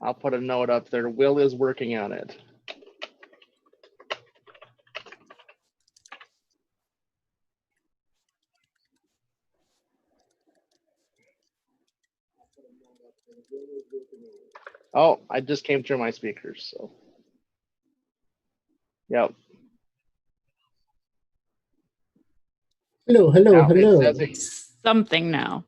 I'll put a note up there. Will is working on it. Oh, I just came through my speakers, so. Yep. Hello. Now it says Something now.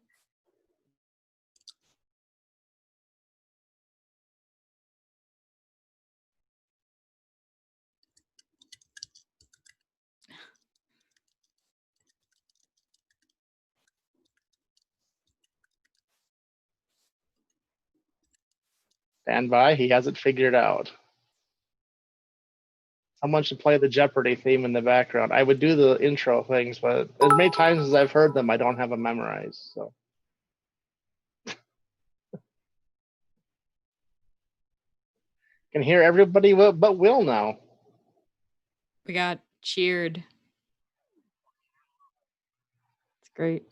Stand by, he has it figured out. Someone should play the Jeopardy theme in the background. I would do the intro things, but as many times as I've heard them, I don't have them memorized. So. Can hear everybody but Will now. We got cheered. It's great.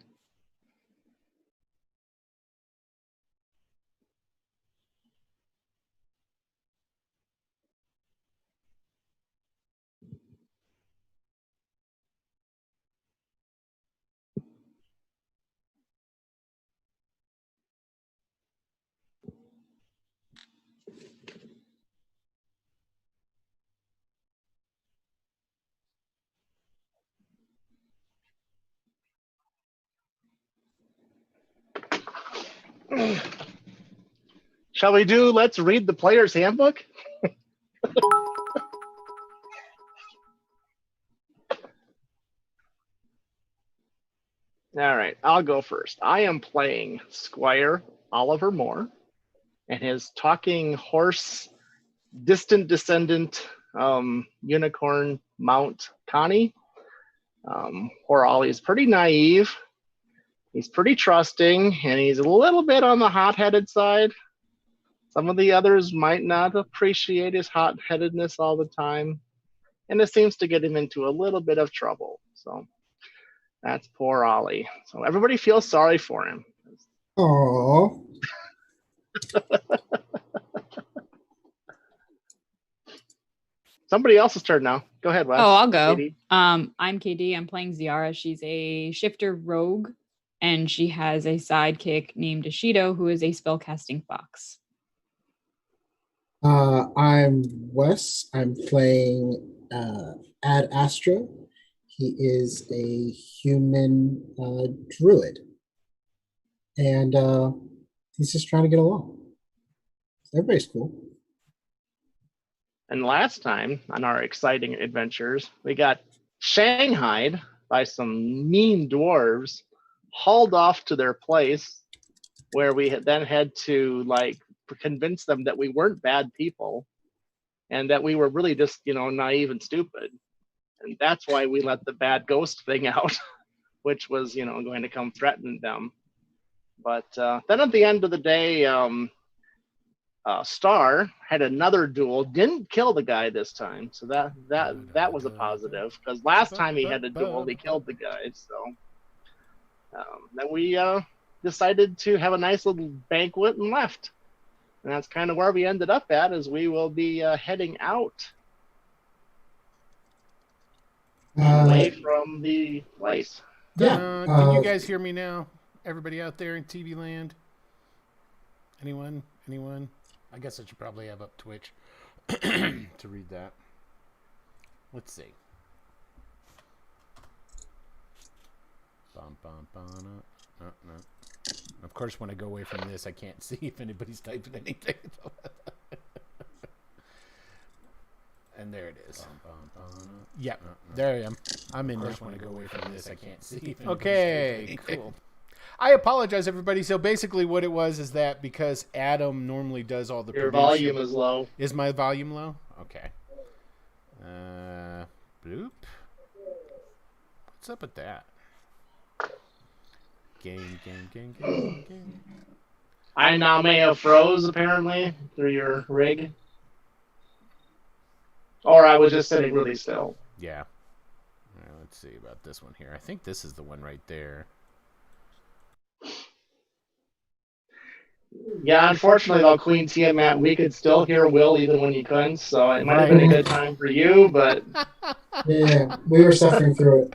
Shall we do let's read the player's handbook? All right, I'll go first. I am playing Squire Oliver Moore and his talking horse, distant descendant, unicorn Mount Connie. Poor Ollie's pretty naive. He's pretty trusting, and he's a little bit on the hot-headed side. Some of the others might not appreciate his hot-headedness all the time, and it seems to get him into a little bit of trouble. So that's poor Ollie. So everybody feels sorry for him. Oh. Somebody else's turn now. Go ahead, Wes. Oh, I'll go. Katie. I'm KD. I'm playing Ziara. She's a shifter rogue, and she has a sidekick named Ashido, who is a spellcasting fox. I'm Wes. I'm playing Ad Astra. He is a human druid. And he's just trying to get along. Everybody's cool. And last time on our exciting adventures, we got shanghaied by some mean dwarves, hauled off to their place, where we then had to convince them that we weren't bad people, and that we were really just naive and stupid, and that's why we let the bad ghost thing out, which was going to come threaten them. But then at the end of the day, Star had another duel, didn't kill the guy this time, so that was a positive, because last time he had a duel, he killed the guy. So then we decided to have a nice little banquet and left, and that's kind of where we ended up at, as we will be heading out away from the place. Yeah. Can you guys hear me now? Everybody out there in TV land? Anyone? I guess I should probably have up Twitch to read that. Let's see. No. Of course, when I go away from this, I can't see if anybody's typing anything. And there it is. Yeah, there I am. I'm in there. When I go away from this, I can't see. Okay, cool. I apologize, everybody. So basically what it was is that because Adam normally does all the Your volume is low. Is my volume low? Okay. Bloop. What's up with that? Game. I now may have froze, apparently, through your rig. Or I was just sitting really still. Yeah. Let's see about this one here. I think this is the one right there. Yeah, unfortunately though, Queen Tiamat, we could still hear Will even when you couldn't, so it might have been a good time for you, but Yeah, we were suffering through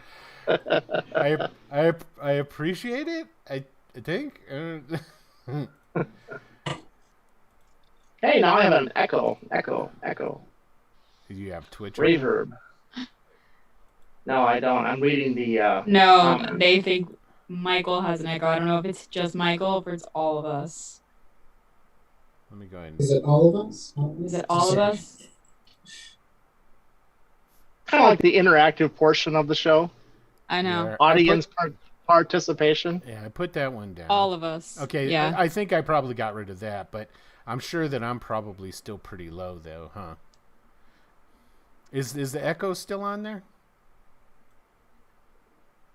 it. I appreciate it. I think. Hey, now I have an echo. You have Twitch. Reverb. No, I don't. I'm reading the No, comments. they think Michael has an echo. I don't know if it's just Michael or if it's all of us. Let me go ahead. Is it all of us? Is it all of us? Kind of like the interactive portion of the show. I know. Yeah, Audience participation. Yeah, I put that one down. All of us. Okay, Yeah. I think I probably got rid of that, but I'm sure that I'm probably still pretty low, though, huh? Is the echo still on there?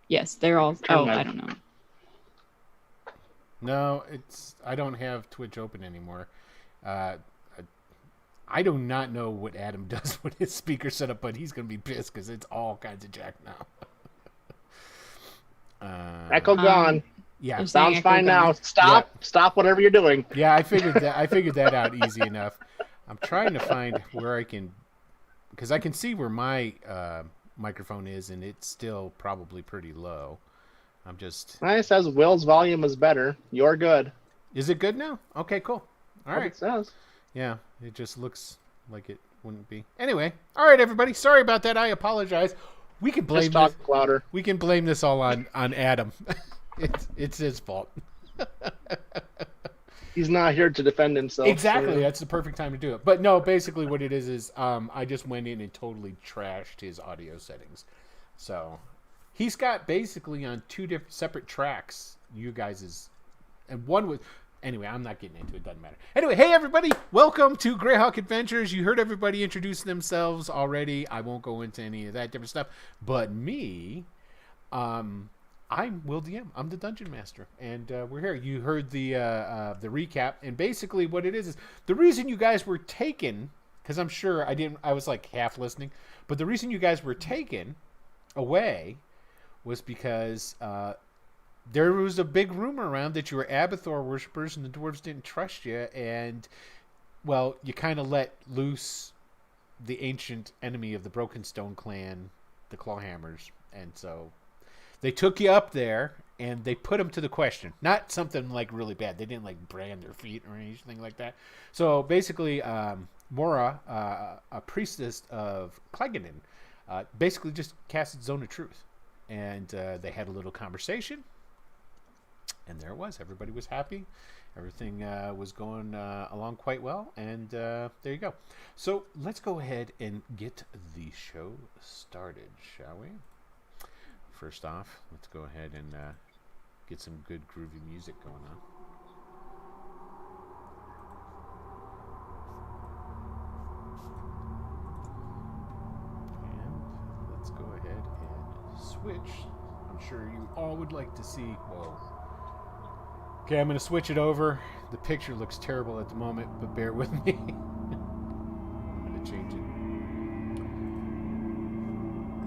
Yes, they're all. Oh, I don't know. No, I don't have Twitch open anymore. I do not know what Adam does with his speaker setup, but he's going to be pissed because it's all kinds of jack now. Echo gone. Yeah, sounds fine now. Stop whatever you're doing. Yeah, I figured that out easy enough. I'm trying to find where I can, because I can see where my microphone is, and it's still probably pretty low. I'm just. It says Will's volume is better. You're good. Is it good now? Okay, cool. All right. It says. Yeah, it just looks like it wouldn't be. Anyway, all right, everybody. Sorry about that. I apologize. We can blame just talk louder. We can blame this all on Adam. It's his fault. He's not here to defend himself. Exactly. So. That's the perfect time to do it. But no, basically what it is I just went in and totally trashed his audio settings. So he's got basically on two different separate tracks, you guys's, and one was. Anyway, I'm not getting into it. Doesn't matter. Anyway, hey, everybody. Welcome to Greyhawk Adventures. You heard everybody introduce themselves already. I won't go into any of that different stuff. But me, I'm Will DM. I'm the Dungeon Master. And we're here. You heard the recap. And basically what it is the reason you guys were taken, because I'm sure I was like half listening. But the reason you guys were taken away was because... there was a big rumor around that you were Abathor worshippers and the dwarves didn't trust you, and, well, you kind of let loose the ancient enemy of the Broken Stone clan, the Clawhammers, and so they took you up there, and they put them to the question. Not something, like, really bad. They didn't, like, brand their feet or anything like that. So, basically, Mora, a priestess of Cleggenin, basically just casted Zone of Truth, and they had a little conversation. And there it was. Everybody was happy. Everything was going along quite well. And there you go. So let's go ahead and get the show started, shall we? First off, let's go ahead and get some good groovy music going on. And let's go ahead and switch. I'm sure you all would like to see... Whoa. Okay, I'm going to switch it over. The picture looks terrible at the moment, but bear with me. I'm going to change it.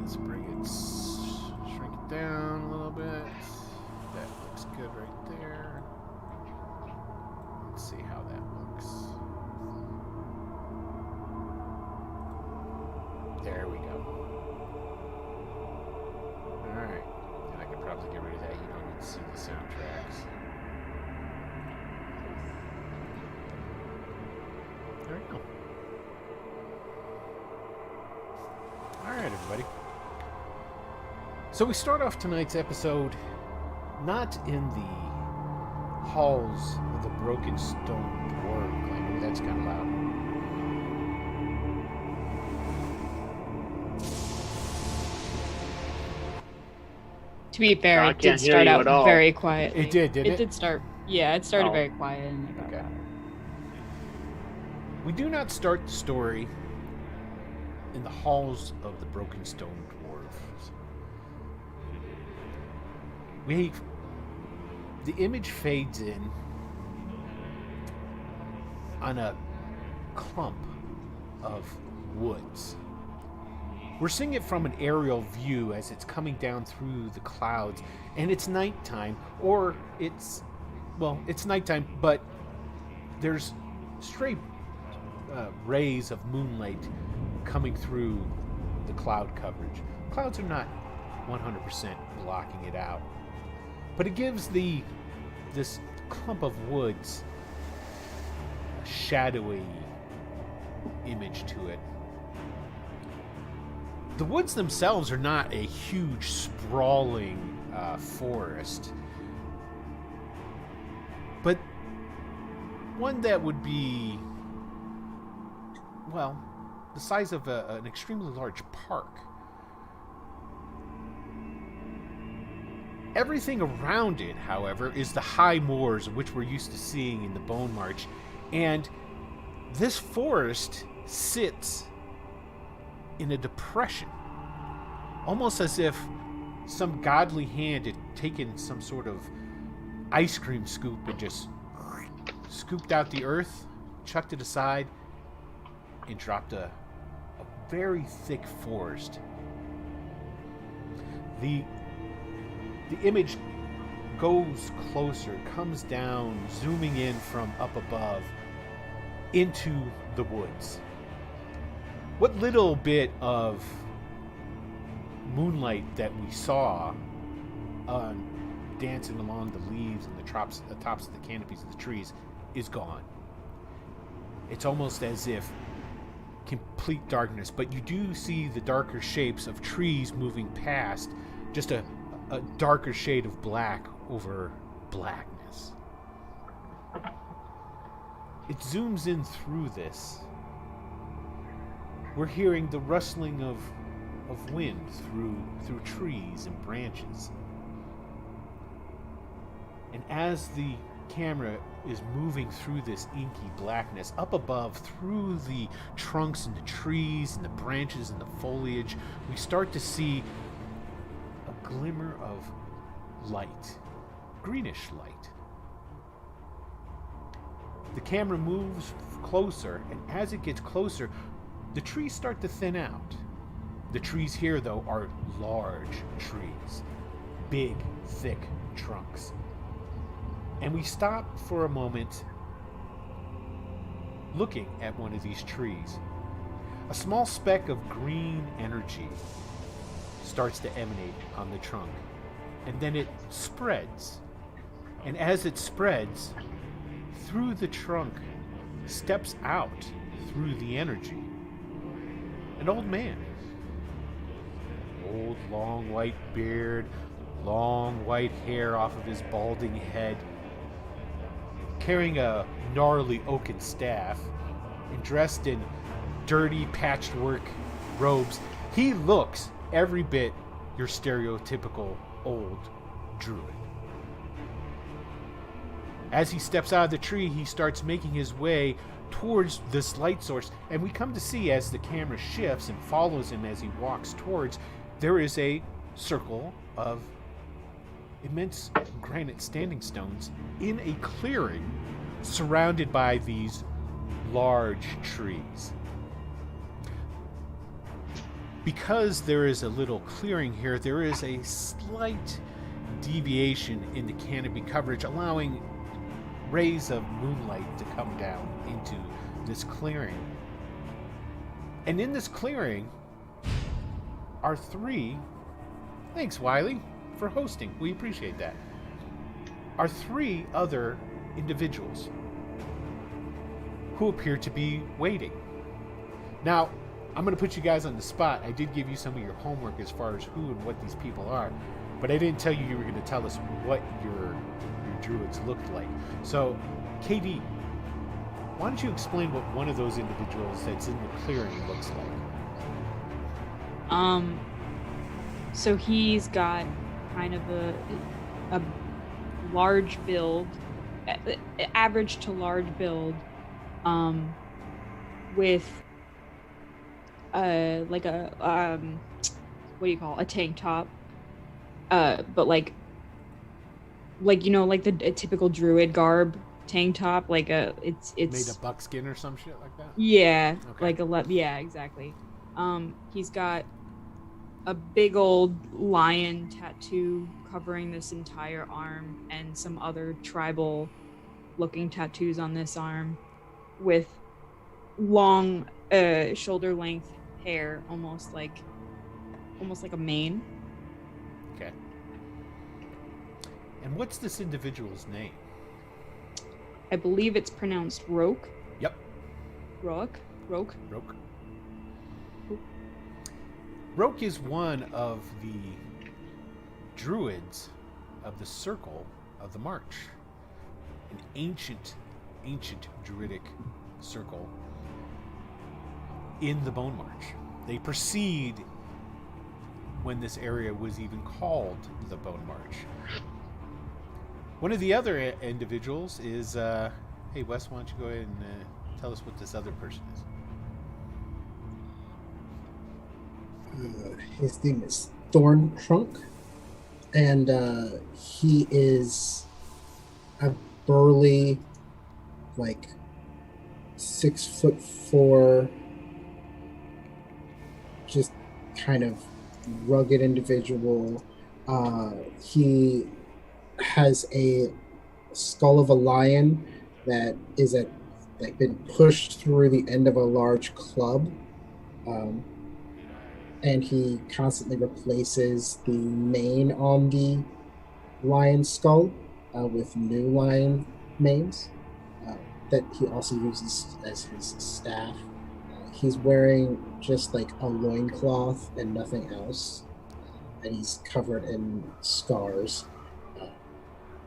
Let's bring it, shrink it down a little bit. That looks good right there. Let's see how that looks. There we go. Alright. And I can probably get rid of that. You don't need to see the soundtracks. There we go. Alright, everybody. So we start off tonight's episode not in the halls of the Broken Stone Dwarf Clan. That's kind of loud. To be fair, I it can't did hear start you out at all. very quietly. It did, didn't it? It did start. Yeah, it started Oh. very quiet. And it got Okay. louder. We do not start the story in the halls of the Broken Stone Dwarves. The image fades in on a clump of woods. We're seeing it from an aerial view as it's coming down through the clouds, and it's nighttime, or it's nighttime, but there's stray rays of moonlight coming through the cloud coverage. Clouds are not 100% blocking it out, but it gives this clump of woods a shadowy image to it. The woods themselves are not a huge, sprawling forest, but one that would be, well, the size of an extremely large park. Everything around it, however, is the high moors which we're used to seeing in the Bone March, and this forest sits in a depression, almost as if some godly hand had taken some sort of ice cream scoop and just scooped out the earth, chucked it aside, and dropped a very thick forest. The image goes closer, comes down, zooming in from up above into the woods. What little bit of moonlight that we saw dancing along the leaves and the tops of the canopies of the trees is gone. It's almost as if complete darkness, but you do see the darker shapes of trees moving past, just a darker shade of black over blackness. It zooms in through this. We're hearing the rustling of wind through trees and branches. And as the camera is moving through this inky blackness, up above, through the trunks and the trees and the branches and the foliage, we start to see a glimmer of light, greenish light. The camera moves closer, and as it gets closer, the trees start to thin out. The trees here, though, are large trees, big, thick trunks. And we stop for a moment looking at one of these trees. A small speck of green energy starts to emanate on the trunk, and then it spreads. And as it spreads, through the trunk steps out through the energy an old man. Old, long white beard, long white hair off of his balding head, carrying a gnarly oaken staff, and dressed in dirty patchwork robes. He looks every bit your stereotypical old druid. As he steps out of the tree, he starts making his way towards this light source, and we come to see, as the camera shifts and follows him as he walks towards, there is a circle of immense granite standing stones in a clearing surrounded by these large trees. Because there is a little clearing here, there is a slight deviation in the canopy coverage, allowing rays of moonlight to come down into this clearing. And in this clearing are three, thanks Wiley for hosting, we appreciate that, are three other individuals who appear to be waiting. Now, I'm going to put you guys on the spot. I did give you some of your homework as far as who and what these people are, but I didn't tell you you were going to tell us what your druids looked like. So, KD, why don't you explain what one of those individuals that's in the clearing looks like? So he's got kind of a large build, average to large build, with like a what do you call it? A tank top, but like you know, like the typical druid garb tank top, like it's made of buckskin or some shit like that. Yeah, okay. Yeah, exactly. He's got a big old lion tattoo covering this entire arm, and some other tribal looking tattoos on this arm with long shoulder length hair, almost like a mane. Okay. And what's this individual's name? I believe it's pronounced Roke. Yep. Roke. Roke is one of the druids of the Circle of the March, an ancient druidic circle in the Bone March. They precede when this area was even called the Bone March. One of the other individuals is, hey Wes, why don't you go ahead and tell us what this other person is? His name is Thorn Trunk, and he is a burly, like 6'4", just kind of rugged individual. He has a skull of a lion that is been pushed through the end of a large club. And he constantly replaces the mane on the lion skull with new lion manes that he also uses as his staff. He's wearing just like a loincloth and nothing else, and he's covered in scars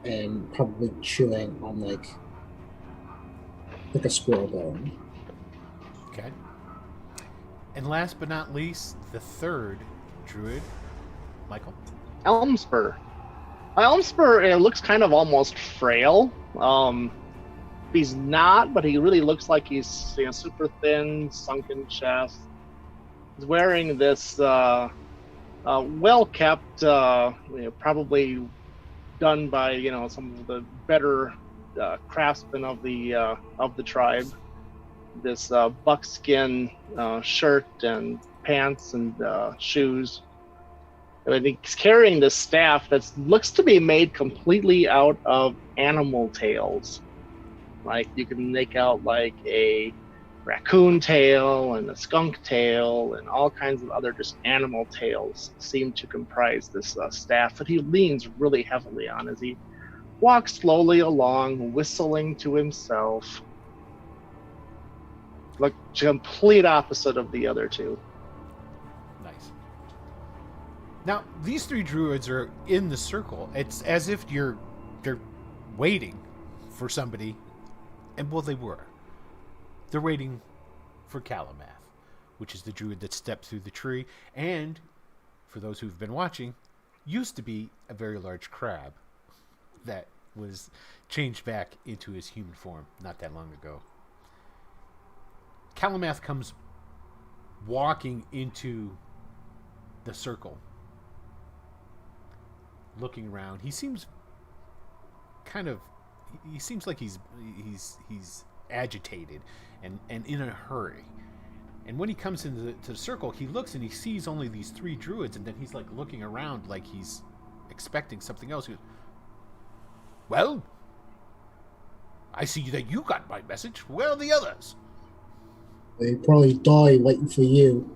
and probably chewing on like a squirrel bone. Okay. And last but not least, the third druid, Michael. Elmspur. Elmspur looks kind of almost frail. He's not, but he really looks like he's super thin, sunken chest. He's wearing this well-kept, probably done by some of the better craftsmen of the tribe. This buckskin shirt and pants and shoes. And he's carrying this staff that looks to be made completely out of animal tails. Like you can make out like a raccoon tail and a skunk tail and all kinds of other just animal tails seem to comprise this staff that he leans really heavily on as he walks slowly along, whistling to himself. Like complete opposite of the other two. Nice. Now, these three druids are in the circle. It's as if they're waiting for somebody, and well, they were. They're waiting for Calamath, which is the druid that stepped through the tree, and for those who've been watching, used to be a very large crab that was changed back into his human form not that long ago. Calamath comes walking into the circle, looking around. He seems like he's agitated and in a hurry. And when he comes into the circle, he looks and he sees only these three druids, and then he's like looking around like he's expecting something else. He goes, well, I see that you got my message. Where are the others? They probably die waiting for you.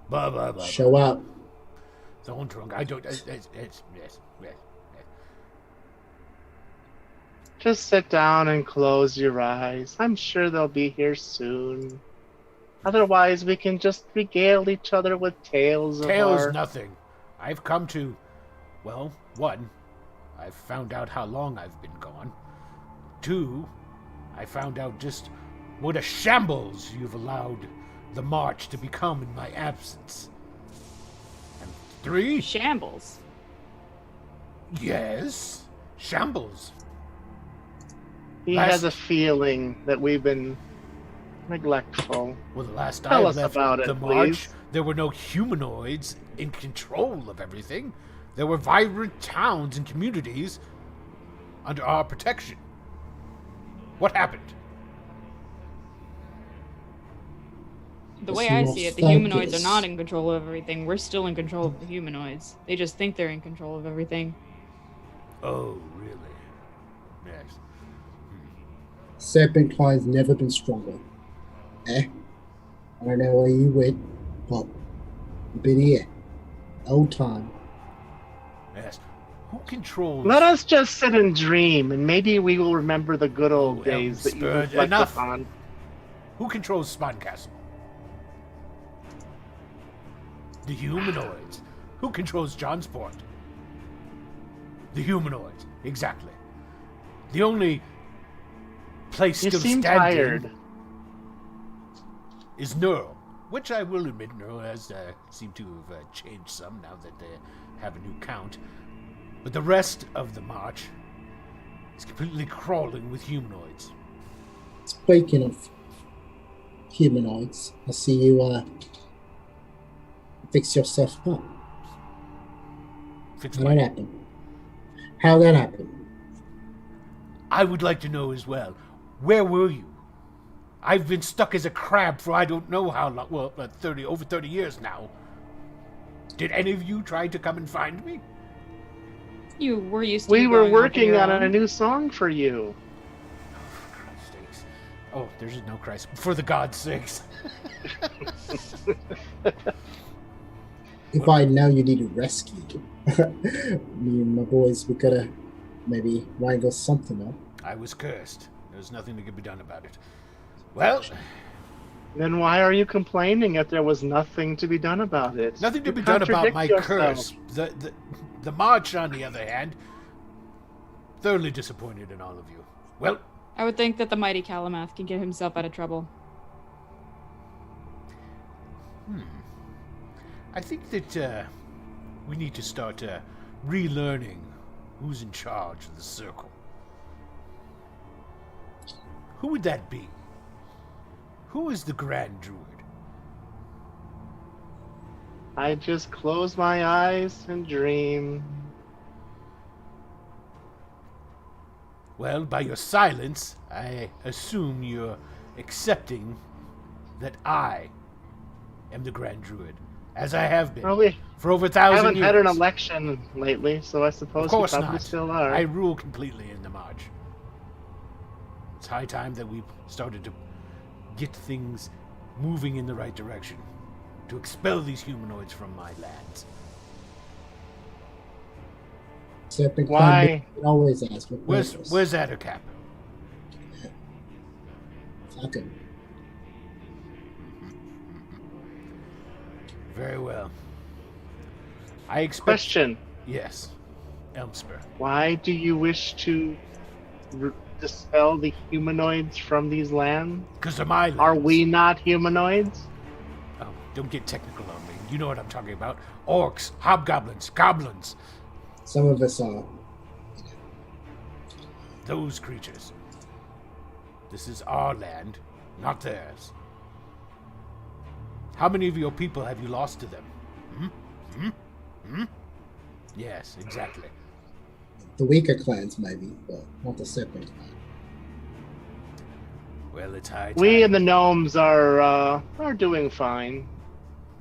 Blah. Show up. Don't drunk. I don't. Yes. Just sit down and close your eyes. I'm sure they'll be here soon. Otherwise, we can just regale each other with tales of our... Nothing. I've come to... Well, one, I've found out how long I've been gone. Two, I found out just what a shambles you've allowed the march to become in my absence. And three... Shambles? Yes, shambles. He has a feeling that we've been neglectful. Well, the last Tell I us left about the it, march, please. there were no humanoids in control of everything. There were vibrant towns and communities under our protection. What happened? The way I see it, the humanoids are not in control of everything. We're still in control of the humanoids. They just think they're in control of everything. Oh, really? Yes. Serpent Cline's never been stronger. I don't know where you went, but you've been here. Old time. Yes. Who controls... Let us just sit and dream, and maybe we will remember the good old days that you Elmspur, reflect enough. upon. Who controls Spawn Castle? The humanoids. Who controls Johnsport? The humanoids. Exactly. The only place You still seem standing tired. is Neural, which I will admit Neural has seemed to have changed some now that they have a new count. But the rest of the march is completely crawling with humanoids. Speaking of humanoids, I see you fix yourself up. Fix How my- that happen? How that happen? I would like to know as well, where were you? I've been stuck as a crab for I don't know how long, well, over 30 years now. Did any of you try to come and find me? You were used to. We you were going off working your on own. a new song for you. For Christ's sakes. Oh, there's no Christ. For the God's sakes. If I know you need a rescue, me and my boys, we gotta maybe wrangle something up. I was cursed. There's nothing that could be done about it. Well, Then why are you complaining if there was nothing to be done about it? nothing to You be done about contradict my yourself. curse. The march, on the other hand, thoroughly disappointed in all of you. Well, I would think that the mighty Calamath can get himself out of trouble. I think that we need to start relearning who's in charge of the circle. Who would that be? Who is the Grand Druid? I just close my eyes and dream. Well, by your silence, I assume you're accepting that I am the Grand Druid, as I have been Well, we for over 1,000 haven't years. had an election lately, so I suppose Of course we probably not. still are. I rule completely in the march. It's high time that we started to get things moving in the right direction, to expel these humanoids from my lands. Serpent Why? Clan always ask for Where's purpose. Attercap? Fuck him. Very well. I expect... Question: Yes. Elmspur. why do you wish to dispel the humanoids from these lands? Because they're my lands. Are we not humanoids? Oh, don't get technical on me. You know what I'm talking about. Orcs, hobgoblins, goblins. Some of us are. Those creatures. This is our land, not theirs. How many of your people have you lost to them? Yes, exactly. The weaker clans, maybe, but not the Serpent Clan. Well, it's high time. We and the gnomes are doing fine.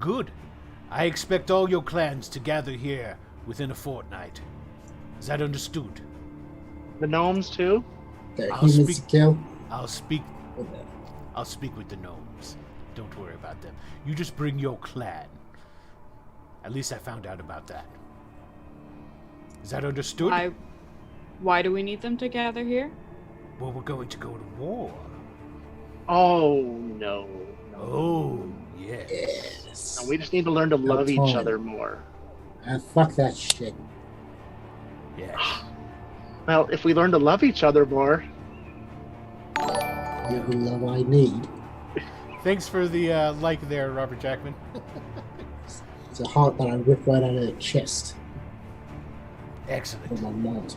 Good. I expect all your clans to gather here within a fortnight. Is that understood? The gnomes too. They're I'll humans speak- to kill. I'll speak With them. I'll speak with the gnomes. Don't worry about them. You just bring your clan. At least I found out about that. Is that understood? Why do we need them to gather here? Well, we're going to go to war. Oh no. Oh, yes. Yes. No, we just need to learn to love each time. other more. Fuck that shit. Yes. Well, if we learn to love each other more, You're the love I need. Thanks for the like there, Robert Jackman. It's a heart that I rip right out of the chest of Excellent. my mount.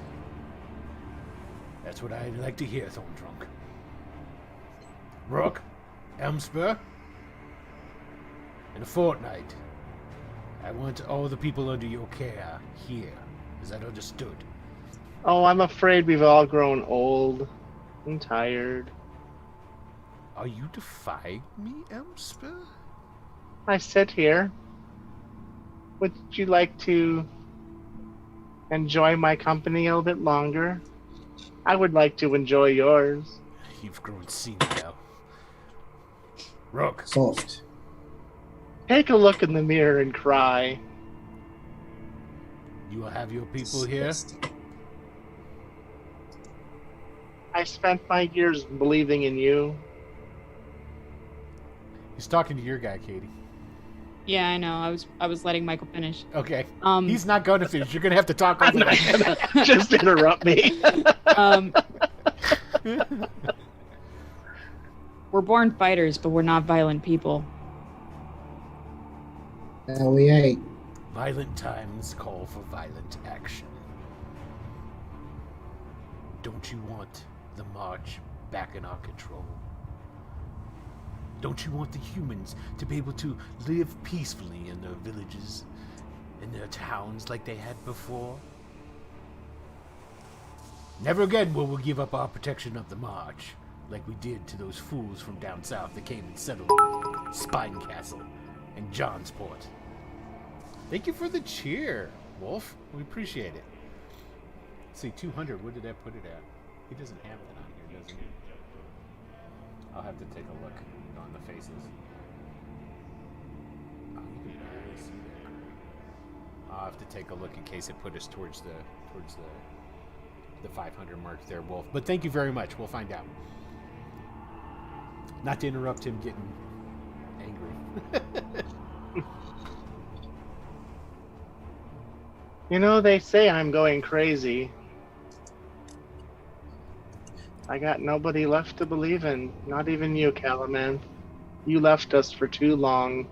That's what I like to hear, Thorntrunk. Rook, Elmspur, in a fortnight, I want all the people under your care here. Is that understood? oh, I'm afraid we've all grown old and tired. Are you defying me, Elmspur? I sit here. Would you like to enjoy my company a little bit longer? I would like to enjoy yours. you've grown senile. Rook. Soft. Take a look in the mirror and cry. You will have your people here? I spent my years believing in you. He's talking to your guy, Katie. Yeah, I know. I was letting Michael finish. Okay. He's not going to finish. You're going to have to talk I'm over not that. gonna just interrupt me. We're born fighters, but we're not violent people. No, we ain't. Violent times call for violent action. Don't you want the march back in our control? Don't you want the humans to be able to live peacefully in their villages, in their towns like they had before? Never again will we give up our protection of the march, like we did to those fools from down south that came and settled Spine Castle and Johnsport. Thank you for the cheer, Wolf. We appreciate it. Let's see, 200. What did that put it at? He doesn't have that on here, does he? I'll have to take a look on the faces. Oh, you can barely see that. I'll have to take a look in case it put us towards the 500 mark there, Wolf. But thank you very much. We'll find out. Not to interrupt him getting angry. You know, they say I'm going crazy. I got nobody left to believe in. Not even you, Calaman. You left us for too long.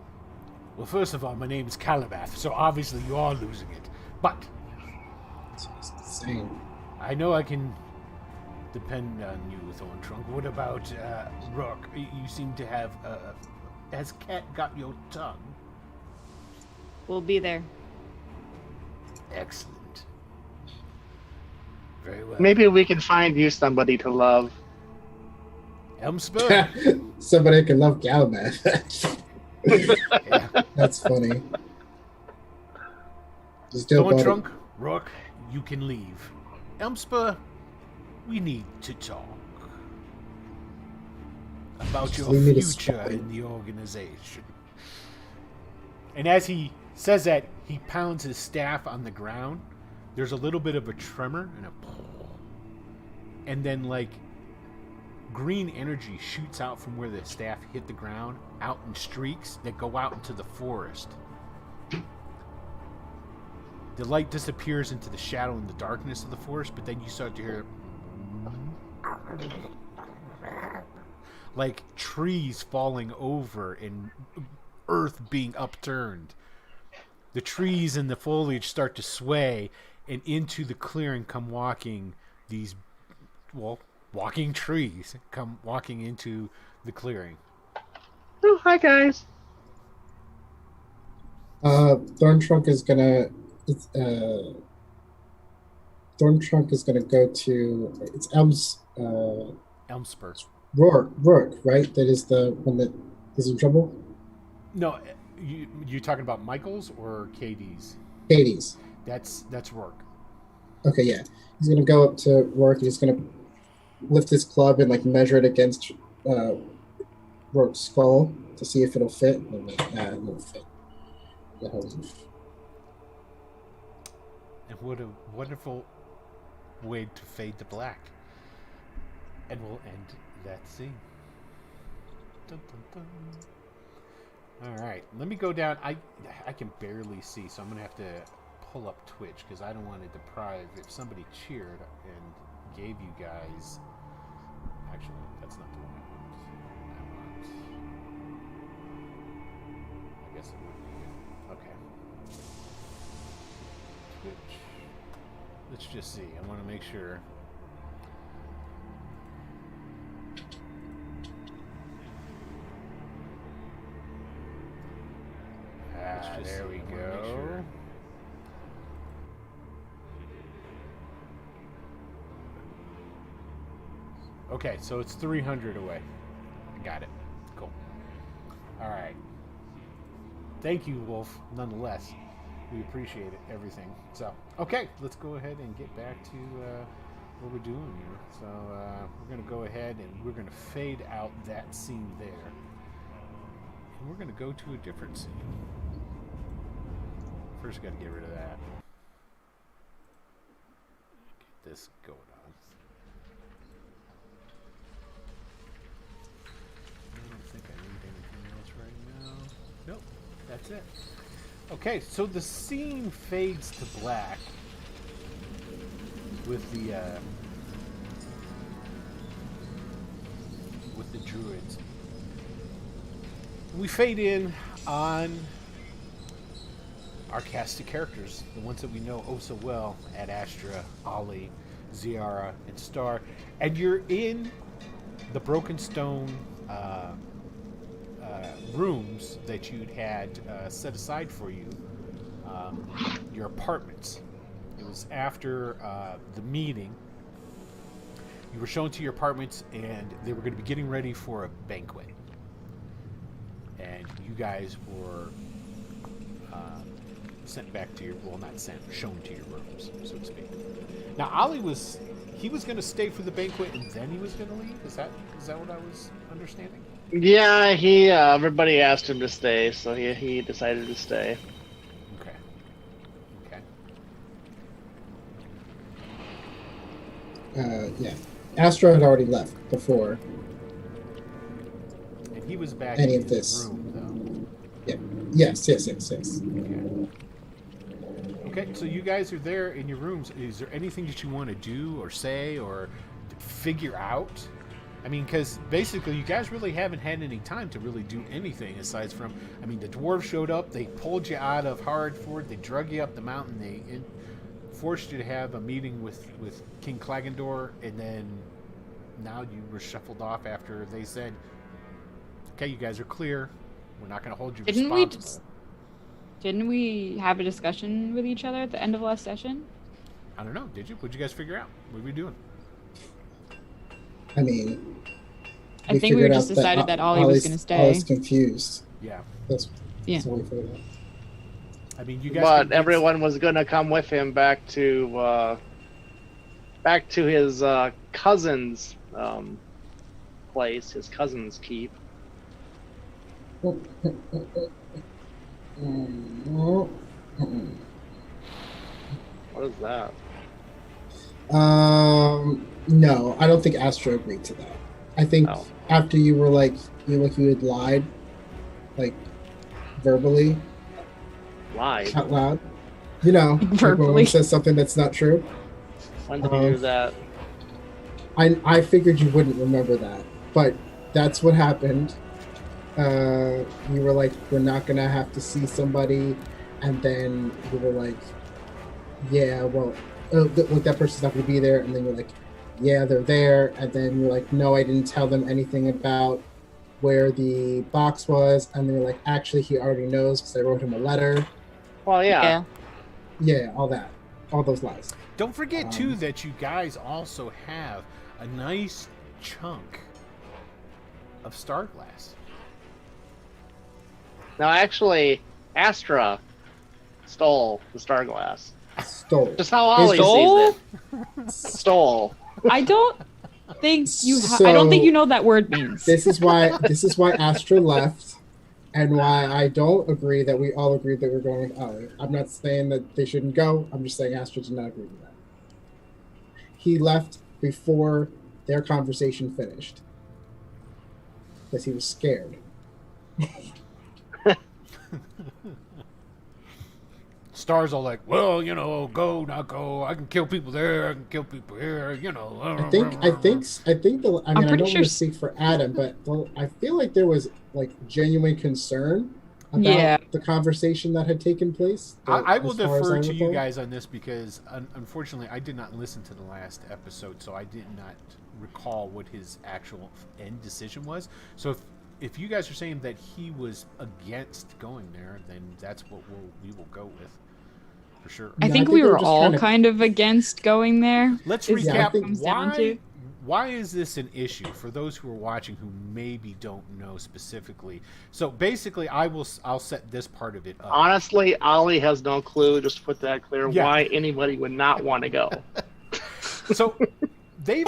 Well, first of all, my name is Calabath, so obviously you are losing it. But It's insane. I know I can depend on you, Thorntrunk. What about Rook? You seem to have... has Cat got your tongue? We'll be there. Excellent. Very well. Maybe we can find you somebody to love. Elmspur? Somebody can love Galamath. Yeah. That's funny. Just do Thorntrunk, Rook, you can leave. Elmspur, we need to talk about your We need a future spy. in the organization. And as he says that, he pounds his staff on the ground. There's a little bit of a tremor and and then like green energy shoots out from where the staff hit the ground, out in streaks that go out into the forest. The light disappears into the shadow and the darkness of the forest, but then you start to hear like trees falling over and earth being upturned. The trees and the foliage start to sway, and into the clearing come walking these, walking trees come walking into the clearing. Oh, hi guys. Thorntrunk is gonna go to Elmspur. Rourke, right? That is the one that is in trouble. No, you talking about Michael's or KD's? Hades. That's Rourke. Okay, yeah. He's gonna go up to Rourke and he's gonna lift his club and like measure it against Rourke's skull to see if it'll fit. And like, it won't fit. The hell doesn't fit? And what a wonderful way to fade to black. And we'll end that scene. Dun, dun, dun. All right, let me go down. I can barely see, so I'm gonna have to pull up Twitch because I don't want to deprive. If somebody cheered and gave you guys, actually, that's not the one I want. I guess it would be okay. Twitch. Let's just see. I want to make sure. There we go. Okay, so it's 300 away. I got it. Cool. All right. Thank you, Wolf, nonetheless. We appreciate it, everything. So, okay, let's go ahead and get back to what we're doing here. So we're going to go ahead and we're going to fade out that scene there. And we're going to go to a different scene. First, got to get rid of that. Get this going on. I don't think I need anything else right now. Nope, that's it. Okay, so the scene fades to black with the druids. We fade in on our cast of characters, the ones that we know oh so well: Ad Astra, Ollie, Ziara, and Star. And you're in the Broken Stone rooms that you'd had set aside for you, your apartments. It was after the meeting. You were shown to your apartments, and they were going to be getting ready for a banquet. And you guys were sent back to your, well, not sent, shown to your rooms, so to speak. Now, Ollie was going to stay for the banquet, and then he was going to leave? Is that what I was understanding? Yeah, everybody asked him to stay, so he decided to stay. Okay. Yeah. Astra had already left before And he was back any in of his this. room, though. Yeah. Yes. Okay, so you guys are there in your rooms. Is there anything that you want to do or say or figure out? I mean, because basically you guys really haven't had any time to really do anything aside from, I mean, the dwarves showed up, they pulled you out of Hardford, they drug you up the mountain, they forced you to have a meeting with King Clagendor, and then now you were shuffled off after they said, okay, you guys are clear, we're not going to hold you responsible. Didn't we have a discussion with each other at the end of last session? I don't know, did you? What'd you guys figure out? What were we doing? I mean, I think we just decided that Ollie was going to stay. I was confused. Yeah. That's what we figured out. I mean, you guys. But everyone was gonna come with him back to his cousin's place, his cousin's keep. What is that? No, I don't think Astra agreed to that. I think after you were like, you had lied, like verbally. Lied? Out loud. You know, like when one says something that's not true. When did you do that? I figured you wouldn't remember that, but that's what happened. You were like, we're not gonna have to see somebody, and then you were like, yeah, well, that person's not gonna be there, and then you're like, yeah, they're there, and then you're like, no, I didn't tell them anything about where the box was, and they're like, actually, he already knows because I wrote him a letter. Well, yeah, all that, all those lies. Don't forget too that you guys also have a nice chunk of Starglass. No, actually, Astra stole the Starglass. Stole. Just how Ollie sees it. Stole. I don't think you. I don't think you know what that word means. This is why Astra left, and why I don't agree that we all agreed that we're going with Ollie. I'm not saying that they shouldn't go. I'm just saying Astra did not agree with that. He left before their conversation finished because he was scared. Star's all like, well, you know, go, not go. I can kill people there. I can kill people here. You know. I think. I don't want to speak for Adam, but I feel like there was like genuine concern about the conversation that had taken place. I will defer to you guys on this because, unfortunately, I did not listen to the last episode, so I did not recall what his actual end decision was. So if you guys are saying that he was against going there, then that's what we will go with. For sure. I think we were all kind of against going there. Let's recap why is this an issue for those who are watching who maybe don't know specifically. So basically, I'll set this part of it up. Honestly, Ollie has no clue, just to put that clear, why anybody would not want to go. So they've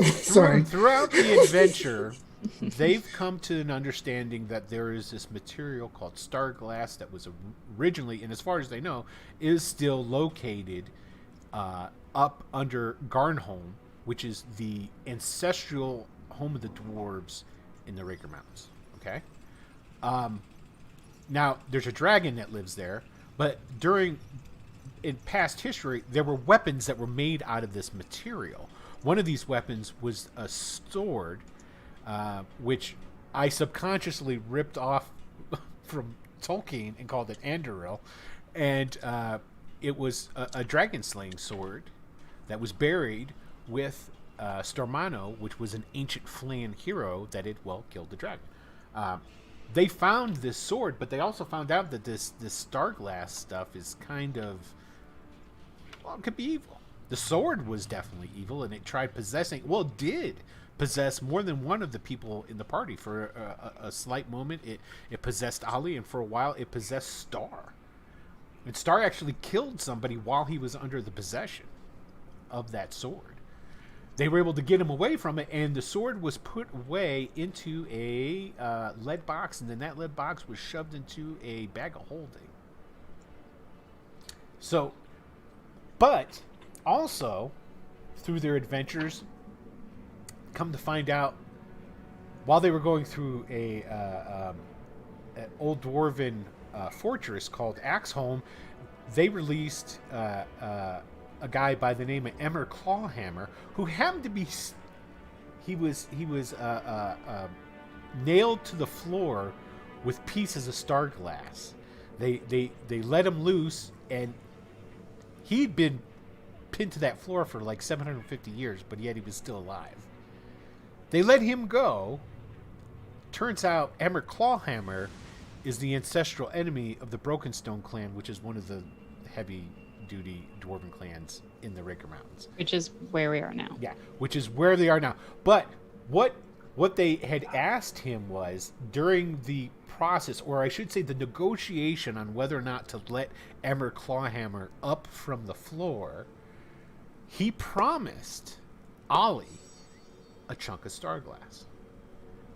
Sorry. throughout the adventure, they've come to an understanding that there is this material called star glass that was originally, and as far as they know, is still located up under Garnholm, which is the ancestral home of the dwarves in the Raker Mountains. Okay. Now there's a dragon that lives there, but in past history, there were weapons that were made out of this material. One of these weapons was a sword, which I subconsciously ripped off from Tolkien and called it Anduril, and it was a dragon slaying sword that was buried with Stormano, which was an ancient Flan hero that had killed the dragon. They found this sword, but they also found out that this Starglass stuff is kind of, it could be evil. The sword was definitely evil, and it tried possessing, it did possess more than one of the people in the party. For a slight moment, it possessed Ali, and for a while, it possessed Star. And Star actually killed somebody while he was under the possession of that sword. They were able to get him away from it, and the sword was put away into a lead box, and then that lead box was shoved into a bag of holding. So, but also, through their adventures, come to find out, while they were going through an old dwarven fortress called Axholm, they released a guy by the name of Emmer Clawhammer, who happened to be, he was nailed to the floor with pieces of star glass. They let him loose, and he'd been pinned to that floor for like 750 years, but yet he was still alive. They let him go. Turns out Emmer Clawhammer is the ancestral enemy of the Brokenstone clan, which is one of the heavy-duty dwarven clans in the Raker Mountains. Which is where we are now. Yeah, which is where they are now. But what they had asked him was, during the process, or I should say the negotiation on whether or not to let Emmer Clawhammer up from the floor, he promised Ollie a chunk of Starglass.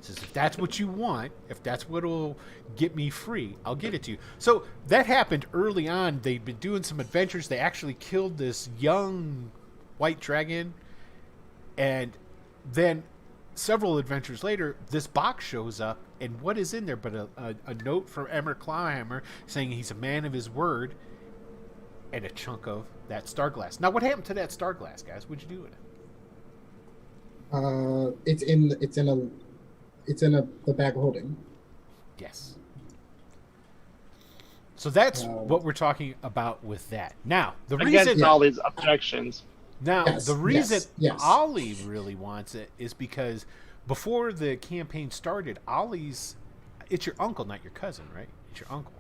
Says, if that's what you want, if that's what will get me free, I'll get it to you. So that happened early on. They'd been doing some adventures. They actually killed this young white dragon. And then several adventures later, this box shows up. And what is in there but a note from Emmer Clawhammer saying he's a man of his word, and a chunk of that Starglass. Now, what happened to that Starglass, guys? What'd you do with it? It's in the bag of holding. Yes. So that's what we're talking about with that. Now, the reason against all these objections. Now, Yes, the reason yes. Ollie really wants it is because before the campaign started, it's your uncle, not your cousin, right? It's your uncle.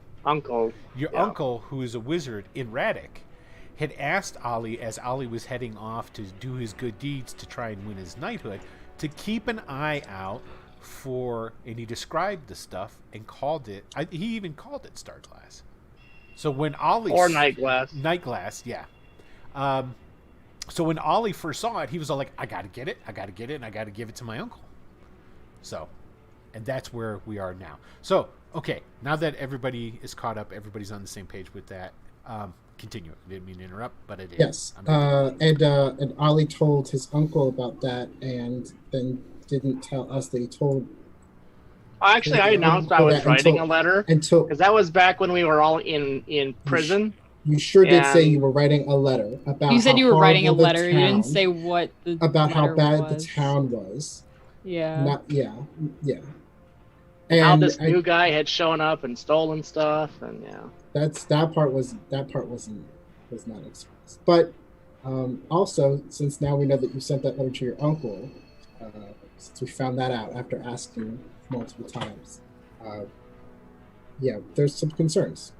Your uncle, who is a wizard in Radek, had asked Ollie, as Ollie was heading off to do his good deeds to try and win his knighthood, to keep an eye out for, and he described the stuff and called it, he even called it Starglass. So when Ollie... Or Nightglass. Nightglass, yeah. So when Ollie first saw it, he was all like, I gotta get it, and I gotta give it to my uncle. So, and that's where we are now. So, okay, now that everybody is caught up, everybody's on the same page with that, continue. I didn't mean to interrupt, but it is. Yes, and Ollie told his uncle about that, and then didn't tell us that he told. Actually, I announced I was writing a letter because that was back when we were all in prison. You sure did say you were writing a letter about. You said you were writing a letter. Town, you didn't say what the about how bad was. the town was. Yeah. Yeah. And how this new guy had shown up and stolen stuff, and that part was not expressed. But also, since now we know that you sent that letter to your uncle, since we found that out after asking multiple times, there's some concerns.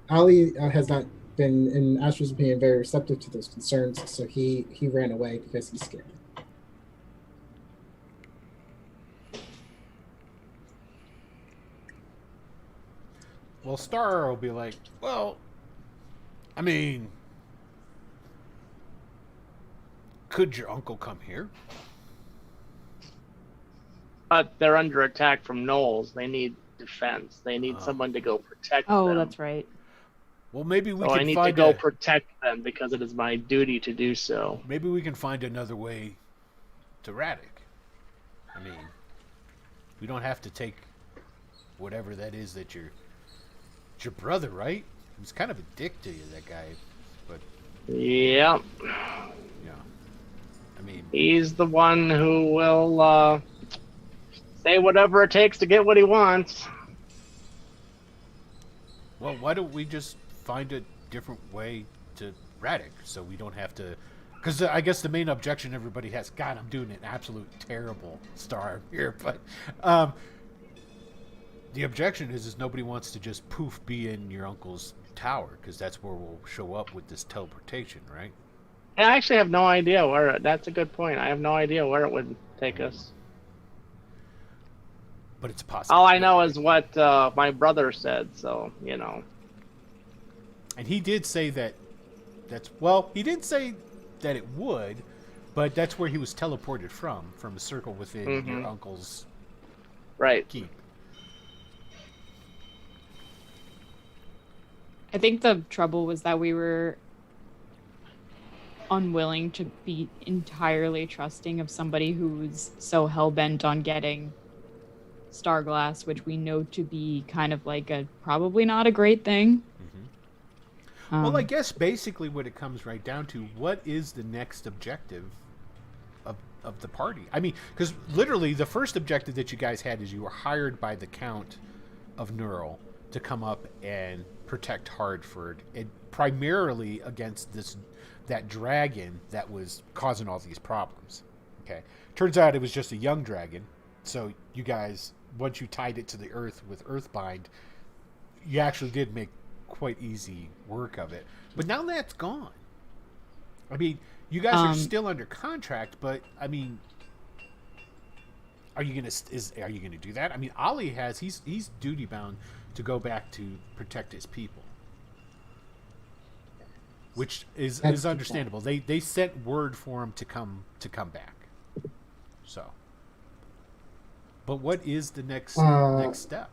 Ali has not been, in Asher's opinion, very receptive to those concerns, so he ran away because he's scared. Well, Star will be like, well, I mean, Could your uncle come here? But they're under attack from gnolls. They need defense. They need someone to go protect them. Oh, that's right. Well, maybe we So I can need find to go protect them because it is my duty to do so. Maybe we can find another way to Radek. I mean, we don't have to take whatever that is that it's your brother, right? He's kind of a dick to you, that guy. But Yeah. yeah, I mean, He's the one who will say whatever it takes to get what he wants. well, why don't we just find a different way to Radek so we don't have to? Because I guess the main objection everybody has. God, I'm doing an absolute terrible star here, but the objection is nobody wants to just poof be in your uncle's tower because that's where we'll show up with this teleportation, right? I actually have no idea where. That's a good point. I have no idea where it would take us. But it's possible. All I know is what my brother said. So And he did say that. He didn't say that it would, but that's where he was teleported from a circle within your uncle's right. keep. I think the trouble was that we were unwilling to be entirely trusting of somebody who's so hell-bent on getting Starglass, which we know to be kind of like probably not a great thing. Well, I guess basically what it comes right down to, what is the next objective of the party? I mean, because literally the first objective that you guys had is you were hired by the Count of Neural to come up and protect Hardford, and primarily against that dragon that was causing all these problems. Okay, turns out it was just a young dragon, so you guys, once you tied it to the earth with Earthbind, you actually did make quite easy work of it. But now that's gone. I mean, you guys are still under contract, but I mean, are you gonna do that? I mean, Ollie he's duty bound to go back to protect his people, which is understandable. They sent word for him to come back. So, but what is the next step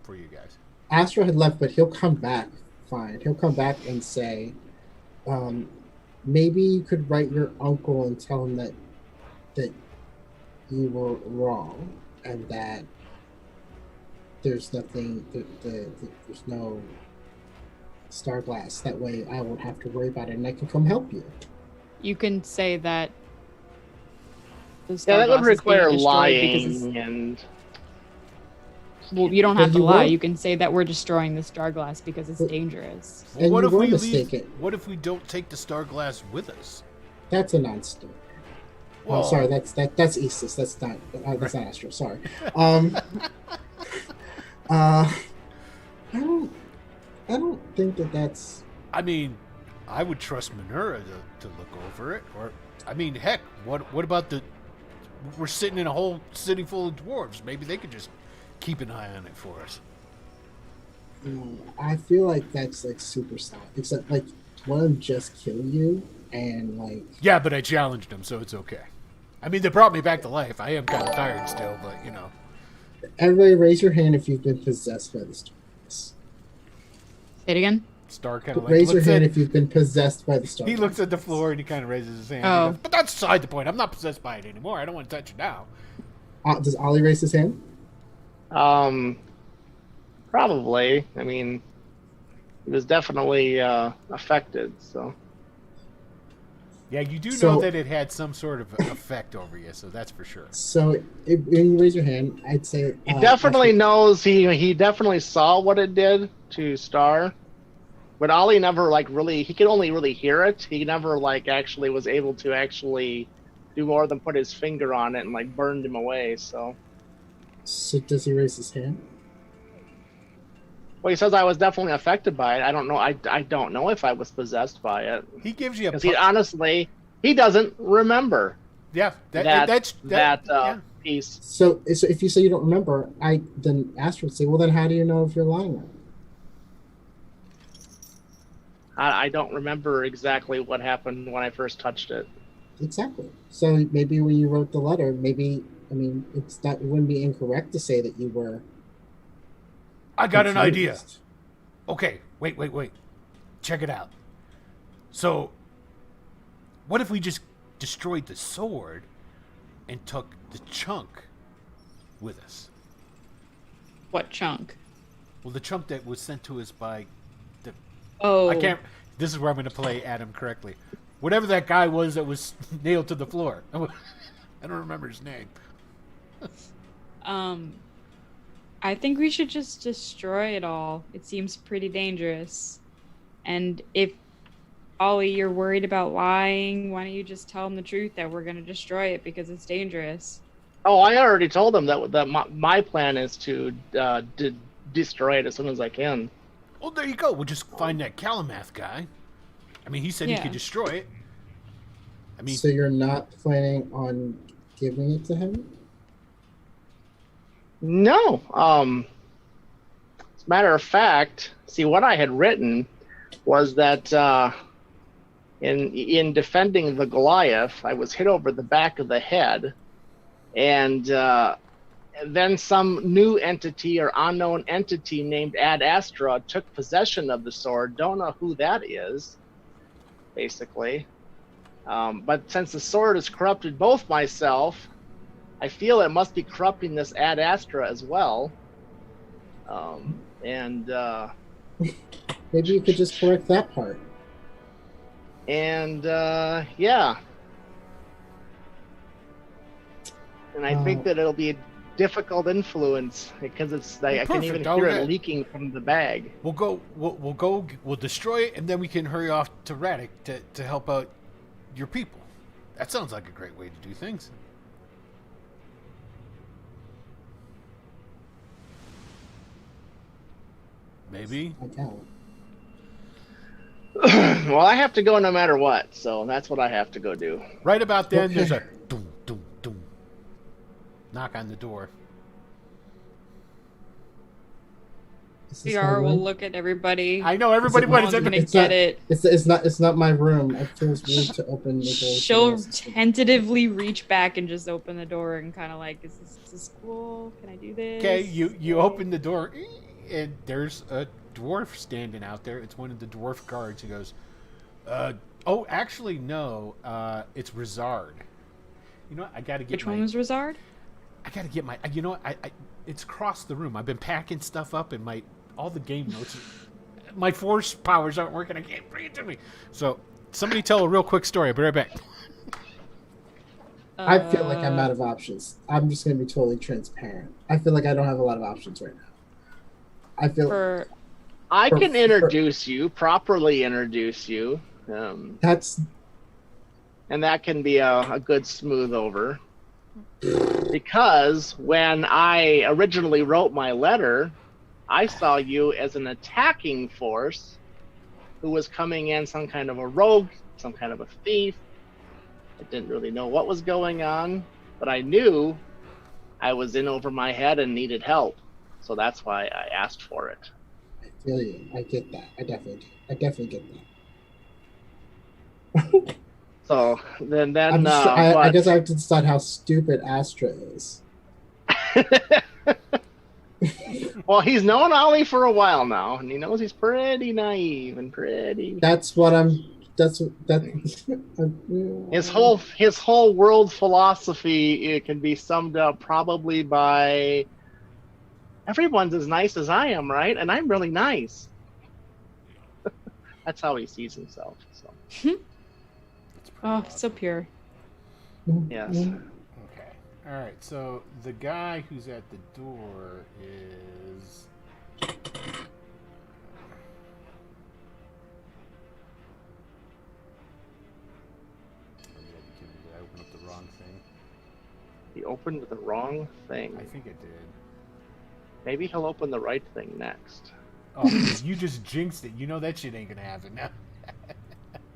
for you guys? Astro had left, but he'll come back fine. He'll come back and say, maybe you could write your uncle and tell him that you were wrong and that there's nothing, there's no Starglass. That way I won't have to worry about it and I can come help you. You can say that the that would Starglass is require being destroyed because lying and. Well, you don't have to you lie. won't. You can say that we're destroying the Starglass because it's dangerous. Well, And what you if were we mistaken. What if we don't take the Starglass with us? That's a non-story. Well, Oh, sorry, that's Aegis. That's not Astro. Sorry. I don't think that's. I mean, I would trust Minura to look over it. Or, I mean, heck, what about we're sitting in a whole city full of dwarves. Maybe they could just keep an eye on it for us. I feel like that's like super sound. Except like one of them just kill you and like. Yeah, but I challenged them, so it's okay. I mean, they brought me back to life. I am kind of tired still, but you know. Everybody, raise your hand if you've been possessed by the Starglass. Say it again. Star kind of like Raise your looks hand at, if you've been possessed by the Starglass. he looks at the floor and he kind of raises his hand. Oh. He goes, but that's beside the point. I'm not possessed by it anymore. I don't want to touch it now. Does Ollie raise his hand? Probably. I mean, he was definitely affected. So. Yeah, you do So- know that it had some sort of effect over you, so that's for sure. So when you raise your hand, I'd say He definitely knows. He definitely saw what it did to Star, but Ollie never really. He could only really hear it. He never actually was able to actually do more than put his finger on it and burned him away. So does he raise his hand? well, he says I was definitely affected by it. I don't know. I don't know if I was possessed by it He gives you a because he honestly doesn't remember yeah that yeah. piece. So if you say you don't remember, then Astro would say, well, then how do you know if you're lying? I don't remember exactly what happened when I first touched it. exactly. So maybe when you wrote the letter, it wouldn't be incorrect to say that you were I got an idea. confused. Okay, wait. Check it out. So, what if we just destroyed the sword and took the chunk with us? What chunk? Well, the chunk that was sent to us by the... Oh. I can't... This is where I'm going to play Adam correctly. Whatever that guy was that was nailed to the floor. I don't remember his name. I think we should just destroy it all. It seems pretty dangerous. And if, Ollie, you're worried about lying, why don't you just tell him the truth that we're going to destroy it because it's dangerous? Oh, I already told him that my plan is to destroy it as soon as I can. Well, there you go. We'll just find that Calamath guy. I mean, he said he could destroy it. I mean, so you're not planning on giving it to him? No. As a matter of fact, see, what I had written was that in defending the Goliath, I was hit over the back of the head, and then some new entity or unknown entity named Ad Astra took possession of the sword. Don't know who that is, basically. But since the sword has corrupted both myself, I feel it must be corrupting this Ad Astra as well. Maybe you could just correct that part. Yeah. And I think that it'll be a difficult influence because it's like I can even hear it leaking from the bag. We'll destroy it, and then we can hurry off to Radek to help out your people. That sounds like a great way to do things. Maybe. Okay. Well, I have to go no matter what, so that's what I have to go do. Right about then, there's a doom, doom, doom. Knock on the door. CR will look at everybody. I know everybody went. It's not my room. It feels weird to open the door. She'll tentatively reach back and just open the door and kind of like, is this cool? Can I do this? Okay, you open the door, and there's a dwarf standing out there. It's one of the dwarf guards. He goes, oh, actually, no. It's Rizard. You know what? I got to get Which one was Rizard? I got to get my... You know what? It's across the room. I've been packing stuff up, and all the game notes... My force powers aren't working. I can't bring it to me. So, somebody tell a real quick story. I'll be right back. I feel like I'm out of options. I'm just going to be totally transparent. I feel like I don't have a lot of options right now. I feel... I can properly introduce you. And that can be a good smooth over. Because when I originally wrote my letter, I saw you as an attacking force who was coming in, some kind of a rogue, some kind of a thief. I didn't really know what was going on, but I knew I was in over my head and needed help. So that's why I asked for it. I feel you. I get that. I definitely get that. So then I guess I have to decide how stupid Astra is. Well, he's known Ollie for a while now, and he knows he's pretty naive and pretty. His whole world philosophy, it can be summed up probably by everyone's as nice as I am, right? And I'm really nice. That's how he sees himself. So. Oh, so pure. Yes. Okay. All right. So the guy who's at the door is. Did I open up the wrong thing? He opened the wrong thing. I think it did. Maybe he'll open the right thing next. Oh, you just jinxed it. You know that shit ain't gonna happen now.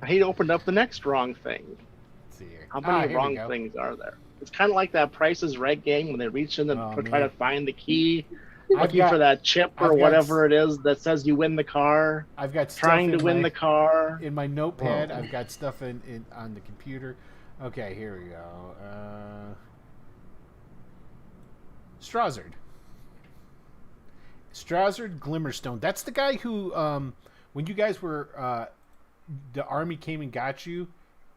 He opened up the next wrong thing. Let's see here. How many wrong things are there? It's kind of like that Price is Right game when they reach in and try to find the key, looking for that chip or whatever it is that says you win the car. I've got trying to win the car. In my notepad, I've got stuff in on the computer. Okay, here we go. Strazzard. Strazzard Glimmerstone. That's the guy who, when you guys were, the army came and got you,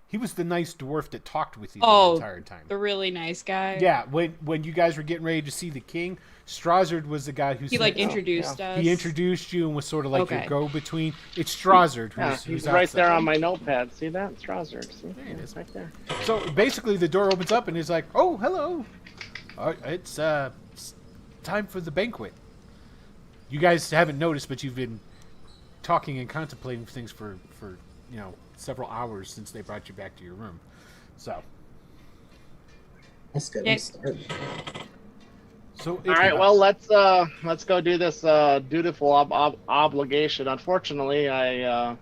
he was the nice dwarf that talked with you the entire time. The really nice guy. Yeah, when you guys were getting ready to see the king, Strazzard was the guy who introduced us. He introduced you and was sort of like your go-between. It's Strazzard who's right outside. there on my notepad. See that? Strazzard. See? There it is. Right there. So basically, the door opens up and he's like, "Oh, hello. It's time for the banquet." You guys haven't noticed, but you've been talking and contemplating things for several hours since they brought you back to your room. So Let's get them started. So all right, well, let's go do this dutiful obligation. Unfortunately, I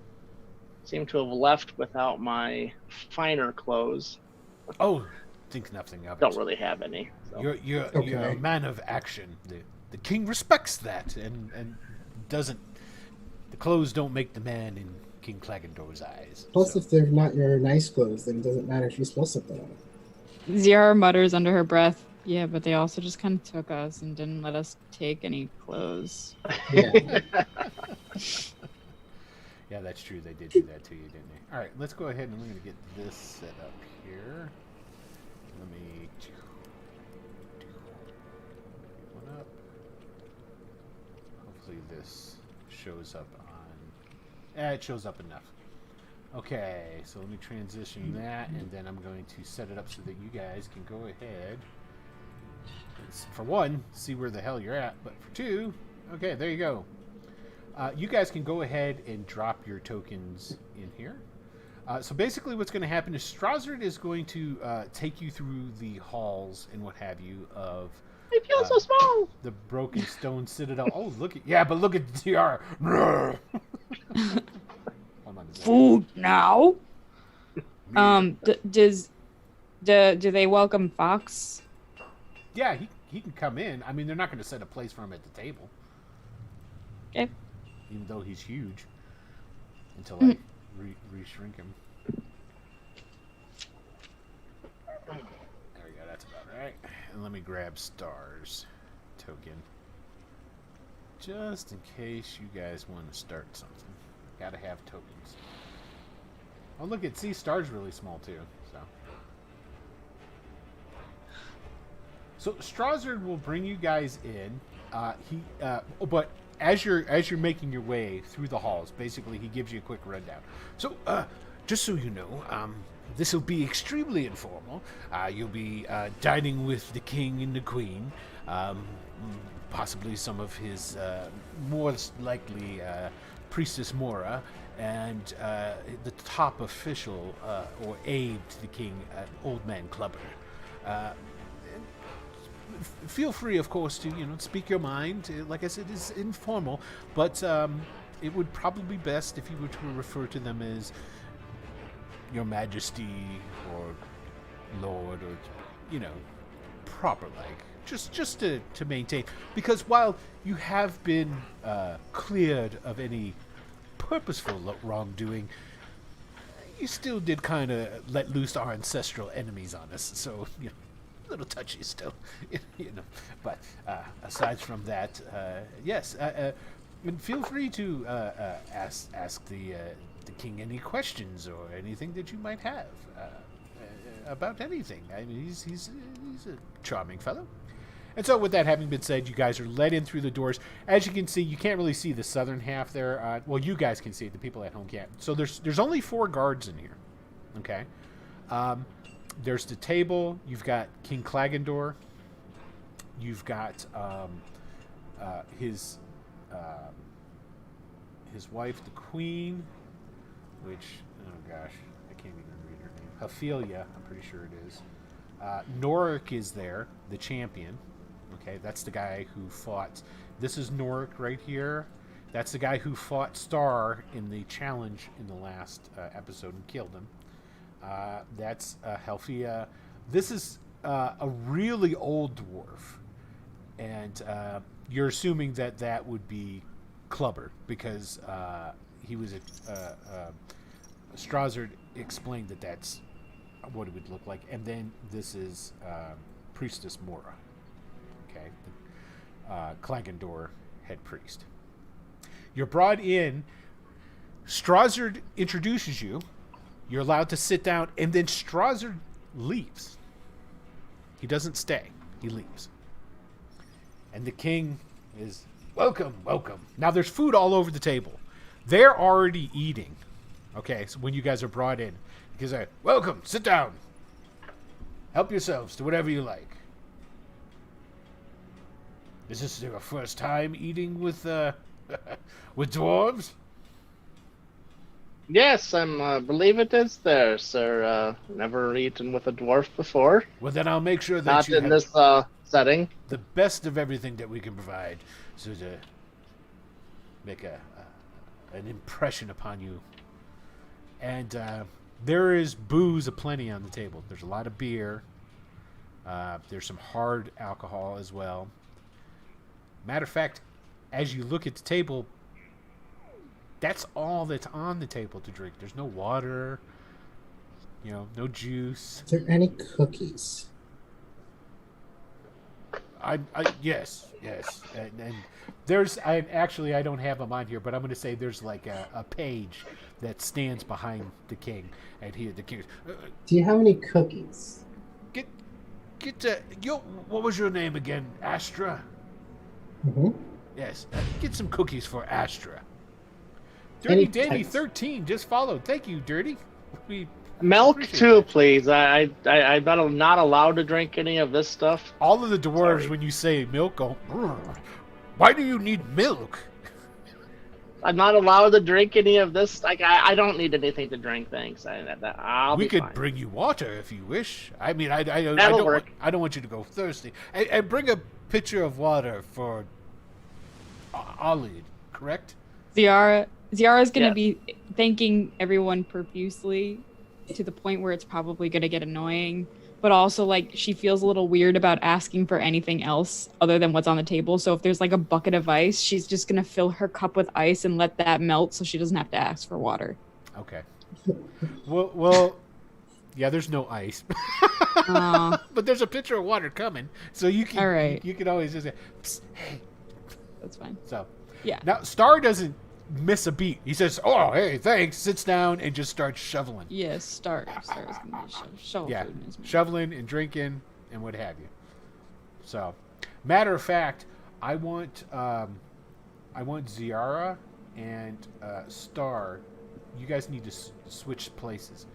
seem to have left without my finer clothes. Oh, think nothing of it. Don't really have any. So. You're a man of action. The king respects that and doesn't. The clothes don't make the man in King Clagandor's eyes. Plus, if they're not your nice clothes, then it doesn't matter if you spill something on it. Ziara mutters under her breath, "Yeah, but they also just kind of took us and didn't let us take any clothes." Yeah. Yeah, that's true. They did do that to you, didn't they? All right, let's go ahead and we're going to get this set up here. Let me one up. Hopefully this shows up on... it shows up enough. Okay, so let me transition that, and then I'm going to set it up so that you guys can go ahead and, for one, see where the hell you're at, but for two, okay, there you go. You guys can go ahead and drop your tokens in here. So basically what's going to happen is Strazzard is going to take you through the halls and what have you of... I feel so small! The Broken Stone Citadel. Oh, look at... Yeah, but look at Tiara. Food now. Do they welcome Fox? Yeah, he can come in. I mean, they're not going to set a place for him at the table. Okay. Even though he's huge. Until I re-shrink him. There we go. That's about right. And let me grab Star's token. Just in case you guys want to start something. Gotta have tokens. Oh, look at Star's really small too. So Strazzard will bring you guys in. But as you're making your way through the halls, basically he gives you a quick rundown. So, just so you know, this will be extremely informal. You'll be dining with the king and the queen, possibly some of his most likely. Priestess Mora, and the top official or aide to the king, Old Man Clubber. Feel free, of course, to speak your mind. Like I said, it's informal, but it would probably be best if you were to refer to them as Your Majesty or Lord or proper like. Just to maintain, because while you have been cleared of any purposeful wrongdoing, you still did kind of let loose our ancestral enemies on us. So, a little touchy still, But aside from that, yes, and feel free to ask the king any questions or anything that you might have about anything. I mean, he's a charming fellow. And so with that having been said, you guys are led in through the doors. As you can see, you can't really see the southern half there. Well, you guys can see it. The people at home can't. So there's only 4 guards in here. Okay. There's the table. You've got King Clagandor. You've got his wife, the queen, which, oh gosh, I can't even read her name. Ophelia, I'm pretty sure it is. Norik is there, the champion. Okay, that's the guy who fought. This is Norik right here. That's the guy who fought Star in the challenge in the last episode and killed him. That's Helfia. This is a really old dwarf. And you're assuming that would be Clubber, because he was Strazzard explained that's what it would look like. And then this is Priestess Mora. Okay. Klagandor head priest. You're brought in. Strasser introduces you. You're allowed to sit down, and then Strasser leaves. He doesn't stay. He leaves. And the king is, welcome, welcome. Now there's food all over the table. They're already eating. Okay, so when you guys are brought in, he's like, welcome, sit down. Help yourselves to whatever you like. Is this your first time eating with with dwarves? Yes, I believe it is there, sir. Never eaten with a dwarf before. Well, then I'll make sure that Not you in have this setting. the best of everything that we can provide, so to make an impression upon you. And there is booze aplenty on the table. There's a lot of beer. There's some hard alcohol as well. Matter of fact, as you look at the table, that's all that's on the table to drink. There's no water, no juice. Are there any cookies? Yes, and there's I don't have them on here, but I'm going to say there's like a page that stands behind the king, and the king. Do you have any cookies? Get what was your name again? Astra. Mm-hmm. Yes, get some cookies for Astra. Any Dirty Dandy types? 13 just followed. Thank you, Dirty. We Milk appreciate too, that. please. I'm not allowed to drink any of this stuff. All of the dwarves, Sorry. when you say milk, go, "Brr, why do you need milk? I'm not allowed to drink any of this. Like I don't need anything to drink. Thanks. I'll We be could fine. bring you water if you wish. I mean, I That'll don't work. I don't want you to go thirsty. And bring a pitcher of water for Ollie, correct? Ziara's going to Yeah. be thanking everyone profusely to the point where it's probably going to get annoying. But also, like, she feels a little weird about asking for anything else other than what's on the table. So if there's, like, a bucket of ice, she's just going to fill her cup with ice and let that melt so she doesn't have to ask for water. Okay. Well, yeah, there's no ice. But there's a pitcher of water coming. So you can, All right. you can always just say, "Psst, hey." That's fine. So, Yeah. now, Star doesn't miss a beat. He says, oh, hey, thanks, sits down and just starts shoveling. Yes, Star's going to be shovel Yeah, food in his mouth. shoveling and drinking and what have you. So, matter of fact, I want Ziara and Star. You guys need to switch places.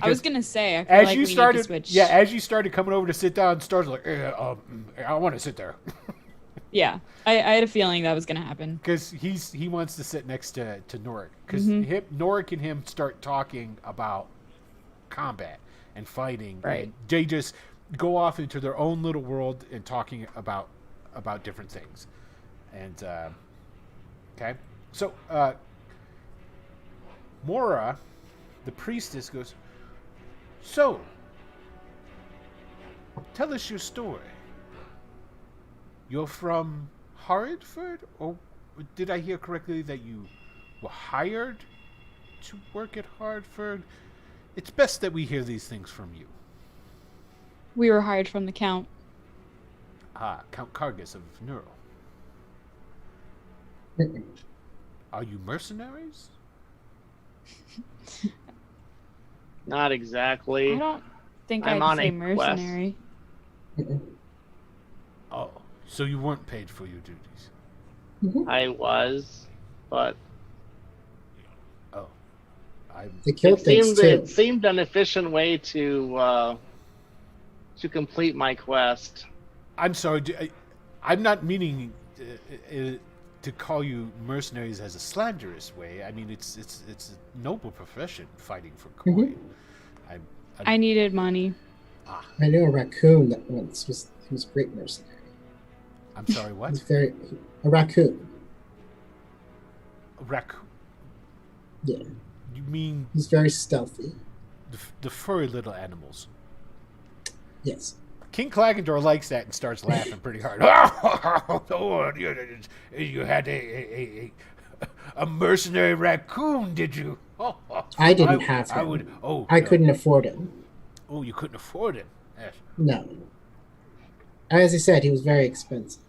I was gonna say, I feel as like you we need started, to switch. yeah, as you started coming over to sit down, Star's like, I want to sit there Yeah, I had a feeling that was gonna happen. because he wants to sit next to Norik because Mm-hmm. Norik and him start talking about combat and fighting. Right. And they just go off into their own little world and talking about different things. And okay, so Mora, the priestess, goes, so tell us your story. You're from Hartford, or did I hear correctly that you were hired to work at Hartford? It's best that we hear these things from you. We were hired from the Count. Ah, Count Kargas of Neural. Are you mercenaries? Not exactly. I don't think I'm I'd on say a quest. mercenary. Oh, so you weren't paid for your duties. I was, but Oh, They killed things too. it seemed an efficient way to complete my quest. I'm sorry. I'm not meaning to call you mercenaries as a slanderous way. I mean, it's a noble profession, fighting for coin. I needed money. I knew a raccoon that once he was a great mercenary. I'm sorry. He What? was a raccoon. Raccoon? Yeah, You mean he's very stealthy. the furry little animals? Yes. King Klagandor likes that and starts laughing pretty hard. Oh, you had a mercenary raccoon, did you? I didn't have him. I would. Oh, I no. couldn't afford him. Oh, you couldn't afford it. Yes. No. As I said, he was very expensive.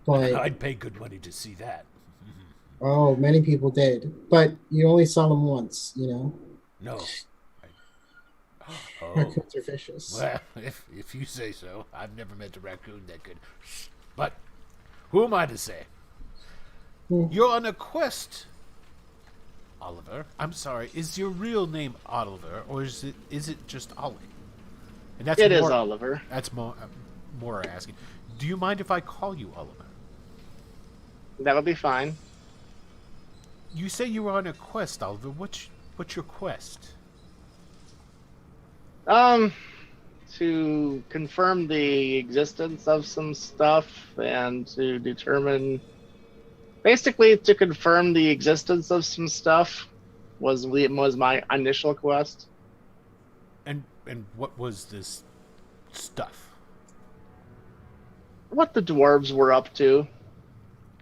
But I'd pay good money to see that. oh, many people did. But you only saw them once, No. Oh. Raccoons are vicious. Well, if you say so. I've never met a raccoon that good. But who am I to say? You're on a quest, Oliver. I'm sorry. Is your real name Oliver, or is it just Ollie? And It is Oliver. That's more asking. Do you mind if I call you Oliver? That would be fine. You say you were on a quest, Oliver. What's your quest? To confirm the existence of some stuff and to determine, basically to confirm the existence of some stuff was my initial quest. And what was this stuff? What the dwarves were up to.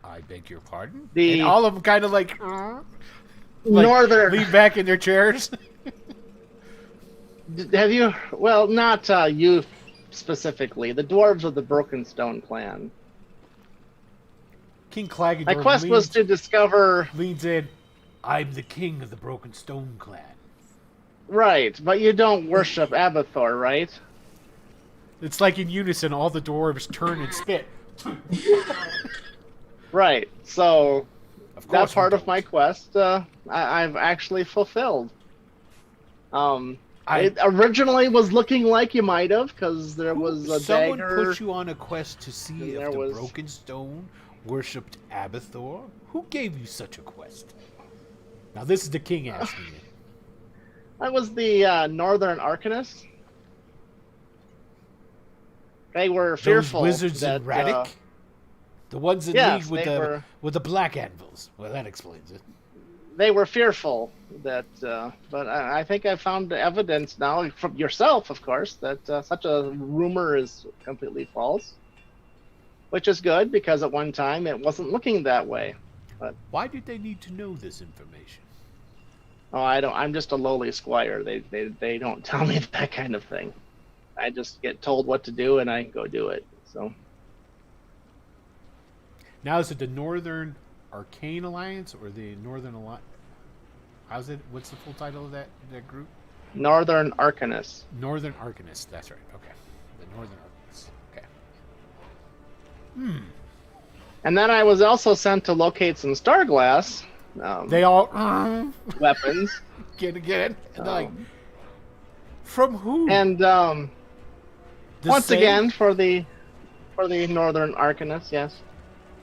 I beg your pardon? The and all of them kind of like northern. lean back in their chairs. Have you? Well, not you specifically. The dwarves of the Broken Stone clan. King Claggedor. My quest was to discover. Leans in. I'm the king of the Broken Stone clan. Right, but you don't worship Abathor, right? It's like in unison, all the dwarves turn and spit. Right. So that part of don't. my quest, I've actually fulfilled. It originally was looking like you might have, because there was a someone dagger. put you on a quest to see if the Broken Stone worshipped Abathor? Who gave you such a quest? Now this is the king asking you. That was the Northern Arcanists. They were fearful. Those wizards that, in Raddick? The ones in yes, league were, with the black anvils. Well, that explains it. They were fearful that, but I think I found evidence now from yourself, of course, that such a rumor is completely false. Which is good, because at one time it wasn't looking that way. But why did they need to know this information? oh, I don't. I'm just a lowly squire. They don't tell me that kind of thing. I just get told what to do and I go do it. So now is it the Northern Arcane Alliance or the Northern Alliance? How's it? What's the full title of that group? Northern Arcanists. Northern Arcanists. That's right. Okay, the Northern Arcanists. Okay. And then I was also sent to locate some Starglass. They all weapons. Get it. Like from who? And once again for the Northern Arcanists, yes.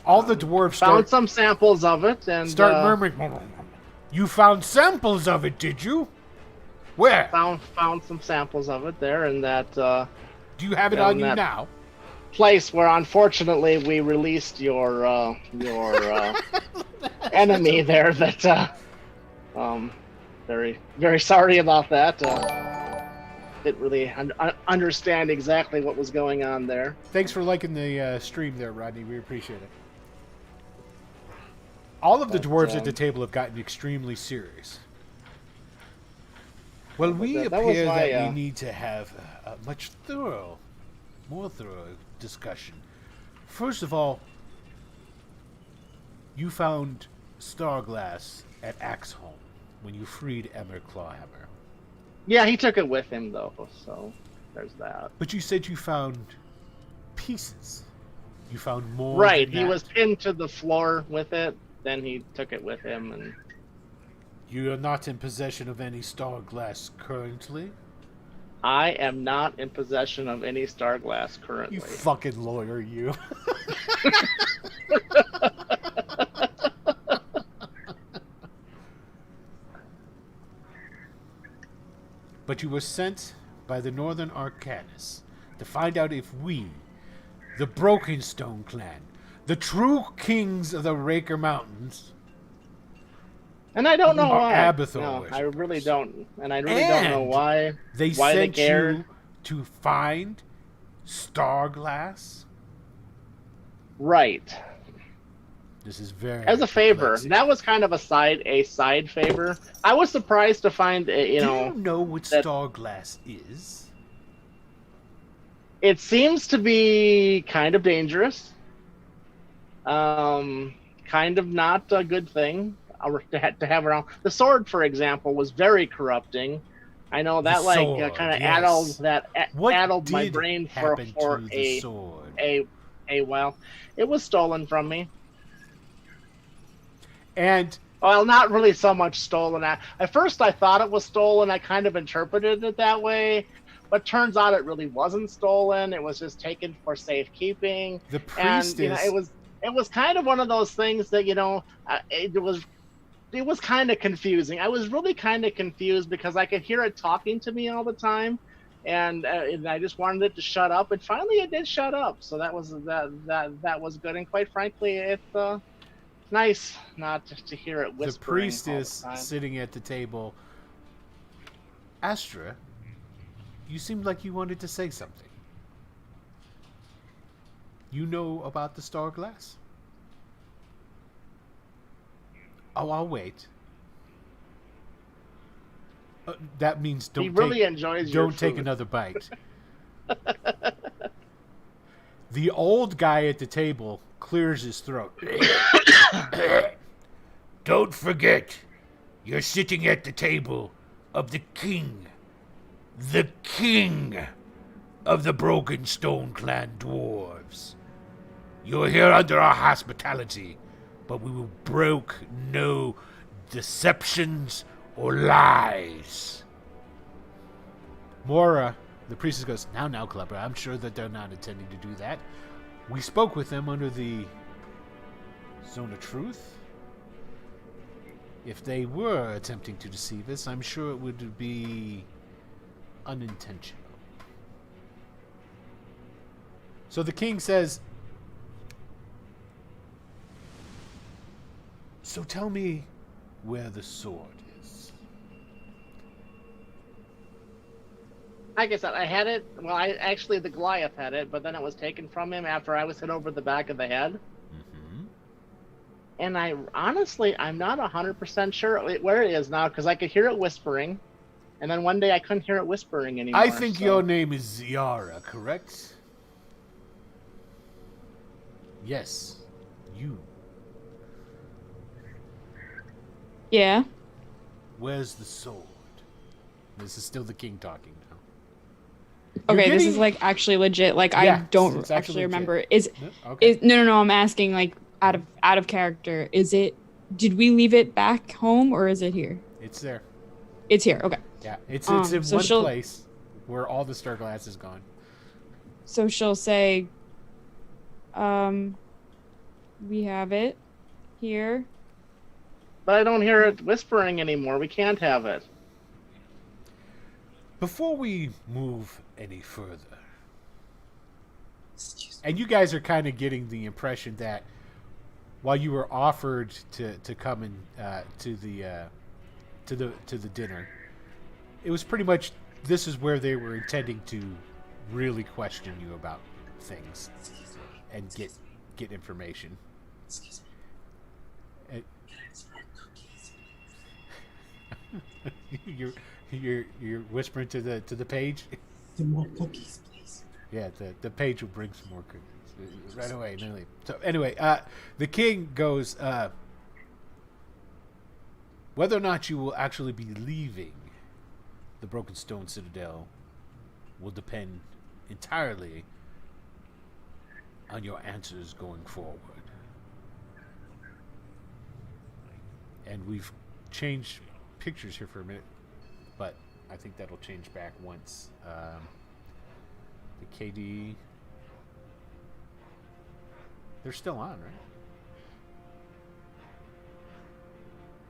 All the dwarves found some samples of it and start murmuring. You found samples of it, did you? Where? Found some samples of it there in that. Do you have it on you now? Place where unfortunately we released your enemy there. That very very sorry about that. Didn't really understand exactly what was going on there. Thanks for liking the stream there, Rodney. We appreciate it. All of the dwarves at the table have gotten extremely serious. Well, we appear that we need to have a much more thorough discussion. First of all, you found Starglass at Axholm when you freed Emmer Clawhammer. Yeah, he took it with him, though, so there's that. But you said you found pieces. You found more. Right, he was pinned to the floor with it. Then he took it with him, and you are not in possession of any Starglass currently? I am not in possession of any Starglass currently. You fucking lawyer, you. But you were sent by the Northern Arcanists to find out if we, the Broken Stone clan, the true kings of the Raker Mountains, and I don't know why. Abathor no, worshippers. I really don't, and I really don't know why. They sent you to find Starglass. Right. This is very as a favor. perplexing. That was kind of a side favor. I was surprised to find, Do you know what that- star glass is? it seems to be kind of dangerous. Kind of not a good thing to have around. The sword, for example, was very corrupting. I know that sword, kind of yes. addled my brain for the sword? a while. It was stolen from me. And Well, not really so much stolen. At first, I thought it was stolen. I kind of interpreted it that way, but turns out it really wasn't stolen. It was just taken for safekeeping. the priestess. And it was kind of one of those things that it was kind of confusing. I was really kind of confused because I could hear it talking to me all the time, and I just wanted it to shut up. And finally, it did shut up. So that was good. And quite frankly, it's nice not to hear it whispering. The priestess all the time. sitting at the table. Astra, you seemed like you wanted to say something. You know about the star glass? Oh, I'll wait. That means He really enjoys your don't take food. another bite. The old guy at the table clears his throat. Don't forget, you're sitting at the table of the king of the Broken Stone Clan dwarves. You're here under our hospitality, but we will broke no deceptions or lies. Mora, the priestess, goes, now, Clubber, I'm sure that they're not intending to do that. We spoke with them under the Zone of Truth. If they were attempting to deceive us, I'm sure it would be unintentional. So the king says, so tell me where the sword is. Like I said, I had it. Well, the Goliath had it, but then it was taken from him after I was hit over the back of the head. Mm-hmm. And I'm not 100% sure where it is now because I could hear it whispering, and then one day I couldn't hear it whispering anymore. I think your name is Ziara, correct? Yes, you. Yeah. Where's the sword? This is still the king talking now. Okay, this is like actually legit. Like Yeah, I don't it's actually actually remember. legit. Okay. No. I'm asking like out of character. Is it? Did we leave it back home or is it here? It's there. It's here. Okay. Yeah, it's in so one she'll- place where all the star glass is gone. So she'll say, we have it here. But I don't hear it whispering anymore. We can't have it. Before we move any further, and you guys are kind of getting the impression that while you were offered to come in to the dinner, it was pretty much this is where they were intending to really question you about things and get information. Excuse me. You're whispering to the page. Some more cookies, please. Yeah, the page will bring some more cookies right away. Literally. So anyway, the king goes, whether or not you will actually be leaving the Broken Stone Citadel will depend entirely on your answers going forward. And we've changed pictures here for a minute, but I think that'll change back once the KD. They're still on, right?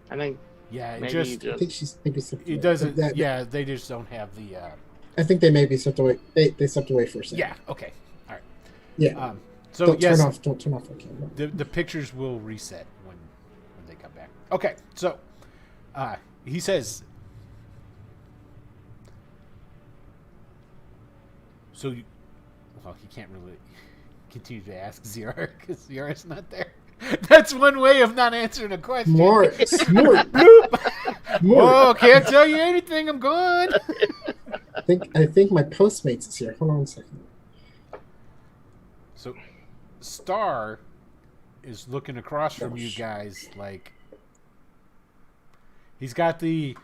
I think Yeah, it maybe just I think she's maybe stepped away. it doesn't. That- Yeah, they just don't have the. I think they maybe stepped away. They stepped away for a second. Yeah. Okay. All right. Yeah. So don't yes, turn off the camera. the pictures will reset when they come back. Okay. So he says. So, well, he can't really continue to ask Ziara because Ziara's not there. That's one way of not answering a question. Smart. Bloop. Whoa, can't tell you anything. I'm gone. I think my Postmates is here. Hold on a second. So, Star is looking across from you guys like he's got the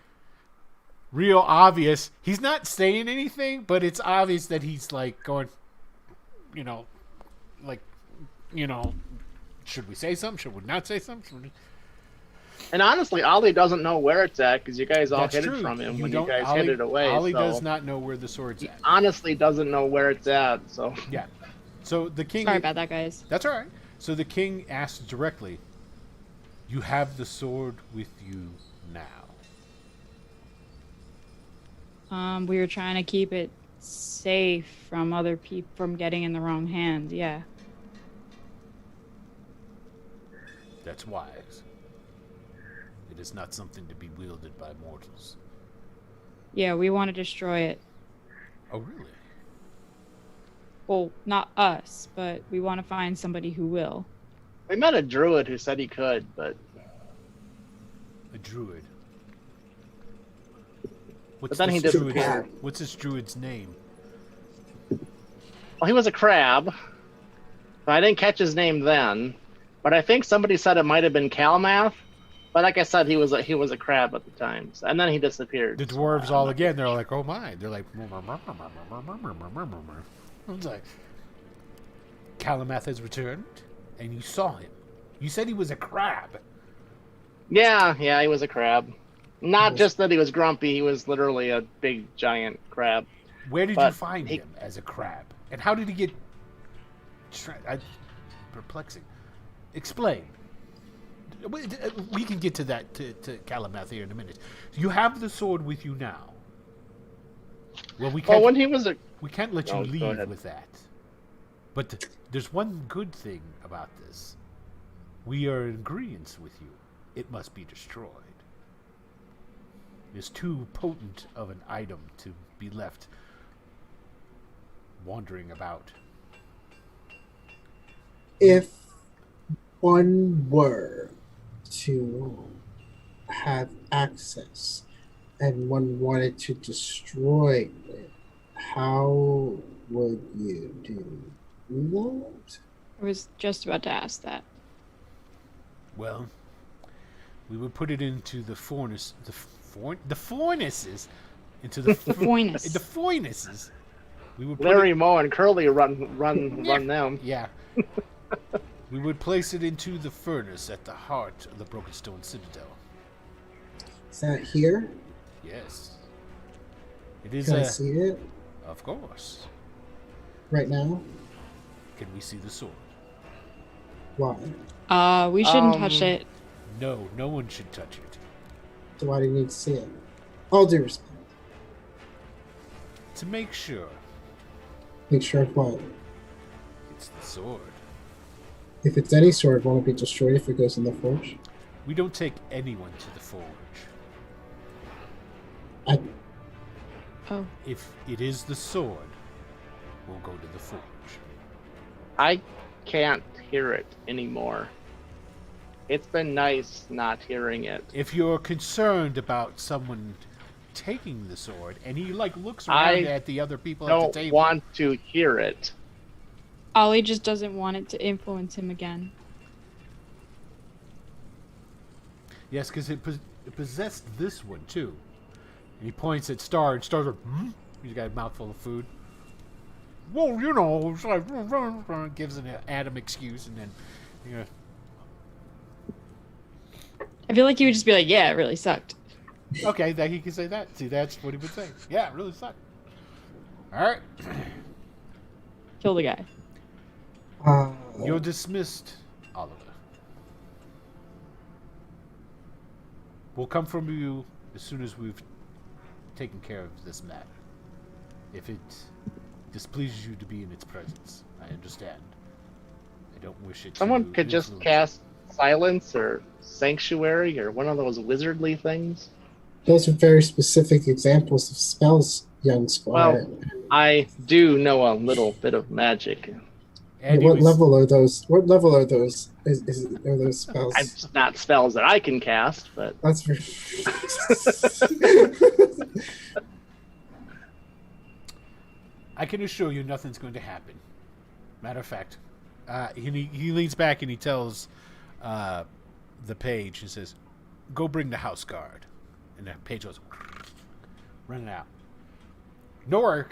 real obvious. He's not saying anything, but it's obvious that he's like going, should we say something? Should we not say something? And honestly, Ollie doesn't know where it's at because you guys all That's hid true. it from him You hid it away. Ollie so does not know where the sword's he at. honestly doesn't know where it's at. So Yeah. So the king. Sorry about that, guys. That's all right. So the king asks directly, "You have the sword with you now." We were trying to keep it safe from other people from getting in the wrong hands. Yeah. That's wise. It is not something to be wielded by mortals. Yeah, we want to destroy it. Oh, really? Well, not us, but we want to find somebody who will. we met a druid who said he could, but A druid. then he disappeared. What's this druid's name? well, he was a crab. But I didn't catch his name then. But I think somebody said it might have been Calmath. But like I said, he was a crab at the time, and then he disappeared. The dwarves all again. They're like, "Oh my!" They're like, I was like, "Calamath has returned, and you saw him. You said he was a crab." Yeah, he was a crab. Not just that he was grumpy; he was literally a big giant crab. Where did you But find he- him as a crab, and how did he get? Perplexing. Explain. We can get to that to Calamath here in a minute. You have the sword with you now. Well, we can't. Well, when he was a We can't let you Oh, go leave ahead. with that. But there's one good thing about this. We are in agreement with you. It must be destroyed. It's too potent of an item to be left wandering about. If one were to have access and one wanted to destroy it, how would you do that? I was just about to ask that. Well, we would put it into the furnaces. The furnaces? Into the The foinus. the furnaces. We would put Larry, it, Moe, and Curly run them. yeah. We would place it into the furnace at the heart of the Broken Stone Citadel. Is that here? Yes. It is Can I see it Of course. right now? Can we see the sword? Why? We shouldn't touch it. No, no one should touch it. So why do you need to see it? All due respect. To make sure Make sure of what? it's the sword. If it's any sword, won't it be destroyed if it goes in the forge? We don't take anyone to the forge. Oh. If it is the sword, we'll go to the forge. I can't hear it anymore. It's been nice not hearing it. If you're concerned about someone taking the sword, and he looks around at the other people at the Don't table. want to hear it. Ollie just doesn't want it to influence him again. Yes, because it possessed this one too. And he points at Star, and Star's like, hmm? He's got a mouthful of food. Well, it's like, gives an Adam excuse, and then, I feel like he would just be like, yeah, it really sucked. okay, that he can say that. See, that's what he would say. Yeah, it really sucked. All right. Kill the guy. You're dismissed, Oliver. We'll come from you as soon as we've taken care of this matter. If it displeases you to be in its presence, I understand. I don't wish it Someone to could just influence cast Silence or Sanctuary or one of those wizardly things. Those are very specific examples of spells, young squire. I do know a little bit of magic. And what level are those? What level are those? Are those spells? It's not spells that I can cast, but That's for. I can assure you nothing's going to happen. Matter of fact, he leans back and he tells the page, he says, "Go bring the house guard." And the page goes, running out. Norik,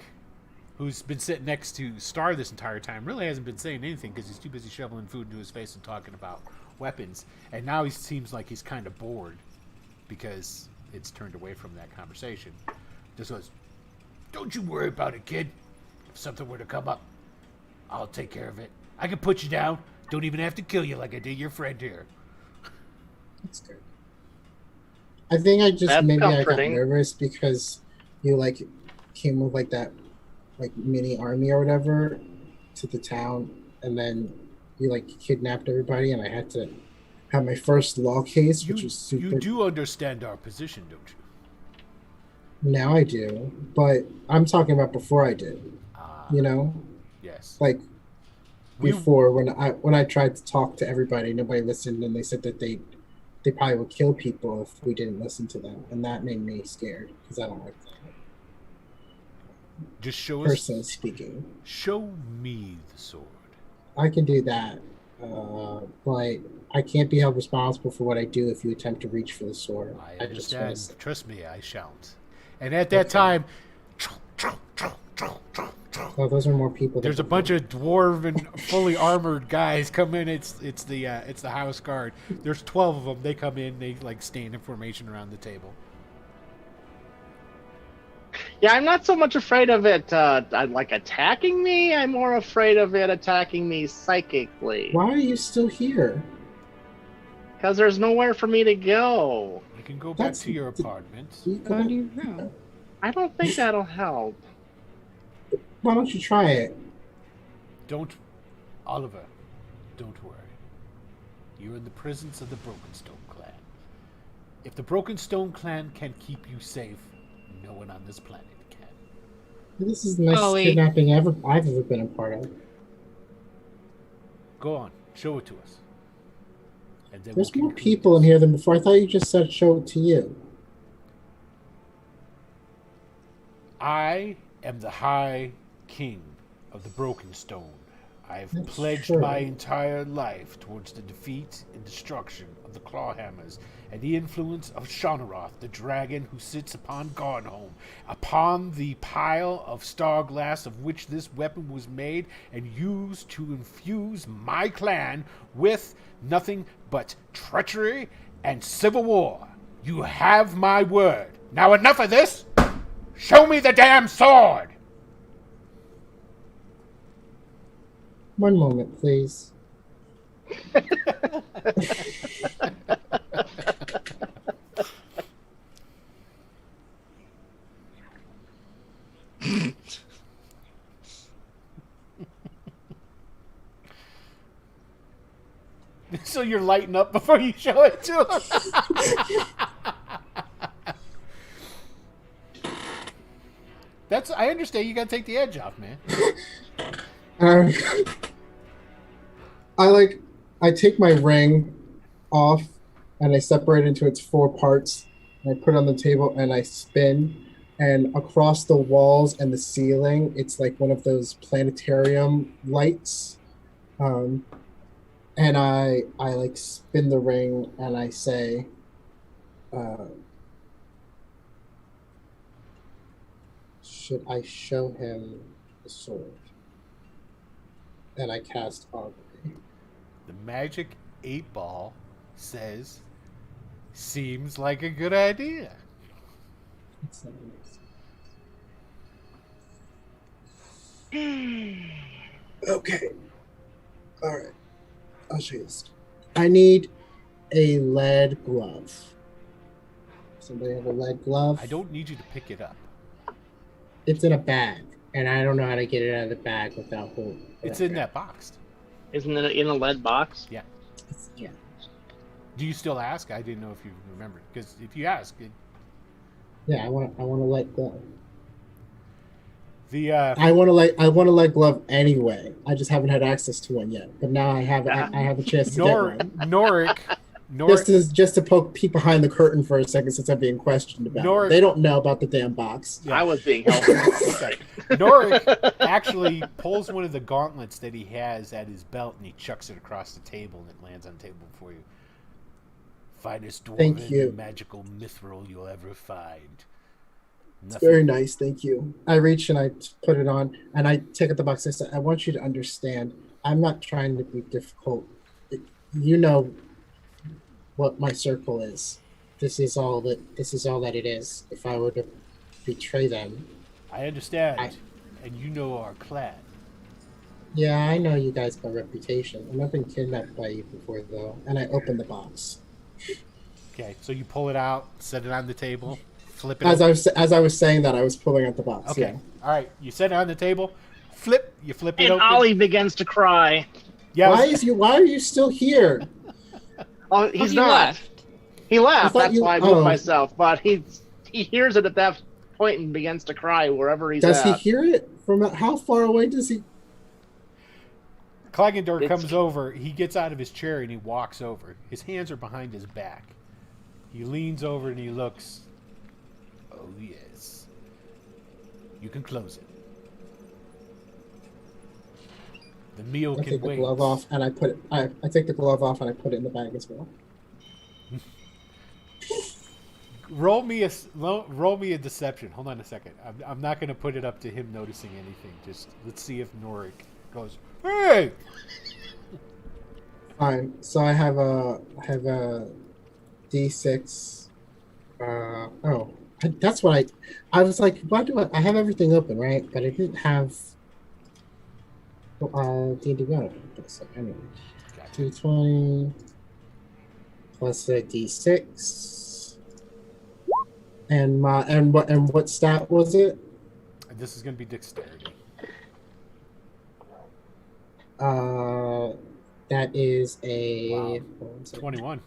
who's been sitting next to Star this entire time, really hasn't been saying anything because he's too busy shoveling food into his face and talking about weapons. And now he seems like he's kind of bored because it's turned away from that conversation. Just goes, "Don't you worry about it, kid. If something were to come up, I'll take care of it. I can put you down. Don't even have to kill you like I did your friend here." That's good. I think I just That's maybe comforting. I got nervous because you like came with like that like mini army or whatever to the town, and then you like kidnapped everybody, and I had to have my first law case, which was super. You do understand our position, don't you? Now I do, but I'm talking about before I did. You know, Yes. like before when I tried to talk to everybody, nobody listened, and they said that they probably would kill people if we didn't listen to them, and that made me scared because I don't like that. Just show Personally us. speaking, Show me the sword. I can do that, but I can't be held responsible for what I do if you attempt to reach for the sword. I understand. Trust me, I shan't. And at that time, Oh, those are more people. there's a bunch of dwarven, fully armored guys come in. It's the house guard. There's 12 of them. They come in. They like stand in formation around the table. yeah, I'm not so much afraid of it like attacking me. I'm more afraid of it attacking me psychically. Why are you still here? Because there's nowhere for me to go. You can go back to your apartment. Go to your room. I don't think that'll help. Why don't you try it? Oliver, don't worry. You're in the presence of the Brokenstone clan. If the Brokenstone clan can keep you safe, no one on this planet can. This is the nicest Ollie. kidnapping I've ever been a part of. Go on, show it to us. And then There's we'll more conclude people in this. here than before. I thought you just said show it to you. I am the High King of the Brokenstone. I have That's pledged true. my entire life towards the defeat and destruction of the Clawhammers and the influence of Shaunaroth, the dragon who sits upon Garnholm, upon the pile of star glass of which this weapon was made and used to infuse my clan with nothing but treachery and civil war. You have my word. Now enough of this! Show me the damn sword! One moment, please. So you're lighting up before you show it to him. I understand. You gotta take the edge off, man. I take my ring off and I separate it into its 4 parts. And I put it on the table and I spin. And across the walls and the ceiling, it's like one of those planetarium lights. And I like spin the ring and I say, should I show him the sword? And I cast Augury. The magic 8-ball says, seems like a good idea. That's not nice. Okay. All right. I'll show you this. I need a lead glove. Somebody have a lead glove? I don't need you to pick it up. It's in a bag, and I don't know how to get it out of the bag without holding. It's in that box. Isn't it in a lead box? Yeah. Yeah. Do you still ask? I didn't know if you remembered. Because if you ask, Yeah, I want a lead glove. I want to let glove anyway. I just haven't had access to one yet. But now I have a chance to get one. Noric, Just to poke peek behind the curtain for a second since I'm being questioned about it. They don't know about the damn box. Yeah. I was being helpful. Okay. Noric actually pulls one of the gauntlets that he has at his belt and he chucks it across the table and it lands on the table before you. Finest dwarven magical mithril you'll ever find. It's very nice, thank you. I reach and I put it on, and I take out the box. I say, I want you to understand, I'm not trying to be difficult. You know what my circle is. This is all that it is. If I were to betray them. I understand. And you know our clan. Yeah, I know you guys by reputation. I've not been kidnapped by you before, though. And I open the box. Okay, so you pull it out, set it on the table. Flip it as I was saying that, I was pulling out the box. Okay. Yeah. All right. You set it on the table. You flip it and open. And Ollie begins to cry. Yeah. Why are you still here? Oh, he's not. He left. That's why I moved myself. But he hears it at that point and begins to cry wherever he's at. Does he hear it? From how far away does he? Klagendor comes over. He gets out of his chair and he walks over. His hands are behind his back. He leans over and he looks. Oh, yes. You can close it. The meal can wait. I take the glove off and I take the glove off and I put it in the bag as well. Roll me a deception. Hold on a second. I'm not going to put it up to him noticing anything. Just let's see if Noric goes, "Hey!" Fine. So I have a D6. That's what I was like, why do I have everything open, right? But I didn't have D&D open. So anyway, 220 plus a D6. And what stat was it? This is going to be dexterity. That is a 21.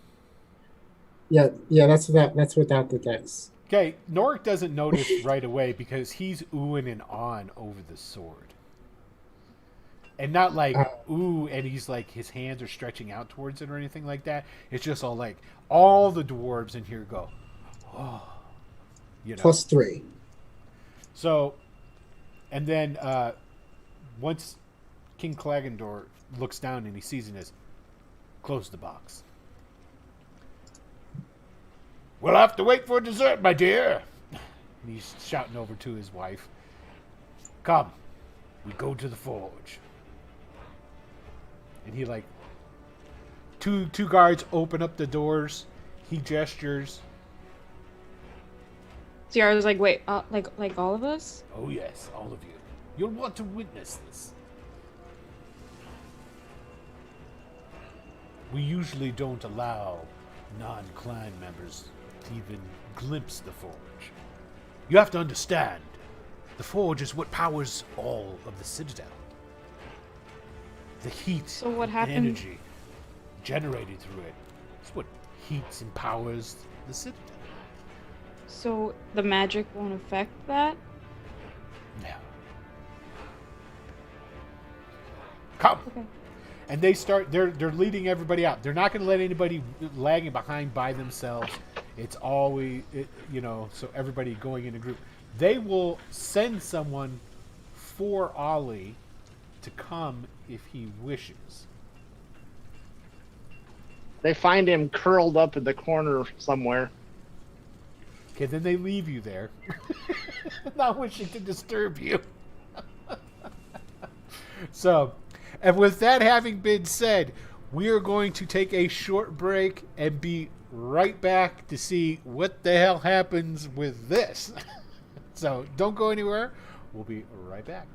Yeah, that's without the dex. Okay, Noric doesn't notice right away because he's oohing and ahhing over the sword. And not like ooh, and he's like his hands are stretching out towards it or anything like that. It's just all like all the dwarves in here go, oh, Plus 3. So, and then once King Klagendor looks down and he sees it as, close the box. We'll have to wait for dessert, my dear. And he's shouting over to his wife. Come, we go to the forge. And he two guards open up the doors. He gestures. Sierra was like, wait, like all of us? Oh yes, all of you. You'll want to witness this. We usually don't allow non-clan members to even glimpse the forge. You have to understand, the forge is what powers all of the Citadel. The heat and energy generated through it is what heats and powers the Citadel. So the magic won't affect that? No. Come. Okay. And they're leading everybody out. They're not going to let anybody lagging behind by themselves. It's always, so everybody going in a group. They will send someone for Ollie to come if he wishes. They find him curled up in the corner somewhere. Okay, then they leave you there. Not wishing to disturb you. So, and with that having been said, we are going to take a short break and be right back to see what the hell happens with this. So, don't go anywhere. We'll be right back.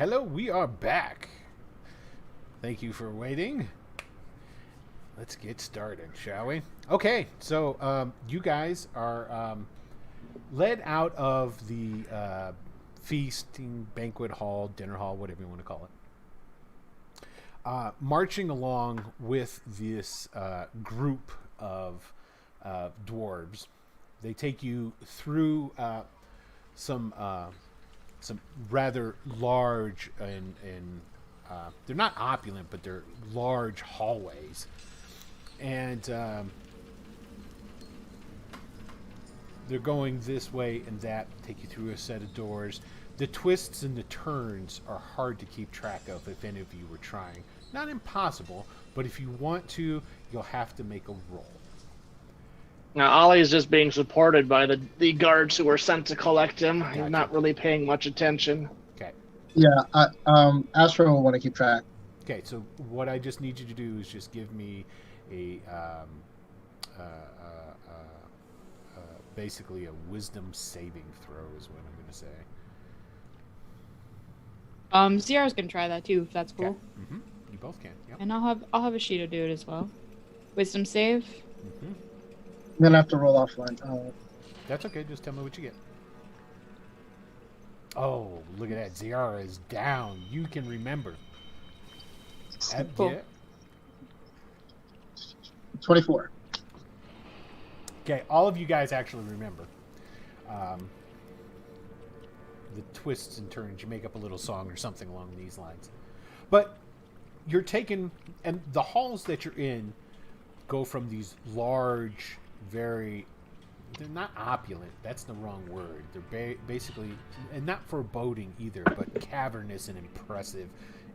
Hello, we are back. Thank you for waiting. Let's get started, shall we? Okay, so you guys are led out of the feasting banquet hall, dinner hall, whatever you want to call it. Marching along with this group of dwarves. They take you through some rather large and they're not opulent, but they're large hallways. And they're going this way and that, take you through a set of doors. The twists and the turns are hard to keep track of if any of you were trying. Not impossible, but if you want to, you'll have to make a roll. Now, Ollie's just being supported by the guards who were sent to collect him. Gotcha. He's not really paying much attention. Okay. Yeah, Astro will want to keep track. Okay, so what I just need you to do is just give me a basically a wisdom saving throw is what I'm going to say. Ziara's gonna try that too, if that's cool. Okay. Mm-hmm. You both can. Yep. And I'll have Shido do it as well. Wisdom save. Mm-hmm. I'm gonna have to roll offline. That's okay. Just tell me what you get. Oh, look at that. Ziara is down. You can remember. Cool. Yeah. 24. Okay, all of you guys actually remember. The twists and turns. You make up a little song or something along these lines. But you're taken, and the halls that you're in go from these large, they're not opulent, that's the wrong word. They're basically, and not foreboding either, but cavernous and impressive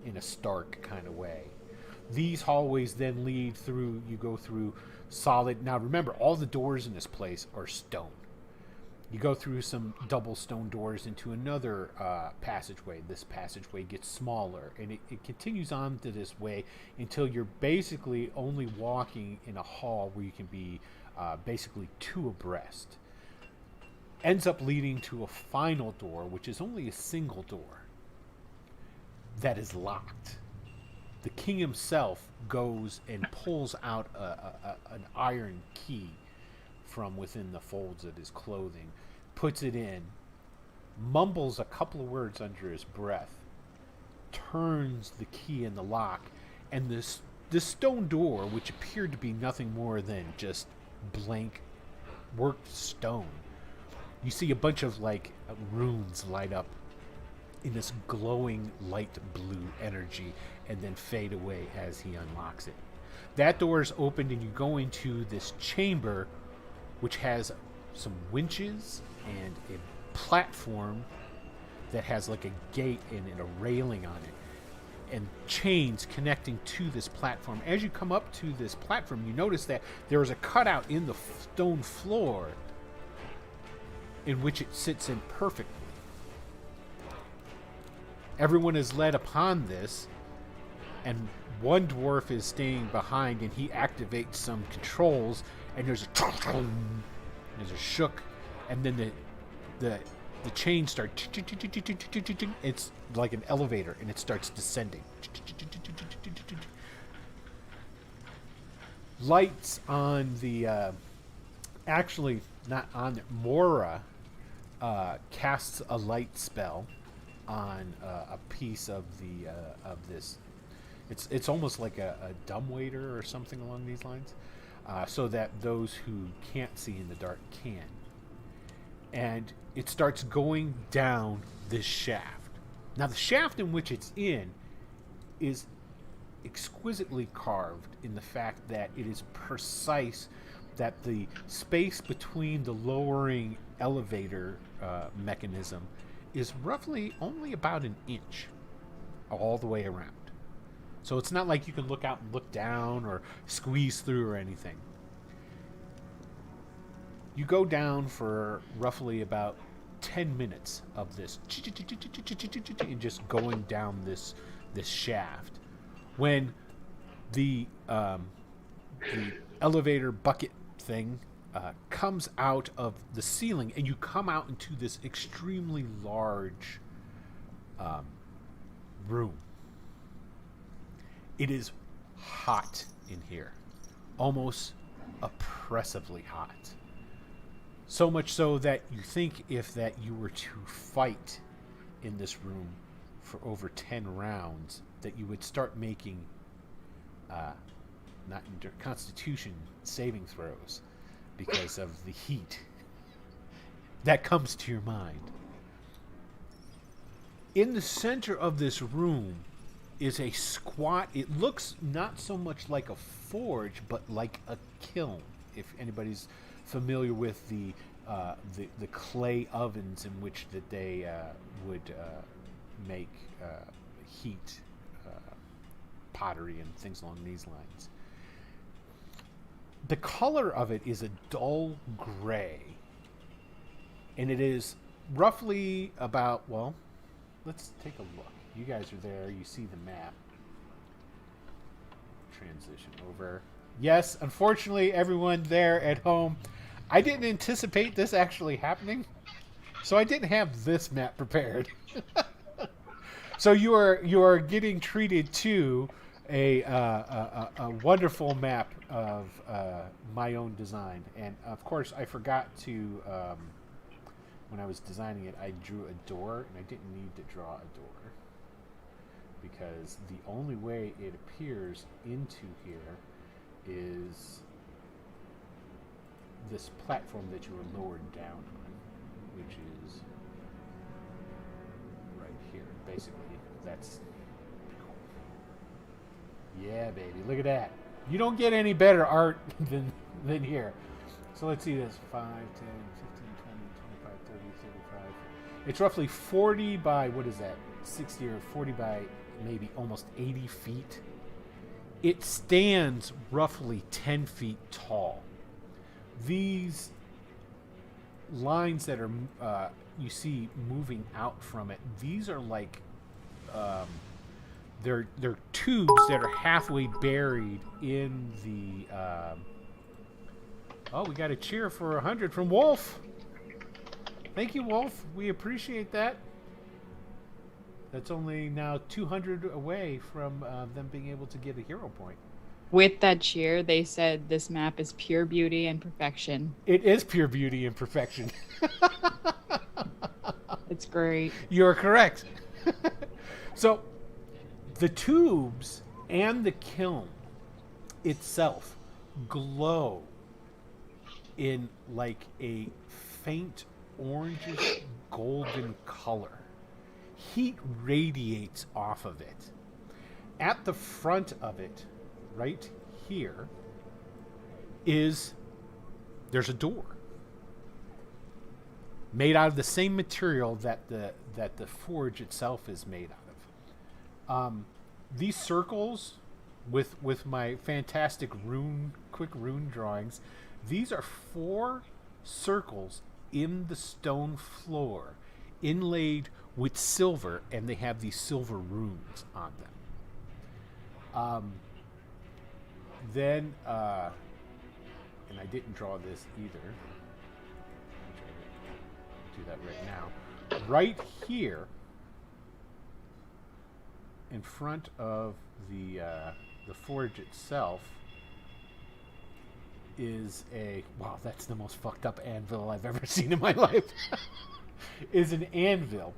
in a stark kind of way. These hallways then lead through, you go through solid, now remember, all the doors in this place are stone. You go through some double stone doors into another passageway. This passageway gets smaller, and it continues on to this way until you're basically only walking in a hall where you can be basically two abreast. Ends up leading to a final door, which is only a single door that is locked. The king himself goes and pulls out an iron key from within the folds of his clothing, puts it in, mumbles a couple of words under his breath, turns the key in the lock, and this stone door, which appeared to be nothing more than just blank worked stone, you see a bunch of runes light up in this glowing light blue energy and then fade away as he unlocks it. That door is opened and you go into this chamber which has some winches and a platform that has like a gate and a railing on it and chains connecting to this platform. As you come up to this platform, you notice that there is a cutout in the stone floor in which it sits in perfectly. Everyone is led upon this, and one dwarf is staying behind, and he activates some controls, and there's a shook, and then the chains start. It's like an elevator, and it starts descending. Lights on the actually not on there. Mora casts a light spell on a piece of the of this. It's almost like a dumbwaiter or something along these lines, so that those who can't see in the dark can. And it starts going down this shaft. Now the shaft in which it's in is exquisitely carved in the fact that it is precise, that the space between the lowering elevator mechanism is roughly only about an inch all the way around. So it's not like you can look out and look down or squeeze through or anything. You go down for roughly about 10 minutes of this and just going down this shaft. When the elevator bucket thing comes out of the ceiling, and you come out into this extremely large room. It is hot in here, almost oppressively hot. So much so that you think if that you were to fight in this room for over 10 rounds, that you would start making not Constitution saving throws because of the heat that comes to your mind. In the center of this room is a squat. It looks not so much like a forge, but like a kiln. If anybody's familiar with the clay ovens in which that they would make heat pottery and things along these lines. The color of it is a dull gray, and it is roughly about, well, let's take a look. You guys are there. You see the map. Transition over. Yes, unfortunately, everyone there at home, I didn't anticipate this actually happening, so I didn't have this map prepared. So you are getting treated to a wonderful map of my own design, and of course I forgot to when I was designing it, I drew a door, and I didn't need to draw a door because the only way it appears into here is this platform that you are lowered down on, which is right here. Basically, that's, yeah, baby, look at that. You don't get any better art than here. So let's see this, 5, 10, 15, 20, 25, 30, 35. It's roughly 40 by, what is that, 60 or 40 by maybe almost 80 feet. It stands roughly 10 feet tall. These lines that are you see moving out from it, these are like they're tubes that are halfway buried in the oh, we got a cheer for 100 from Wolf. Thank you, Wolf. We appreciate that. That's only now 200 away from them being able to get a hero point. With that cheer, they said this map is pure beauty and perfection. It is pure beauty and perfection. It's great. You're correct. So, the tubes and the kiln itself glow in like a faint orangish golden color. Heat radiates off of it. At the front of it, right here, there's a door made out of the same material that the forge itself is made out of. These circles with my fantastic quick rune drawings, these are 4 circles in the stone floor, inlaid with silver, and they have these silver runes on them. Then, and I didn't draw this either. I'll do that right now. Right here, in front of the forge itself, is a, wow, that's the most fucked up anvil I've ever seen in my life. Is an anvil,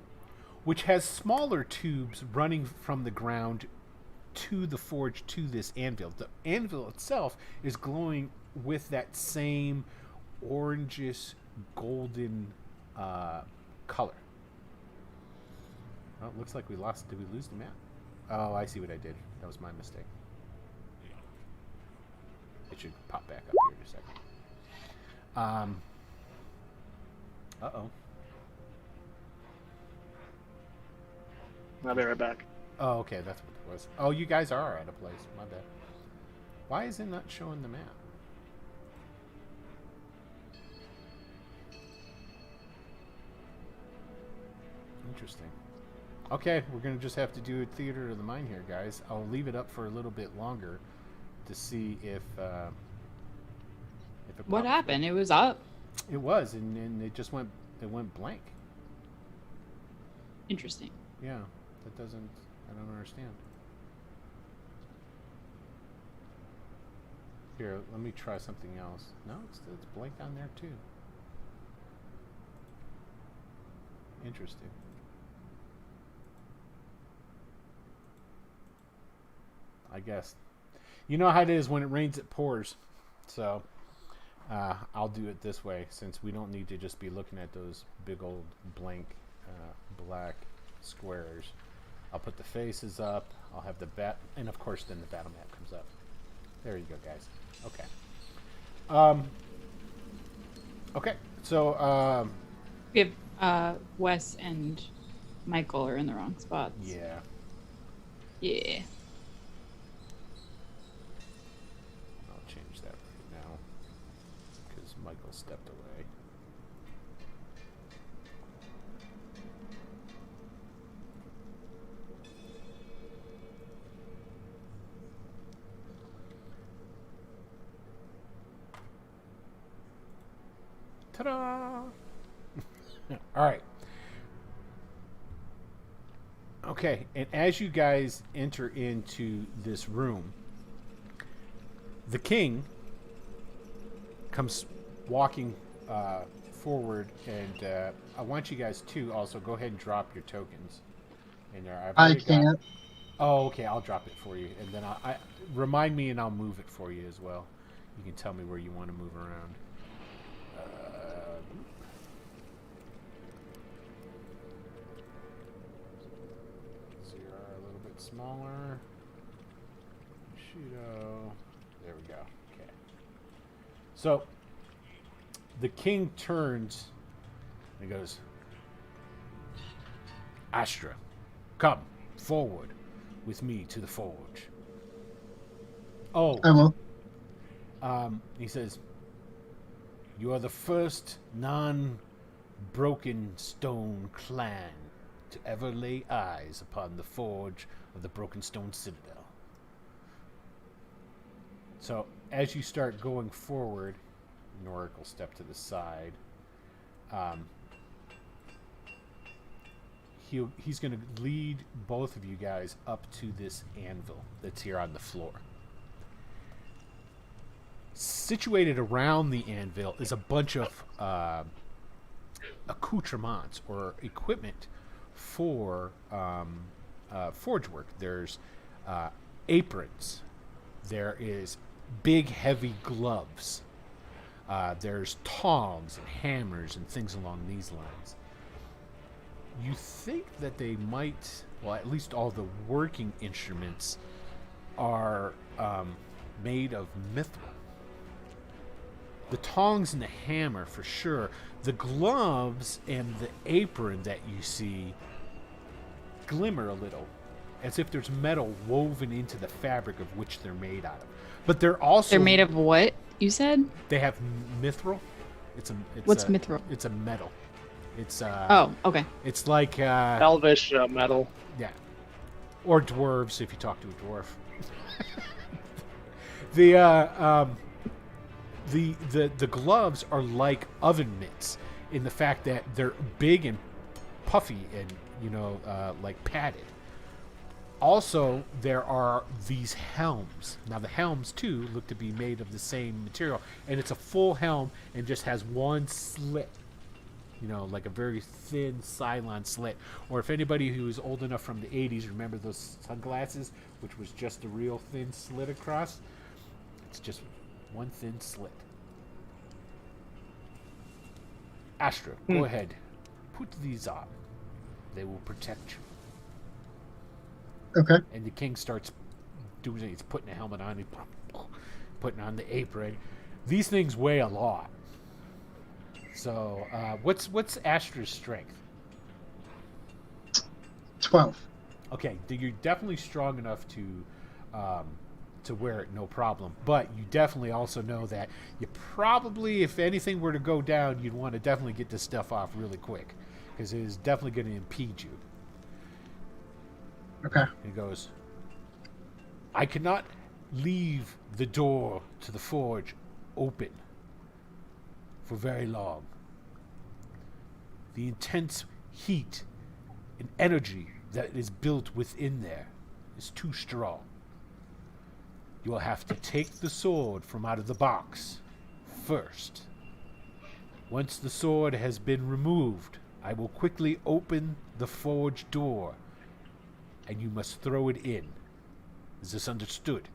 which has smaller tubes running from the ground to the forge to this anvil. The anvil itself is glowing with that same orangish golden color. Well, it looks like we lost. Did we lose the map? Oh, I see what I did. That was my mistake. It should pop back up here in a second. Uh-oh. I'll be right back. Oh, okay, that's what it was. Oh, you guys are at a place. My bad. Why is it not showing the map? Interesting. Okay, we're going to just have to do a theater of the mind here, guys. I'll leave it up for a little bit longer to see if it What happened? It was up. It was, and it just went blank. Interesting. Yeah, that doesn't. I don't understand. Here, let me try something else. No, it's blank on there too. Interesting. I guess. You know how it is, when it rains it pours. So I'll do it this way, since we don't need to just be looking at those big old blank black squares. I'll put the faces up. I'll have the bat, and of course then the battle map comes up. There you go, guys. Okay. Okay. So We have Wes and Michael are in the wrong spots. yeah. Yeah. I'll change that right now because Michael stepped away. Ta-da! All right. Okay, and as you guys enter into this room, the king comes walking forward, and I want you guys to also go ahead and drop your tokens in there. I can't. Oh, okay, I'll drop it for you, and then I remind me, and I'll move it for you as well. You can tell me where you want to move around. Smaller. Shido. There we go. Okay. So the king turns and he goes, Astra, come forward with me to the forge. Oh. I will. He says, you are the first non-broken stone clan to ever lay eyes upon the forge of the Broken Stone Citadel. So, as you start going forward, Norik will step to the side. He's going to lead both of you guys up to this anvil that's here on the floor. Situated around the anvil is a bunch of accoutrements or equipment for forge work. There's aprons. There is big, heavy gloves. There's tongs and hammers and things along these lines. You think that they might, well, at least all the working instruments are made of mithril. The tongs and the hammer, for sure. The gloves and the apron that you see glimmer a little, as if there's metal woven into the fabric of which they're made out of. But they're made of what, you said? They have mithril. What's mithril? It's a metal. It's oh, okay. It's like Elvish metal. Yeah. Or dwarves, if you talk to a dwarf. The gloves are like oven mitts in the fact that they're big and puffy and, like padded. Also, there are these helms. Now, the helms, too, look to be made of the same material. And it's a full helm and just has one slit. Like a very thin Cylon slit. Or if anybody who is old enough from the 80s remember those sunglasses, which was just a real thin slit across. It's just one thin slit. Astra, go ahead. Put these on. They will protect you. Okay. And the king starts doing it. He's putting a helmet on. He's putting on the apron. These things weigh a lot. So, what's Astra's strength? 12. Okay, you're definitely strong enough to wear it, no problem. But you definitely also know that you probably, if anything were to go down, you'd want to definitely get this stuff off really quick, because it is definitely going to impede you. Okay. He goes, I cannot leave the door to the forge open for very long. The intense heat and energy that is built within there is too strong. You will have to take the sword from out of the box first. Once the sword has been removed, I will quickly open the forge door, and you must throw it in. Is this understood?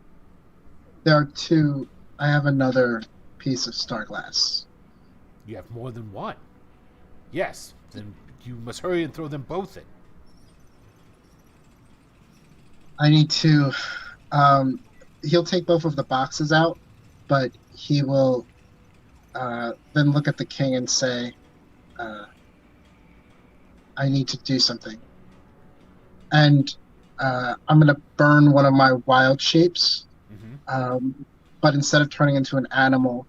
There are two. I have another piece of star glass. You have more than one. Yes, then you must hurry and throw them both in. I need to. He'll take both of the boxes out, but he will then look at the king and say, I need to do something. And I'm going to burn one of my wild shapes, but instead of turning into an animal,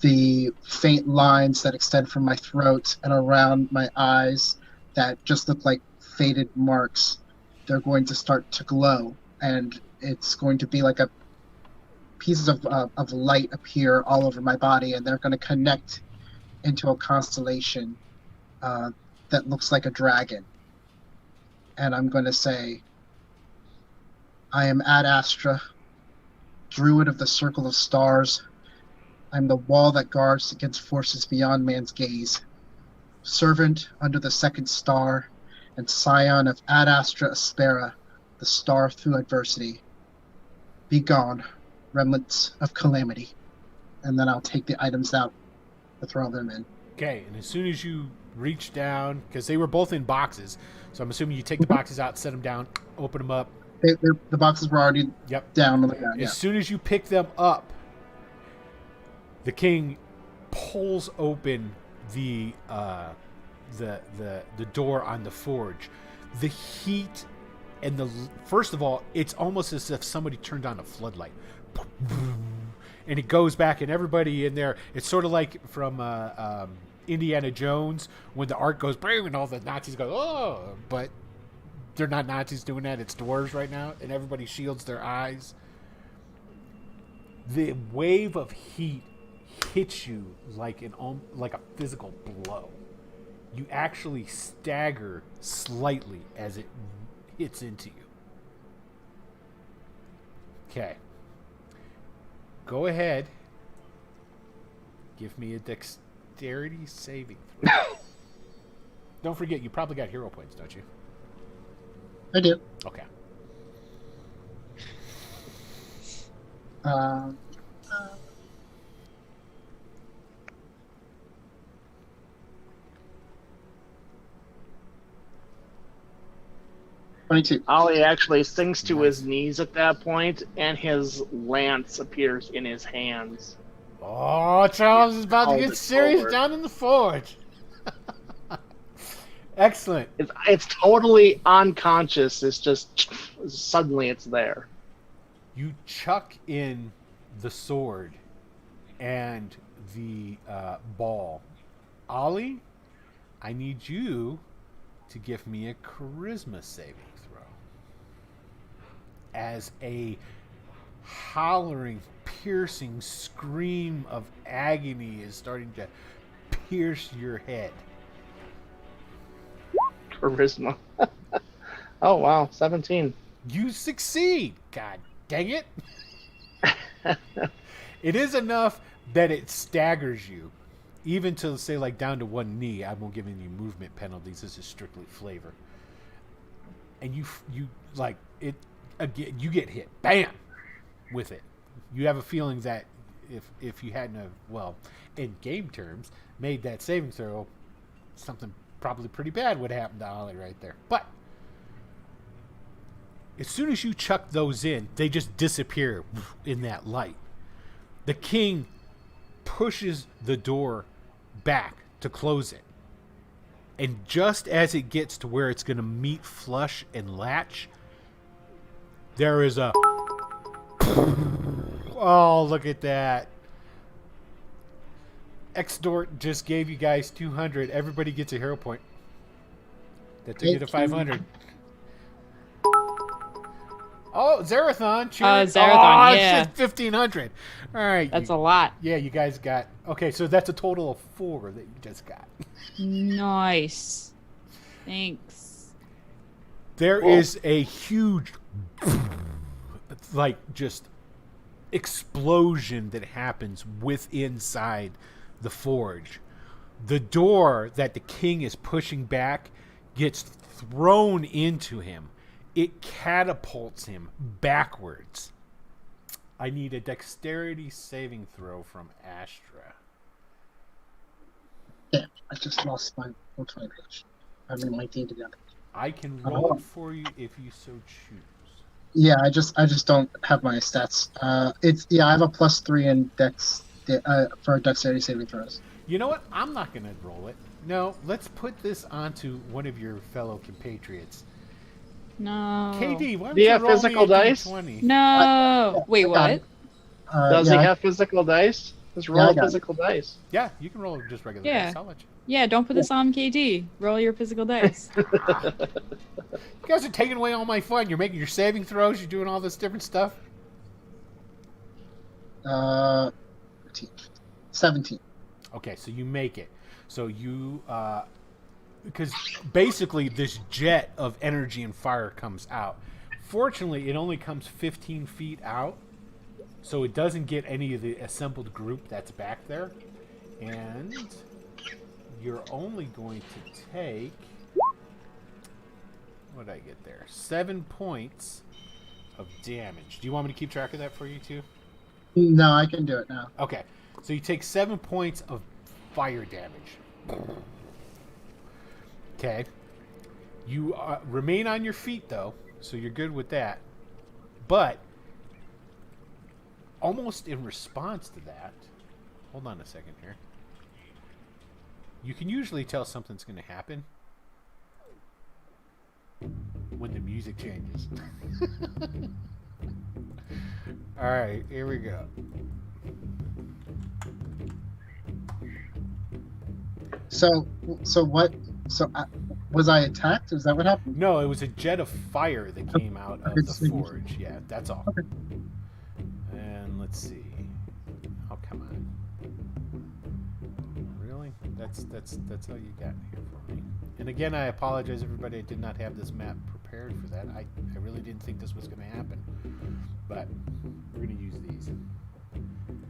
the faint lines that extend from my throat and around my eyes that just look like faded marks, they're going to start to glow, and it's going to be like a pieces of light appear all over my body, and they're going to connect into a constellation that looks like a dragon. And I'm going to say, I am Ad Astra, druid of the circle of stars. I'm the wall that guards against forces beyond man's gaze. Servant under the second star, and scion of Ad Astra Aspera, the star through adversity. Be gone, remnants of calamity. And then I'll take the items out to throw them in. Okay, and as soon as you reach down, because they were both in boxes, so I'm assuming you take the boxes out, set them down, open them up. The boxes were already down on the ground. As soon as you pick them up, the king pulls open the door on the forge. The heat and first of all, it's almost as if somebody turned on a floodlight, and it goes back, and everybody in there. It's sort of like from Indiana Jones when the arc goes boom and all the Nazis go oh, but they're not Nazis doing that. It's dwarves right now, and everybody shields their eyes. The wave of heat hits you like a physical blow. You actually stagger slightly as it hits into you. Okay. Go ahead. Give me a dexterity saving throw. Don't forget, you probably got hero points, don't you? I do. Okay. Uh, 22. Ollie actually sinks to his knees at that point, and his lance appears in his hands. Oh, Charles is about to get serious down in the forge. Excellent. It's totally unconscious. It's just suddenly it's there. You chuck in the sword and the ball. Ollie, I need you to give me a charisma saving throw. As a hollering, piercing scream of agony is starting to pierce your head. Charisma. Oh, wow. 17. You succeed. God dang it. It is enough that it staggers you. Even to, say, like, down to one knee. I won't give any movement penalties. This is strictly flavor. And you like, it again, you get hit. Bam! With it. You have a feeling that if you hadn't have, well, in game terms, made that saving throw, something probably pretty bad would happen to Ollie right there. But as soon as you chuck those in, they just disappear in that light. The king pushes the door back to close it. And just as it gets to where it's going to meet flush and latch, there is a... Oh, look at that. Extort just gave you guys 200. Everybody gets a hero point. That took you to 500. Oh, Zerathon. Zerathon, yeah. 1,500. All right. That's a lot. Yeah, you guys got... Okay, so that's a total of 4 that you just got. Nice. Thanks. There is a huge, like, just explosion that happens inside the forge. The door that the king is pushing back gets thrown into him. It catapults him backwards. I need a dexterity saving throw from Astra. Damn, I just lost my motivation. I mean, my team together. I can roll it for you if you so choose. Yeah, I just don't have my stats. I have a +3 in dex for dexterity saving throws. You know what? I'm not going to roll it. No, let's put this onto one of your fellow compatriots. No. KD, why don't Do you you have roll physical me a dice? D20? No. Wait, what? Does he have physical dice? Just roll physical dice. Yeah, you can roll just regular dice. I'll let you. Yeah, don't put this on KD. Roll your physical dice. You guys are taking away all my fun. You're making your saving throws. You're doing all this different stuff. 17. Okay, so you make it. So you, because basically this jet of energy and fire comes out. Fortunately, it only comes 15 feet out, so it doesn't get any of the assembled group that's back there. And you're only going to take, what did I get there? 7 points of damage. Do you want me to keep track of that for you too? No, I can do it now. Okay, so you take 7 points of fire damage. Okay. You remain on your feet, though, so you're good with that. But, almost in response to that, hold on a second here. You can usually tell something's going to happen when the music changes. Alright, here we go. So what? So was I attacked? Is that what happened? No, it was a jet of fire that came out of the forge. Yeah, that's all. Okay. And let's see. Oh, come on. Really? That's all you got here for me. And again, I apologize, everybody. I did not have this map prepared for that. I really didn't think this was going to happen. But we're going to use these.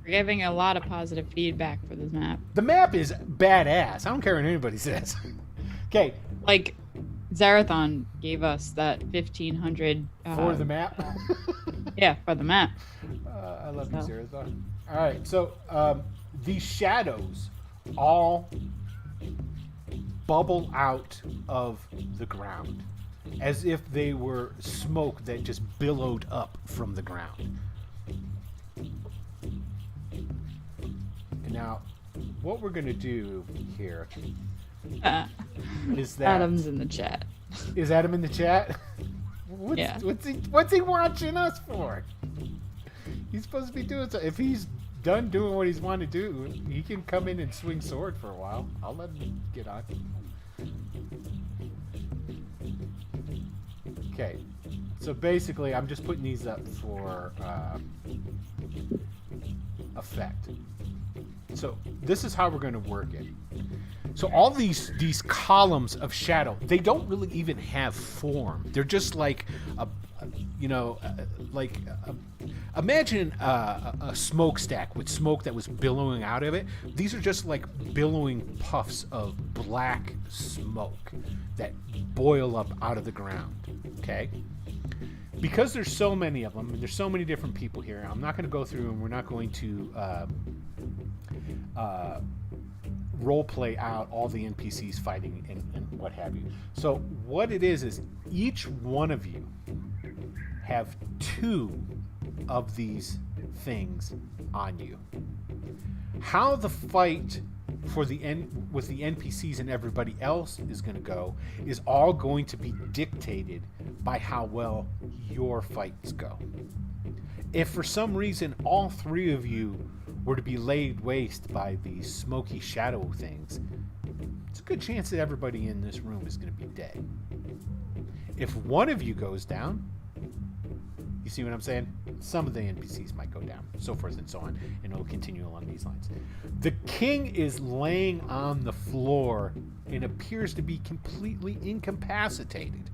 We're giving a lot of positive feedback for this map. The map is badass. I don't care what anybody says. Okay. Like, Zarathon gave us that 1,500... for the map? Yeah, for the map. I love you, Zarathon. All right, so these shadows all bubble out of the ground as if they were smoke that just billowed up from the ground. And now, what we're going to do here is that... Adam's in the chat. Is Adam in the chat? Yeah. What's he watching us for? He's supposed to be doing so. If he's done doing what he's wanted to do, he can come in and swing sword for a while. I'll let him get on. Okay. So basically, I'm just putting these up for effect. So this is how we're going to work it. So all these columns of shadow, they don't really even have form. They're just like imagine a smokestack with smoke that was billowing out of it. These are just like billowing puffs of black smoke that boil up out of the ground. Okay. Because there's so many of them, and there's so many different people here, I'm not going to go through and we're not going to role play out all the NPCs fighting and what have you. So what it is each one of you have 2 of these things on you. How the fight for with the NPCs and everybody else is going to go is all going to be dictated by how well your fights go. If for some reason all 3 of you were to be laid waste by these smoky shadow things, it's a good chance that everybody in this room is going to be dead. If one of you goes down, you see what I'm saying? Some of the NPCs might go down, so forth and so on, and it'll continue along these lines. The king is laying on the floor and appears to be completely incapacitated.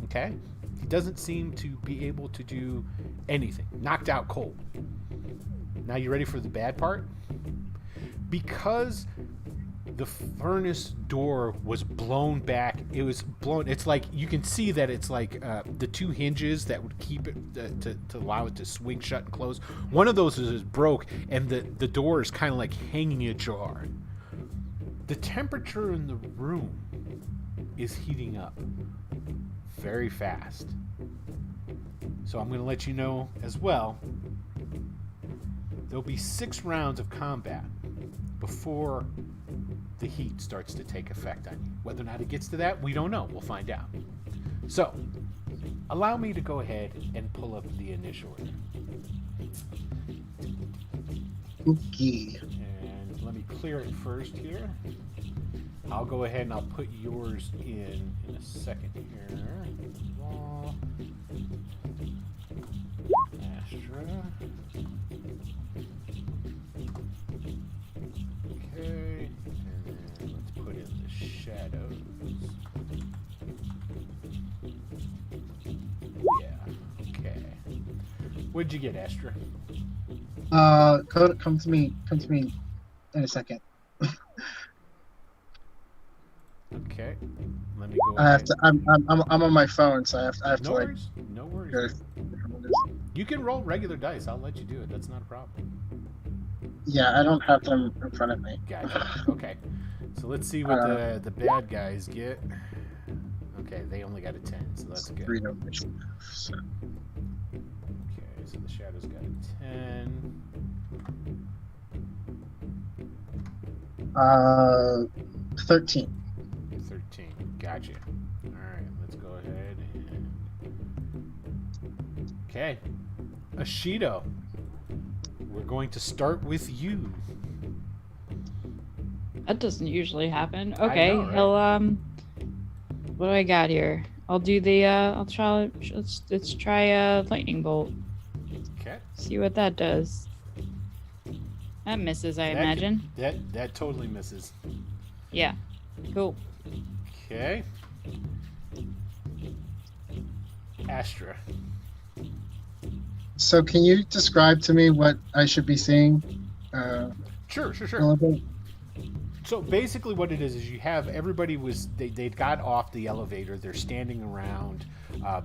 Okay. He doesn't seem to be able to do anything. Knocked out cold. Now you ready for the bad part? Because the furnace door was blown back. It was blown. It's like you can see that it's like the two hinges that would keep it to allow it to swing shut and close. One of those is broke, and the door is kind of like hanging ajar. The temperature in the room is heating up very fast. So I'm going to let you know as well. There'll be 6 rounds of combat before the heat starts to take effect on you. Whether or not it gets to that, we don't know. We'll find out. So, allow me to go ahead and pull up the initial order. Okay. And let me clear it first here. I'll go ahead and I'll put yours in a second here. Raw. Astra. Okay. And then let's put in the shadows. Yeah. Okay. What'd you get, Astra? Come to me in a second. Okay. Let me go I have ahead. to. I'm on my phone, so I have No to like. worries. No worries. Go. You can roll regular dice. I'll let you do it. That's not a problem. Yeah, I don't have them in front of me. Gotcha. Okay. So let's see what the bad guys get. Okay, they only got a 10, so that's good. Freedom. Okay, so the Shadow's got a 10. 13. 13. Gotcha. Alright, let's go ahead and... Okay. Ashido. We're going to start with you. That doesn't usually happen. I Okay, know, right? he'll what do I got here? I'll do the let's try a lightning bolt. Okay. See what that does. That misses, I imagine. That totally misses. Yeah. Cool. Okay. Astra. So, can you describe to me what I should be seeing? Sure. A little bit? So basically what it is you have everybody they got off the elevator, they're standing around,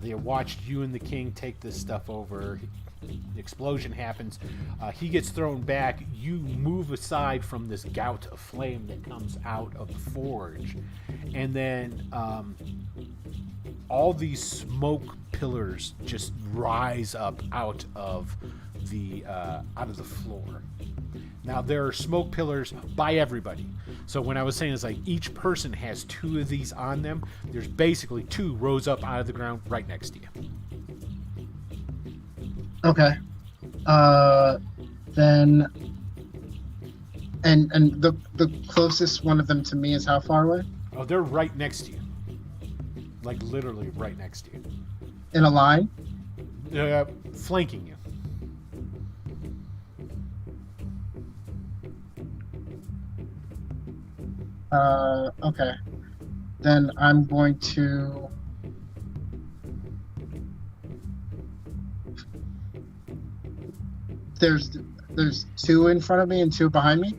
they watched you and the king take this stuff over, the explosion happens, he gets thrown back, you move aside from this gout of flame that comes out of the forge, and then all these smoke pillars just rise up out of the floor. Now, there are smoke pillars by everybody. So when I was saying it's like each person has 2 of these on them, there's basically 2 rose up out of the ground right next to you. Okay. Then, and the closest one of them to me is how far away? Oh, they're right next to you. Like literally right next to you. In a line? Flanking you. Okay. Then I'm going to... There's 2 in front of me and 2 behind me?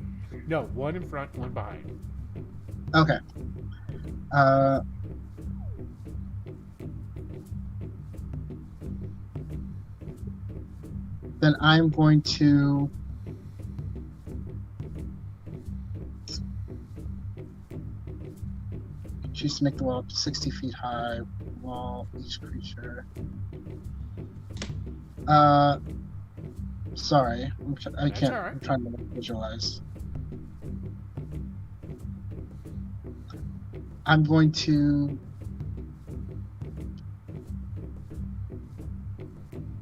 No, 1 in front, 1 behind. Okay. Then I'm going to... Choose to make the wall up to 60 feet high. Wall, each creature. Sorry. I That's can't. all right. I'm trying to visualize. I'm going to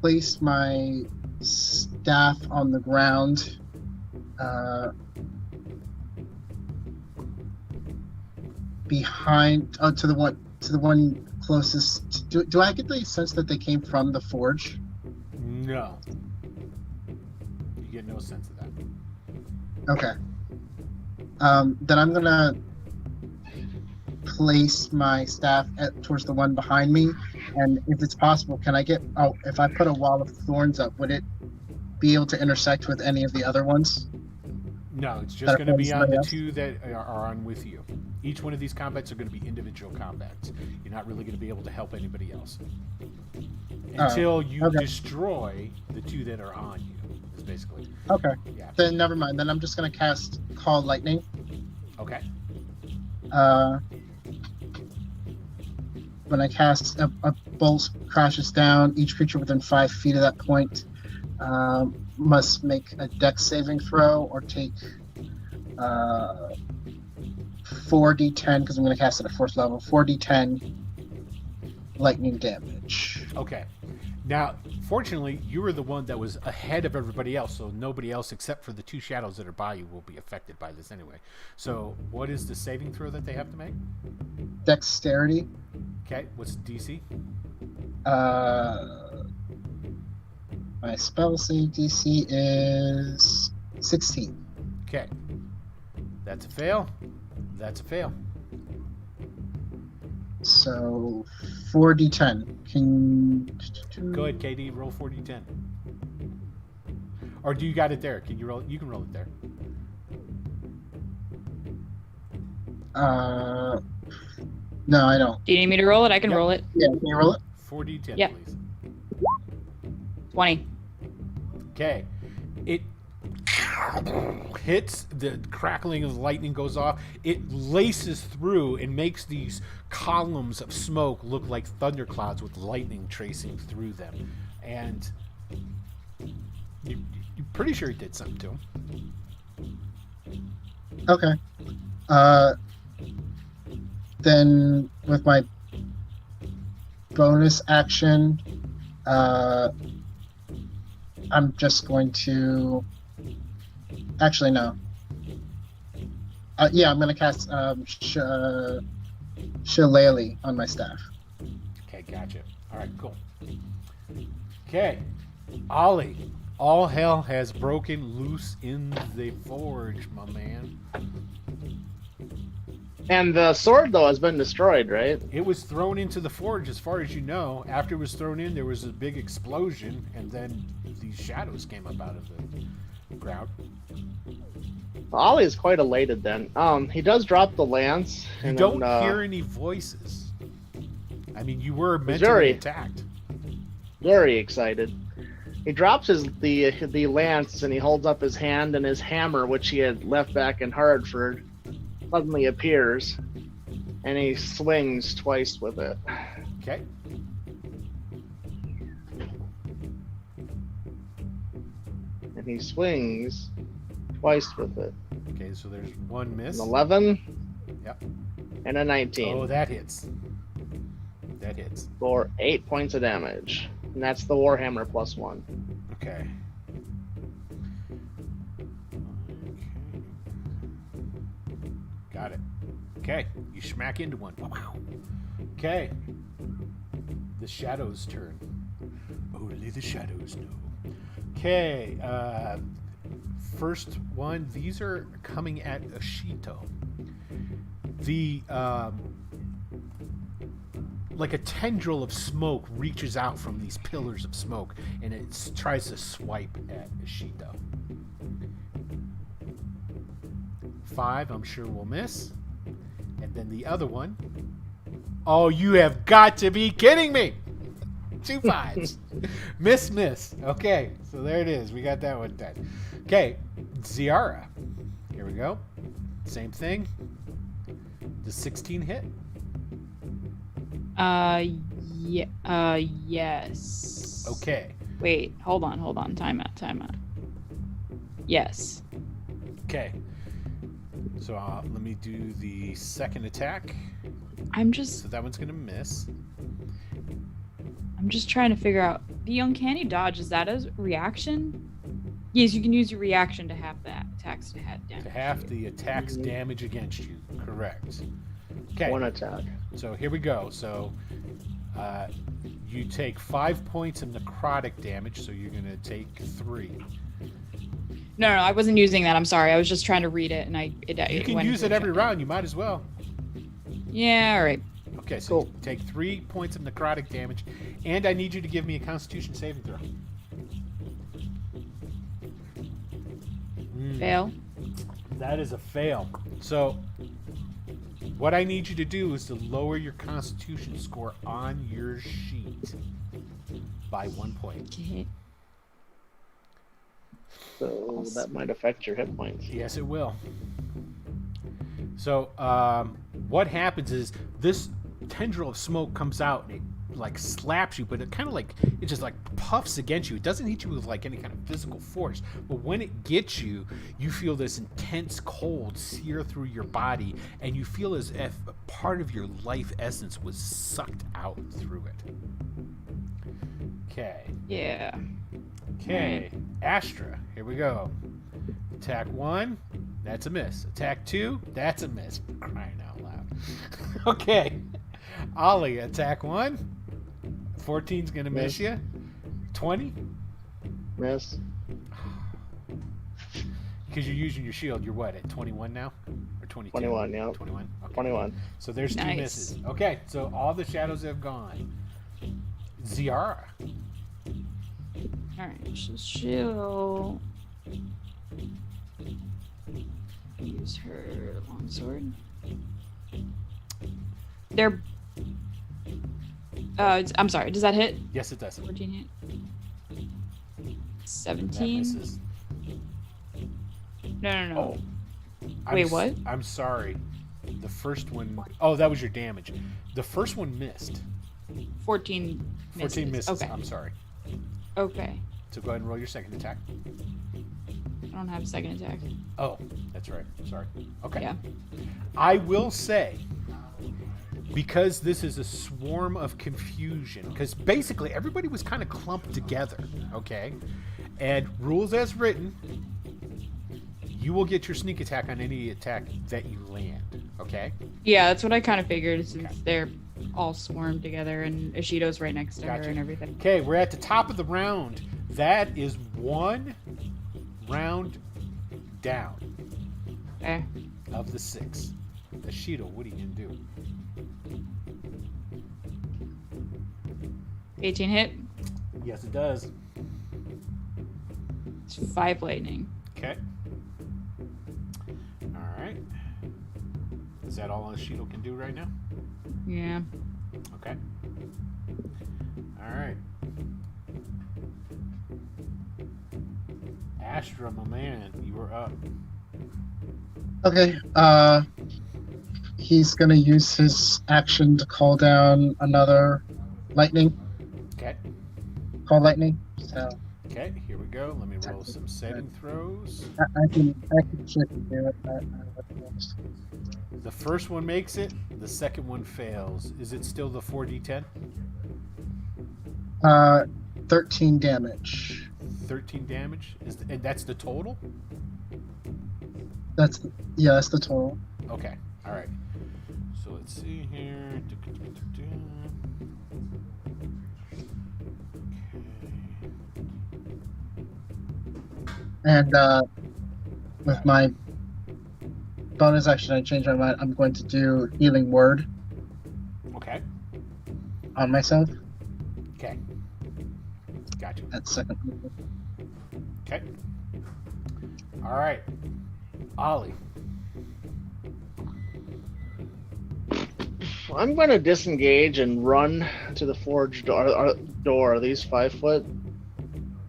place my staff on the ground. Behind, to the one closest. Do I get the sense that they came from the forge? No. You get no sense of that. Okay. Then I'm gonna place my staff towards the one behind me And if it's possible, can I get? Oh, if I put a wall of thorns up, would it be able to intersect with any of the other ones? No, it's just going to be on somebody the else? 2 that are on with you. Each one of these combats are going to be individual combats. You're not really going to be able to help anybody else until you okay. destroy the 2 that are on you. Is basically. Okay. Yeah. Then never mind. Then I'm just gonna cast Call Lightning. Okay. When I cast, a bolt crashes down. Each creature within 5 feet of that point must make a Dex saving throw or take 4d10, because I'm going to cast it at 4th level. 4d10 lightning damage. Okay. Now, fortunately, you were the one that was ahead of everybody else, so nobody else except for the 2 shadows that are by you will be affected by this anyway. So, what is the saving throw that they have to make? Dexterity. Okay, what's DC? My spell save DC is 16. Okay. That's a fail. That's a fail. So 4d10. Go ahead, KD. Roll 4d10. Or do you got it there? Can you roll? You can roll it there. No, I don't. Do you need me to roll it? I can roll it. Yeah, can you roll it? 4d10, Yep. please. 20. Okay. It hits, the crackling of lightning goes off. It laces through and makes these columns of smoke look like thunderclouds with lightning tracing through them. And you're pretty sure it did something to him. Okay. Then with my bonus action, I'm just going to. Actually, no. Yeah, I'm going to cast Shillelagh on my staff. Okay, gotcha. All right, cool. Okay, Ollie, all hell has broken loose in the forge, my man. And the sword, though, has been destroyed, right? It was thrown into the forge, as far as you know. After it was thrown in, there was a big explosion, and then these shadows came up out of the ground. Ollie is quite elated then. He does drop the lance. You and don't then, hear any voices. I mean, you were mentally attacked. Very excited. He drops the lance and he holds up his hand, and his hammer, which he had left back in Hartford, suddenly appears, and he swings twice with it. Okay. And he swings twice with it. Okay, so there's one miss. An 11. Yep. And a 19. Oh, that hits. That hits. For 8 points of damage. And that's the Warhammer +1. Okay. Got it. Okay, you smack into one. Wow. Okay. The shadows turn. Only the shadows know. Okay, first one. These are coming at Ashito. The like a tendril of smoke reaches out from these pillars of smoke, and it tries to swipe at Ashito. 5, I'm sure will miss. And then the other one. Oh, you have got to be kidding me! 2 5s. Miss. Okay, so there it is. We got that one done. Okay, Ziara. Here we go. Same thing. Does 16 hit? Yes. Okay. Wait, hold on. Time out. Yes. Okay. So let me do the second attack. So that one's gonna miss. I'm just trying to figure out the uncanny dodge. Is that a reaction? Yes, you can use your reaction to have that attacks to have damage. To half the attack's damage against you. Correct. Okay. 1 attack. So here we go. So you take 5 points of necrotic damage, so you're gonna take 3. No, I wasn't using that. I'm sorry. I was just trying to read it, and You can use it every round. You might as well. Yeah, all right. Okay, so Cool. you take 3 points of necrotic damage, and I need you to give me a Constitution saving throw. Fail. That is a fail. So, what I need you to do is to lower your Constitution score on your sheet by 1 point. Okay. So that might affect your hit points. Yes, it will. So, what happens is this tendril of smoke comes out and it like slaps you, but it kind of like it just like puffs against you. It doesn't hit you with like any kind of physical force, but when it gets you, you feel this intense cold sear through your body, and you feel as if a part of your life essence was sucked out through it. Okay. Yeah. Okay. Astra, here we go. Attack 1, that's a miss. Attack 2, that's a miss. Crying out loud. Okay. Ollie, attack 1. 14's gonna miss you. 20? Miss. Because you're using your shield, you're what, at 21 now? Or 22? 21, yeah. 21? Okay. 21. So there's 2 Nice. misses. Okay, so all the shadows have gone. Ziara. Alright, so she'll use her longsword. They're. I'm sorry, does that hit? Yes, it does. 14 hit. That 17? misses. No. Oh. Wait, what? I'm sorry. The first one... Oh, that was your damage. The first one missed. 14 misses. 14 misses. Okay. I'm sorry. Okay. So go ahead and roll your second attack. I don't have a second attack. Oh, that's right. Sorry. Okay. Yeah. I will say, because this is a swarm of confusion, because basically everybody was kind of clumped together, okay? And rules as written, you will get your sneak attack on any attack that you land, okay? Yeah, that's what I kind of figured since Okay. they're all swarmed together and Ishido's right next to Gotcha. her and everything. Okay, we're at the top of the round. That is 1 round down Okay. of the 6. Ashido, what are you going to do? 18 hit. Yes, it does. It's 5 lightning. Okay. All right. Is that all Ashido can do right now? Yeah. Okay. All right. Astra, my man, you are up. Okay. He's gonna use his action to call down another lightning. Okay. Call lightning. So Okay, here we go. Let me roll some saving throws. I can check and do it. The first one makes it. The second one fails. Is it still the 4d10? 13 damage. 13 damage? And that's the total? That's the total. Okay. All right. So let's see here. And with my bonus action, I changed my mind. I'm going to do healing word Okay. on myself. Okay. Gotcha. At second. Okay. All right. Ollie. I'm going to disengage and run to the forge door. Are these 5 foot?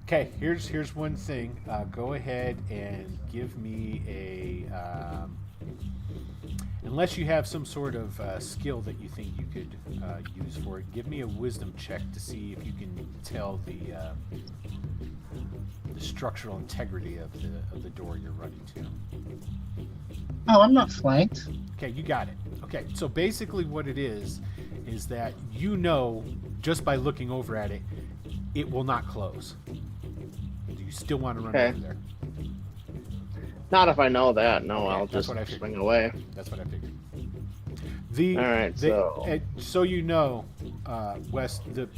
Okay, here's one thing. Go ahead and give me a... unless you have some sort of skill that you think you could use for it, give me a wisdom check to see if you can tell the structural integrity of the door you're running to. Oh, I'm not flanked. Okay, you got it. Okay, so basically what it is that you know, just by looking over at it, it will not close. Do you still want to run Okay. over there? Not if I know that. No, Okay, I'll that's just what I figured. swing away. That's what I figured. All right, So you know, Wes, the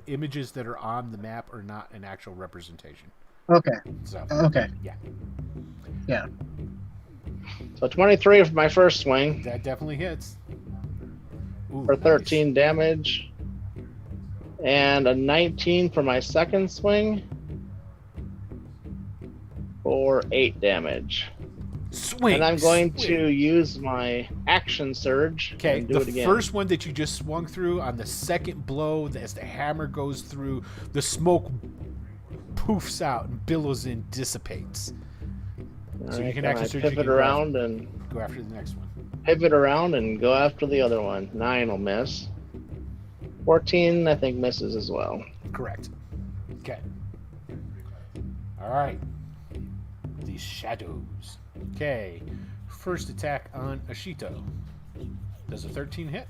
images that are on the map are not an actual representation. Okay. So Okay. yeah, Yeah. So 23 for my first swing. that definitely hits. for 13 damage. And a 19 for my second swing for 8 damage. Swing. And I'm going to use my action surge. Okay, and do the it again. first one that you just swung through, on the second blow, as the hammer goes through, the smoke poofs out and billows in, dissipates. So you can action surge. Pivot around and go after the next one. Pivot around and go after the other one. 9 will miss. 14, I think, misses as well. Correct. Okay. All right. These shadows. Okay. First attack on Ashito. Does a 13 hit?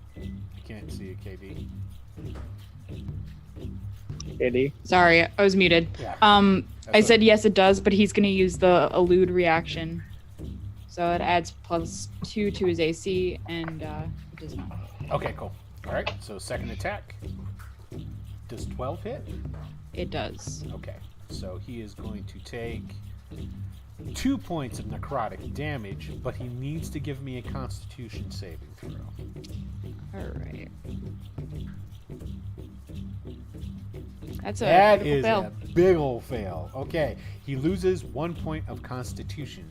I can't see it, KD. KD. Sorry, I was muted. Yeah. I said yes, it does, but he's going to use the elude reaction. So it adds +2 to his AC, and it does not hit. Okay, cool. All right, so second attack. Does 12 hit? It does. Okay, so he is going to take 2 points of necrotic damage, but he needs to give me a Constitution saving throw. All right. That is fail. a big old fail. Okay, he loses 1 point of Constitution.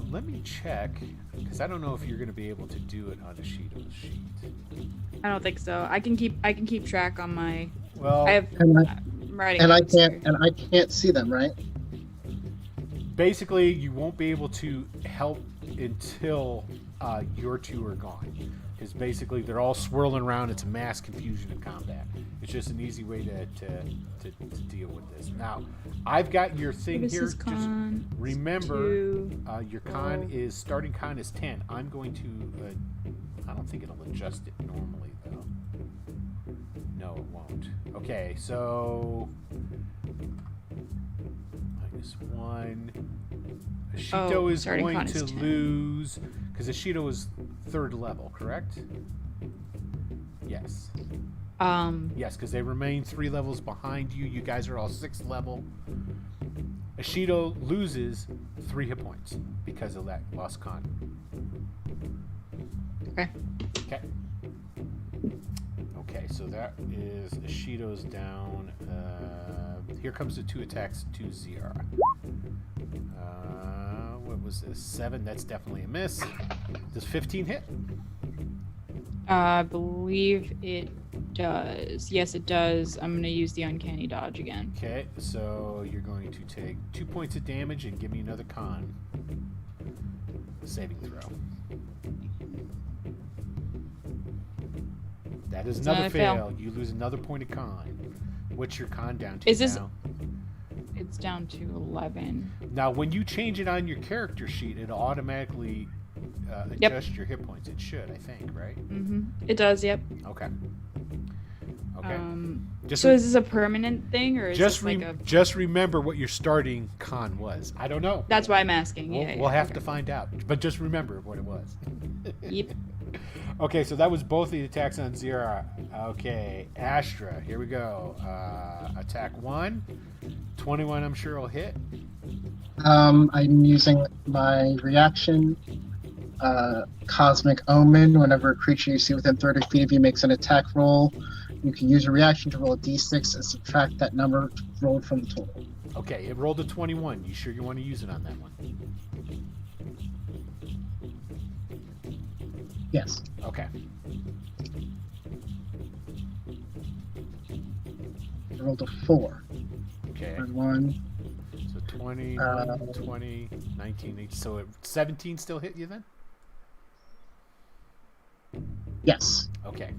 Let me check, because I don't know if you're going to be able to do it on Ashito's sheet. I don't think so. I can keep track on my. Well, I have. I'm writing. And I can't see them, right? Basically, you won't be able to help until your two are gone. Because basically, they're all swirling around. It's a mass confusion in combat. It's just an easy way to deal with this. Now, I've got your thing This here. is Just con, remember, your con 12. is starting con is 10. I'm going to. I don't think it'll adjust it normally though. No, it won't. Okay, so -1. Ashito is starting going con to is 10. lose because Ashito is 3rd level, correct? Yes. Yes, because they remain 3 levels behind you. You guys are all 6th level. Ashito loses 3 hit points because of that lost con. Okay. Okay, so that is Ashito's down. Here comes the 2 attacks to ZR. What was this? 7. That's definitely a miss. Does 15 hit? I believe it does. Yes, it does. I'm going to use the uncanny dodge again. Okay, so you're going to take 2 points of damage and give me another con saving throw. That is another fail. You lose another point of con. What's your con down to now? It's down to 11. Now, when you change it on your character sheet, it'll automatically adjust your hit points. It should, I think, right? Mm-hmm. It does, yep. Okay. So is this a permanent thing, or is this like a... Just remember what your starting con was. I don't know. That's why I'm asking. We'll have to find out. But just remember what it was. Yep. Okay, so that was both the attacks on Zira. Okay, Astra, here we go. Attack 1. 21, I'm sure will hit. I'm using my reaction, Cosmic Omen. Whenever a creature you see within 30 feet of you makes an attack roll, you can use a reaction to roll a d6 and subtract that number rolled from the total. Okay, it rolled a 21. You sure you want to use it on that one? Yes. Okay. I rolled a 4. Okay. And 1. So 20, 20, 19, 18. So 17 still hit you then? Yes. Okay.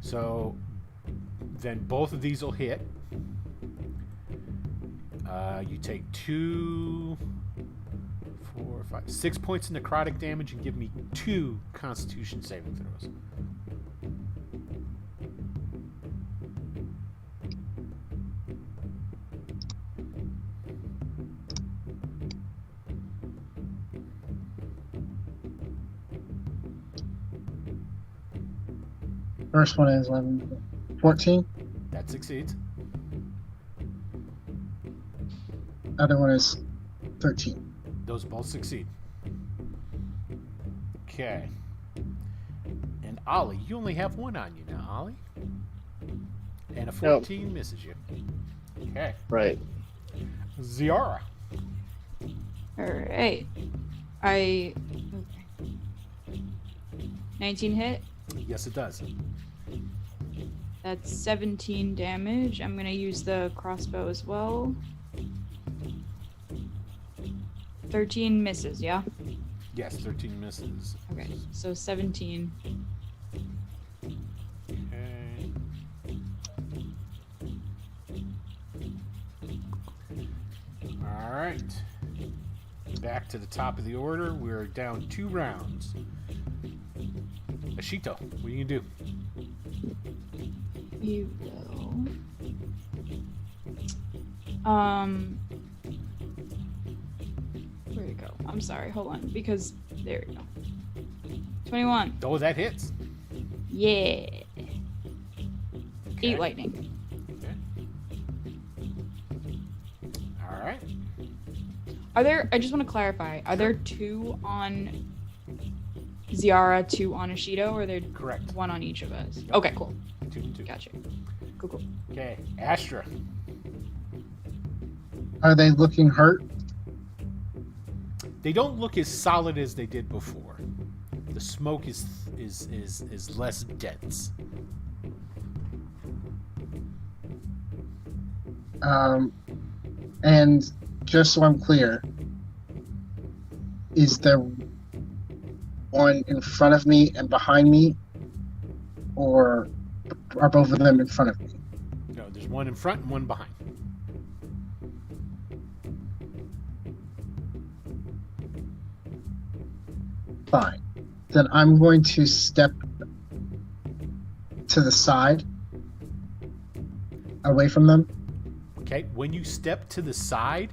So then both of these will hit. You take 2, 4, 5, 6 points of necrotic damage and give me 2 Constitution saving throws. First one is 14. That succeeds. Other one is 13. Those both succeed. Okay. And Ollie, you only have one on you now, Ollie. And a 14 misses you. Okay. Right. Ziara. All right. Okay. 19 hit. Yes, it does. That's 17 damage. I'm going to use the crossbow as well. 13 misses, yeah? Yes, 13 misses. Okay, so 17. Okay. All right. Back to the top of the order. We're down 2 rounds. Ashito, what are you going to do? You will. Where'd it go? I'm sorry, hold on. Because there we go. 21. Oh, that hits. Yeah. Okay. 8 lightning. Okay. All right. I just want to clarify, are there 2 on Ziara, 2 on Ashido, or are there Correct. 1 on each of us? Okay, cool. 2 and 2. Gotcha. Cool. Okay, Astra. Are they looking hurt? They don't look as solid as they did before. The smoke is less dense. And just so I'm clear, is there one in front of me and behind me, or are both of them in front of me? No, there's one in front and one behind. Fine. Then I'm going to step to the side, away from them. Okay, when you step to the side,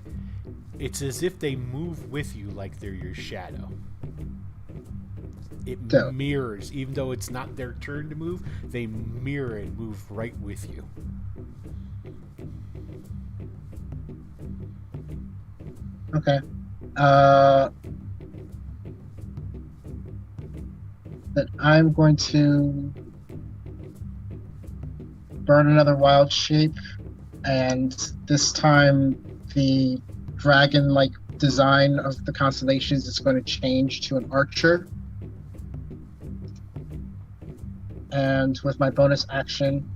it's as if they move with you like they're your shadow. It Dope. mirrors, even though it's not their turn to move, they mirror and move right with you. Okay. Then I'm going to burn another wild shape, and this time the dragon-like design of the constellations is going to change to an archer. And with my bonus action,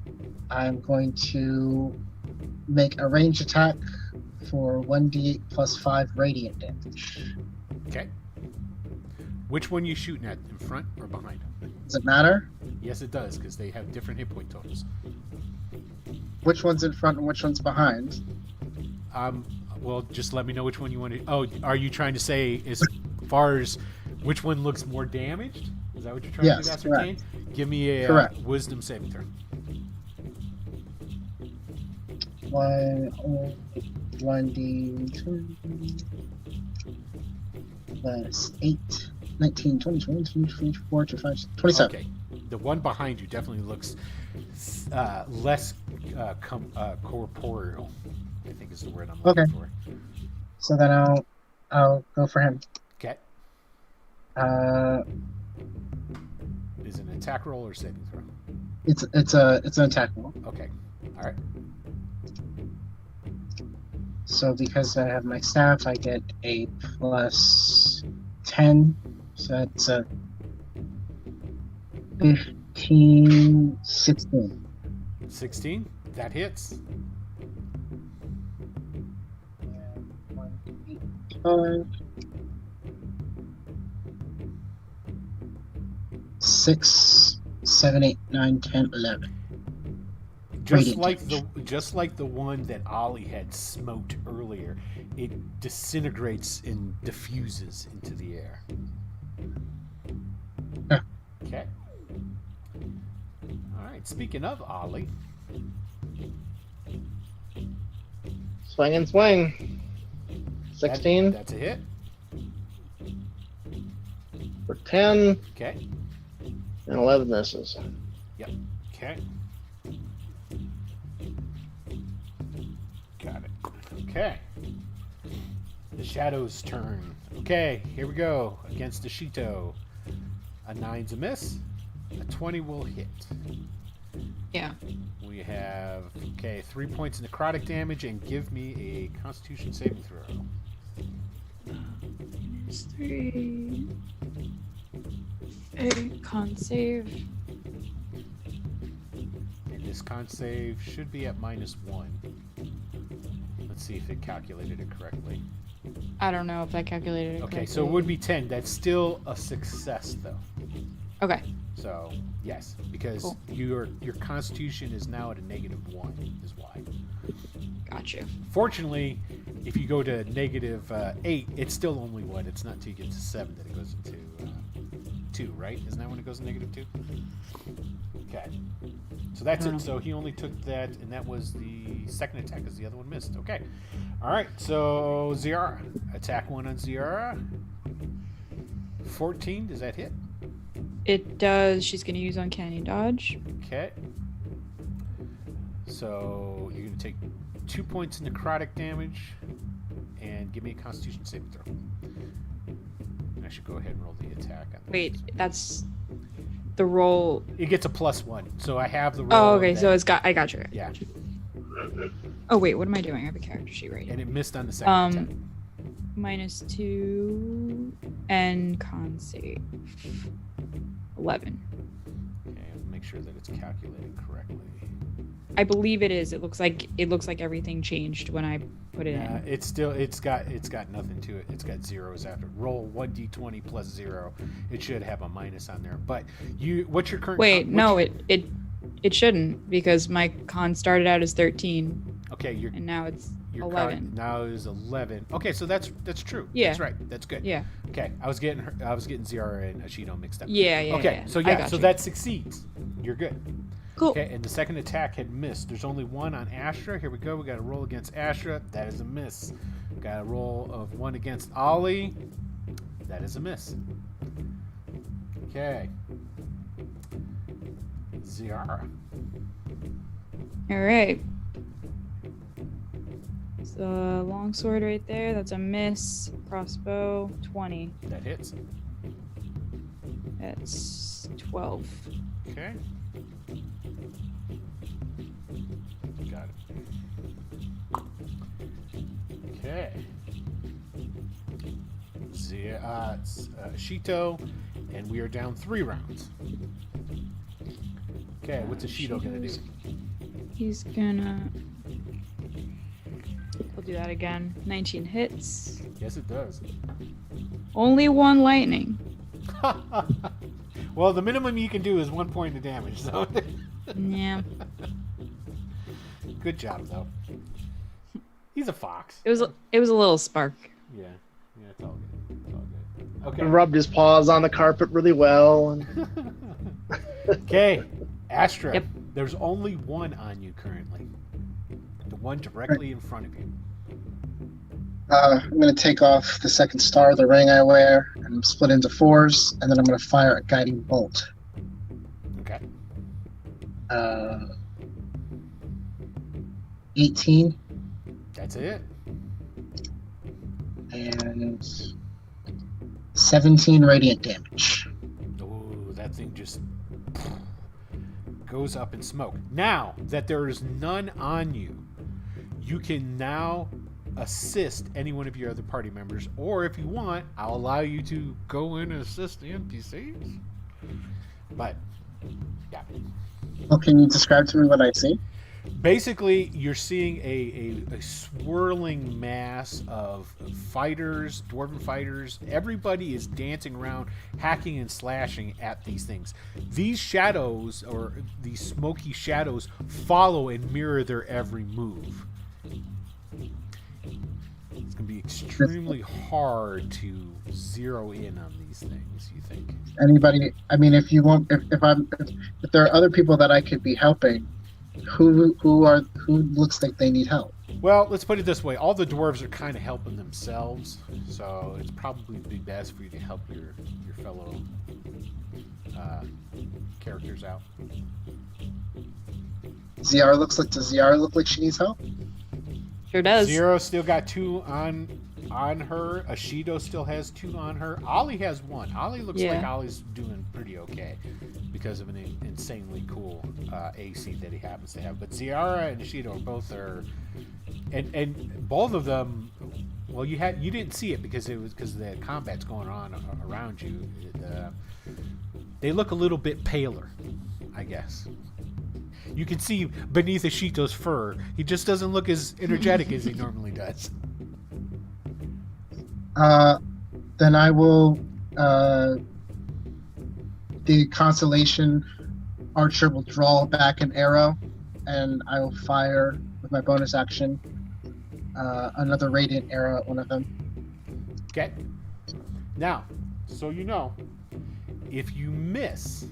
I'm going to make a range attack for 1d8 plus 5 radiant damage. Okay. Which one are you shooting at, in front or behind? Does it matter? Yes, it does, because they have different hit point totals. Which one's in front and which one's behind? Well, just let me know which one you want to... Oh, are you trying to say as far as which one looks more damaged? Is that what you're trying to ascertain? Correct. Give me a Correct. wisdom saving throw. 1d20 plus 8, 19, 20, 21, 24, 25, 27. Okay. The one behind you definitely looks less corporeal, I think is the word I'm looking for. So then I'll go for him. Okay. Is it an attack roll or saving throw? It's an attack roll. Okay. All right. So because I have my staff, I get a plus 10. So that's a 15, 16. 16? That hits. 5, 6, 7, 8, 9, 10, 11. Just like the one that Ollie had smoked earlier, it disintegrates and diffuses into the air. Yeah. Okay. All right. Speaking of Ollie, Swing and swing. 16 that's a hit. for 10 Okay. and 11 misses. Okay. Got it. Okay. The Shadow's turn. Okay, here we go. Against the Shito. A 9's a miss. A 20 will hit. Yeah. We have, 3 points of necrotic damage, and give me a Constitution saving throw. Minus 3. A con save. And this con save should be at -1. Let's see if it calculated it correctly. I don't know if I calculated it Okay, correctly. so it would be 10. That's still a success, though. Okay. So, yes, because Cool. your Constitution is now at a -1, is why. Gotcha. Fortunately, if you go to -8, it's still only 1. It's not until you get to 7 that it goes into 2, right? Isn't that when it goes to -2? Okay. So that's it. So he only took that, and that was the second attack because the other one missed. Okay. All right. So Ziara. Attack 1 on Ziara. 14. Does that hit? It does. She's going to use Uncanny Dodge. Okay. So you're going to take 2 points of necrotic damage and give me a Constitution saving throw. And I should go ahead and roll the attack. On Wait, this. that's the roll. It gets a +1, so I have the roll. Oh, okay. that- So I got you. Yeah, Oh, wait. What am I doing? I have a character sheet right and here. it missed on the second attack. -2 and con save. 11. Okay, I'll make sure that it's calculated correctly. I believe it is. It looks like everything changed when I put it Yeah, in. it's got nothing to it. It's got zeros after. Roll 1d20 plus 0. It should have a minus on there. But what's your current? Wait, no, it shouldn't because my con started out as 13 Okay, and now it's your 11. now is 11. Okay, so that's true. Yeah. That's right. That's good. Yeah. Okay, I was getting Ziara and Ashito mixed up. Yeah. Okay, yeah. so I yeah, got so you. that succeeds. You're good. Cool. Okay, and the second attack had missed. There's only 1 on Astra. Here we go. We got a roll against Astra. That is a miss. Got a roll of 1 against Ollie. That is a miss. Okay. Ziara. All right. So longsword right there. That's a miss. Crossbow 20. That hits. That's 12. Okay. Got it. Okay. Ashito, and we are down 3 rounds. Okay, what's Ashito gonna do? He's gonna. He'll do that again. 19 hits. Yes, it does. Only 1 lightning. Well, the minimum you can do is 1 point of damage, so Yeah. good job, though. He's a fox. It was a little spark. Yeah, it's all good. It's all good. Okay. And rubbed his paws on the carpet really well. And Okay, Astra. Yep. There's only 1 on you currently. The one directly in front of you. I'm going to take off the second star of the ring I wear and split into 4s, and then I'm going to fire a guiding bolt. Okay. 18 That's it. and 17 radiant damage. Ooh, that thing just goes up in smoke. Now that there is none on you, you can now assist any one of your other party members, or if you want, I'll allow you to go in and assist the NPCs. But, yeah. Well, can you describe to me what I see? Basically, you're seeing a swirling mass of fighters, dwarven fighters. Everybody is dancing around, hacking and slashing at these things. These shadows, or these smoky shadows, follow and mirror their every move. It's going to be extremely hard to zero in on these things, you think? Anybody? I mean, if you want, if there are other people that I could be helping, who looks like they need help? Well, let's put it this way. All the dwarves are kind of helping themselves, so it's probably be best for you to help your fellow characters out. Does Ziara look like she needs help? Sure does. Zero still got 2 on on her. Ashido still has 2 on her. Ollie has 1. Ollie looks like Ollie's doing pretty okay because of an insanely cool AC that he happens to have. But Ziara and Ashido both are, and both of them. Well, you didn't see it because the combat's going on around you. They look a little bit paler, I guess. You can see beneath Ashito's fur, he just doesn't look as energetic as he normally does. Then I will. The Constellation Archer will draw back an arrow, and I will fire with my bonus action another radiant arrow at one of them. Okay. Now, so you know, if you miss,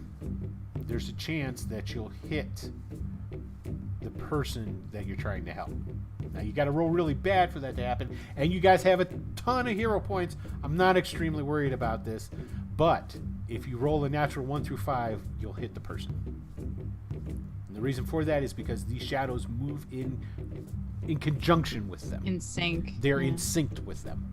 there's a chance that you'll hit the person that you're trying to help. Now, you got to roll really bad for that to happen, and you guys have a ton of hero points. I'm not extremely worried about this, but if you roll a natural 1 through 5, you'll hit the person. And the reason for that is because these shadows move in conjunction with them. In sync. They're in sync with them.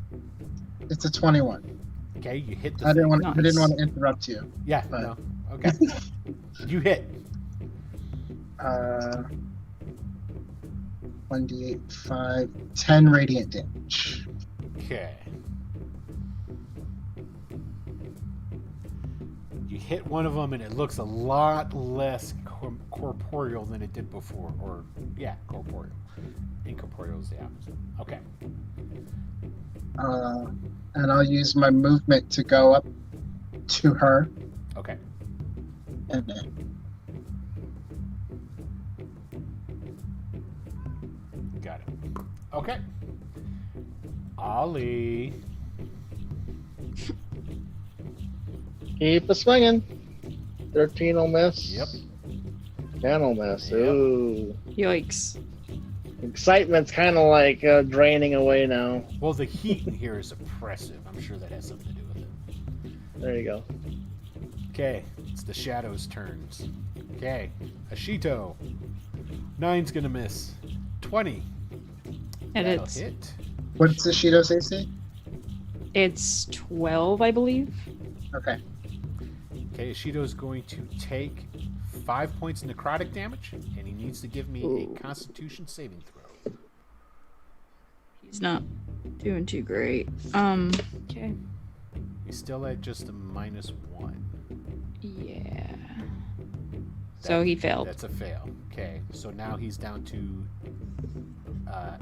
It's a 21. Okay, you hit the I didn't want Nice. to interrupt you. Yeah, but- no. Okay. You hit. 1d8, 5, 10 radiant damage. Okay. You hit one of them, and it looks a lot less corporeal than it did before. Or, yeah, corporeal. Incorporeal is the opposite. Okay. And I'll use my movement to go up to her. Okay. And then Got it. Okay. Ollie. Keep a swinging. 13 will miss. Yep. 10 will miss. Yep. Ooh. Yikes. Excitement's kind of like draining away now. Well, the heat in here is oppressive. I'm sure that has something to do with it. There you go. Okay, it's the shadows' turns. Okay, Ashito. 9's gonna miss. 20. And That'll it's hit. what's the Shido's AC? it's 12, I believe. Okay. Okay, Ashito's going to take 5 points necrotic damage, and he needs to give me Ooh. a Constitution saving throw. He's not doing too great. Okay. He's still at just a -1. Yeah. So he failed. That's a fail. Okay, so now he's down to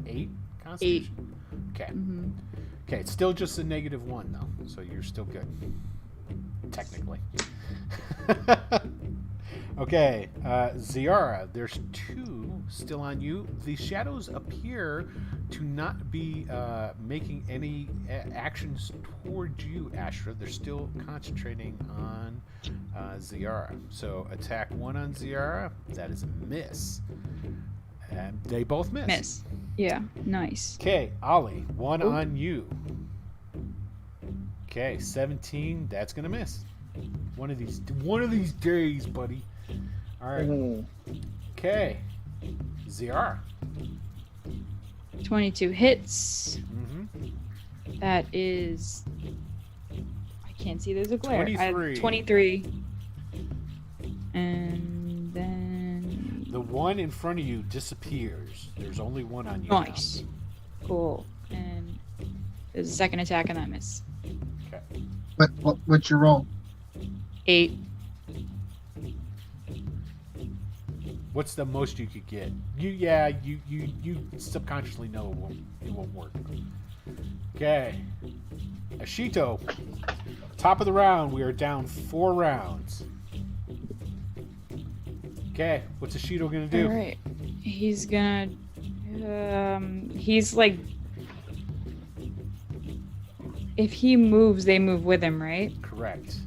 8 Constitution. Okay. Mm-hmm. Okay, it's still just a -1 though, so you're still good. Technically. Okay, Ziara, there's 2 still on you. The shadows appear to not be making any actions towards you, Ashra. They're still concentrating on Ziara. So attack 1 on Ziara. That is a miss. And they both miss. Miss. Yeah. Nice. Okay, Ollie, 1 Ooh. on you. Okay, 17. That's gonna miss. One of these days, buddy. All right. Mhm. Okay, Ziara. 22 hits. Mm-hmm. That is. I can't see. There's a glare. 23. 23. And then. The one in front of you disappears. There's only one on you. now. Nice. Cool. And there's a second attack and I miss. Okay. What's your roll? 8. What's the most you could get? You subconsciously know it won't work. Okay. Ashito. Top of the round. We are down 4 rounds. Okay. What's Ashito gonna do? All right. He's gonna. He's like. If he moves, they move with him, right? Correct.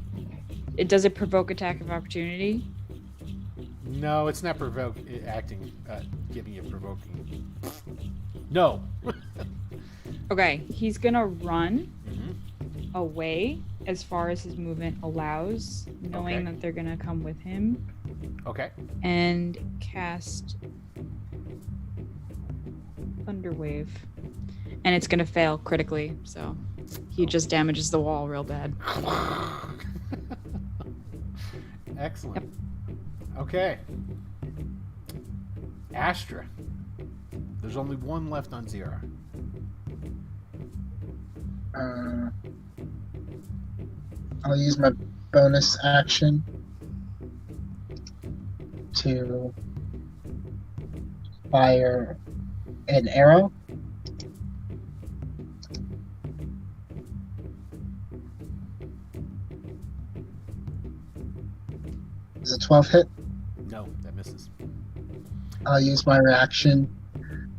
It does it provoke attack of opportunity? No, it's not giving you provoking. No. Okay, he's gonna run Mm-hmm. away as far as his movement allows, knowing Okay. that they're gonna come with him, Okay. and cast Thunderwave. and it's gonna fail critically. So he just damages the wall real bad. Excellent. Yep. Okay. Astra. There's only one left on Zero. I'll use my bonus action to fire an arrow. Is a 12 hit? No, that misses. I'll use my reaction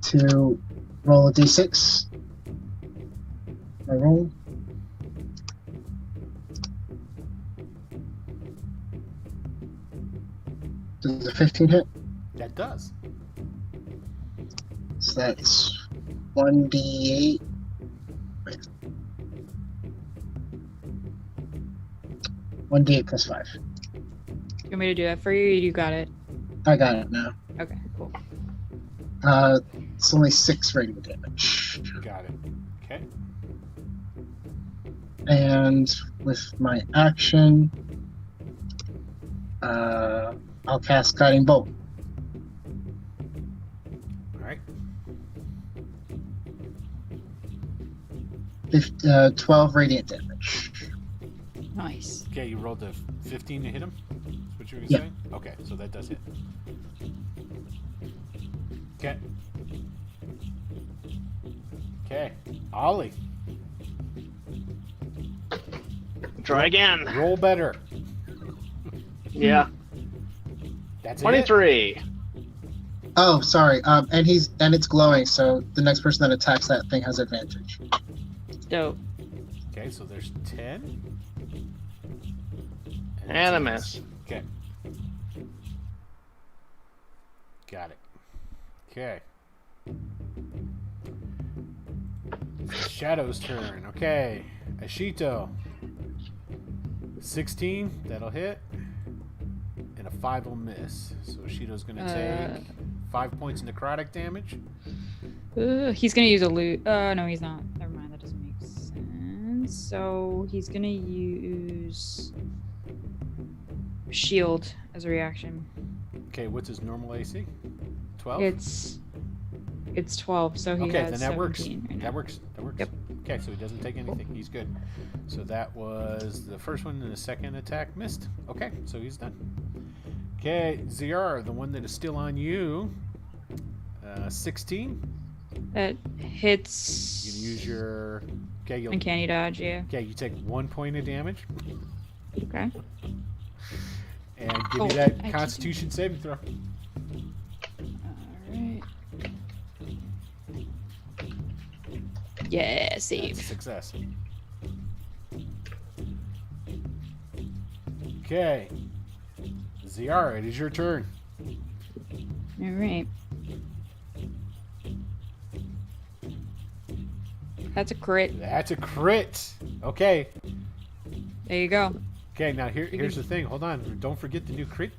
to roll a d6. I roll. Does a 15 hit? That does. So that's 1d8. Wait. 1d8 plus 5. You want me to do that for you? You got it. I got it now. Okay, cool. It's only 6 radiant damage. Got it. Okay. And with my action, I'll cast Guiding Bolt. All right. 12 radiant damage. Nice. Okay, you rolled a 15 to hit him? That's what you were Yeah. saying? Okay, so that does hit. Okay. Okay. Ollie, Try again. roll better. Yeah. That's a hit. 23. Oh, sorry. And it's glowing, so the next person that attacks that thing has advantage. Dope. Okay, so there's 10. And a it's miss. Okay. Got it. Okay. Shadow's turn. Okay. Ashito. 16. That'll hit. And a 5 will miss. So Ashito's going to take 5 points of necrotic damage. He's gonna use a loot. No, he's not. Never mind. That doesn't make sense. So he's gonna use shield as a reaction. Okay, what's his normal AC? 12? It's 12. So he Okay, has then that works. 17 right now. That works. That works. Yep. Okay, so he doesn't take anything. He's good. So that was the first one, and the second attack missed. Okay, so he's done. Okay, ZR, the one that is still on you. 16. That hits. You can use your. Okay, you'll. Uncanny dodge. Yeah. Okay, you take 1 point of damage, Okay. and give Oh, you that I can Constitution saving throw. All right. Yeah, That's a save. success. Okay, ZR, it is your turn. All right. That's a crit. That's a crit. Okay. There you go. Okay, now here's the thing. Hold on. Don't forget the new crit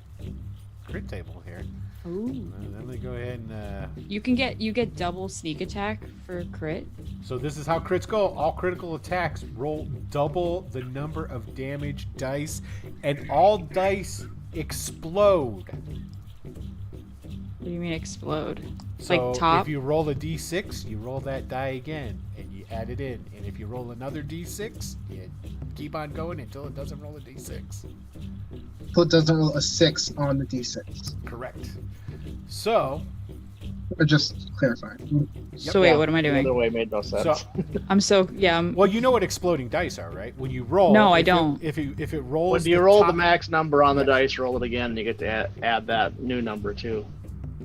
table here. Ooh. Let me go ahead and. You get double sneak attack for crit. So this is how crits go. All critical attacks roll double the number of damage dice, and all dice explode. What do you mean explode? So Like top? if you roll a d6, you roll that die again, and you add it in. And if you roll another d6, you keep on going until it doesn't roll a d6. So it doesn't roll a 6 on the d6. Correct. So, Or just clarifying. So wait, what am I The doing? other way made no sense. I'm well, you know what exploding dice are, right? When you roll. No, I if don't. If it rolls. When you roll the top- max number on the Yes. dice, roll it again, and you get to add that new number too.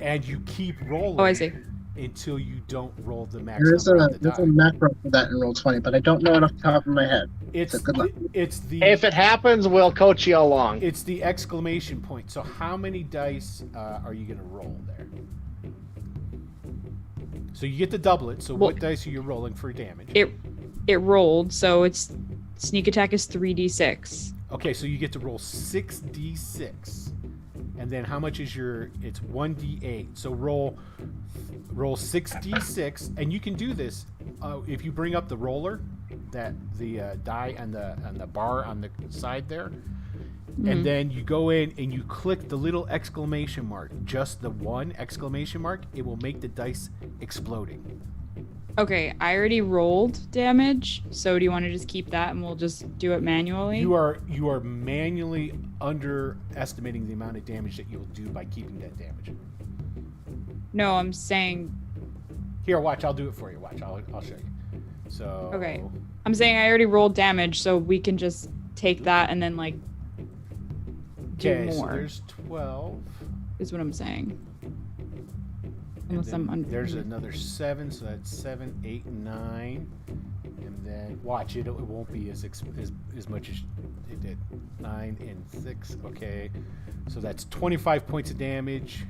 And you keep rolling. Oh, I see. Until you don't roll the max There's number on the a die. macro for that in Roll20, but I don't know it off the top of my head. It's So good luck. it's the If it happens, we'll coach you along. it's the exclamation point. So how many dice are you gonna roll there? So you get to double it. So Well- what dice are you rolling for damage? it rolled, so it's sneak attack is 3d6. Okay, so you get to roll 6d6. And then how much is your it's 1d8. So roll 6d6, and you can do this if you bring up the roller, that the die on the bar on the side there, and then you go in and you click the little exclamation mark, just the one exclamation mark, it will make the dice exploding. Okay, I already rolled damage, so do you want to just keep that and we'll just do it manually? You are manually underestimating the amount of damage that you'll do by keeping that damage. No, I'm saying... Here, watch, I'll do it for you. Watch, I'll show you. So... Okay. I'm saying I already rolled damage, so we can just take that and then, like, do more. So there's 12. Is what I'm saying. Unless I'm under... There's another 7, so that's 7, 8, 9. And then, watch, it won't be as much as it did. 9 and 6, okay. So that's 25 points of damage.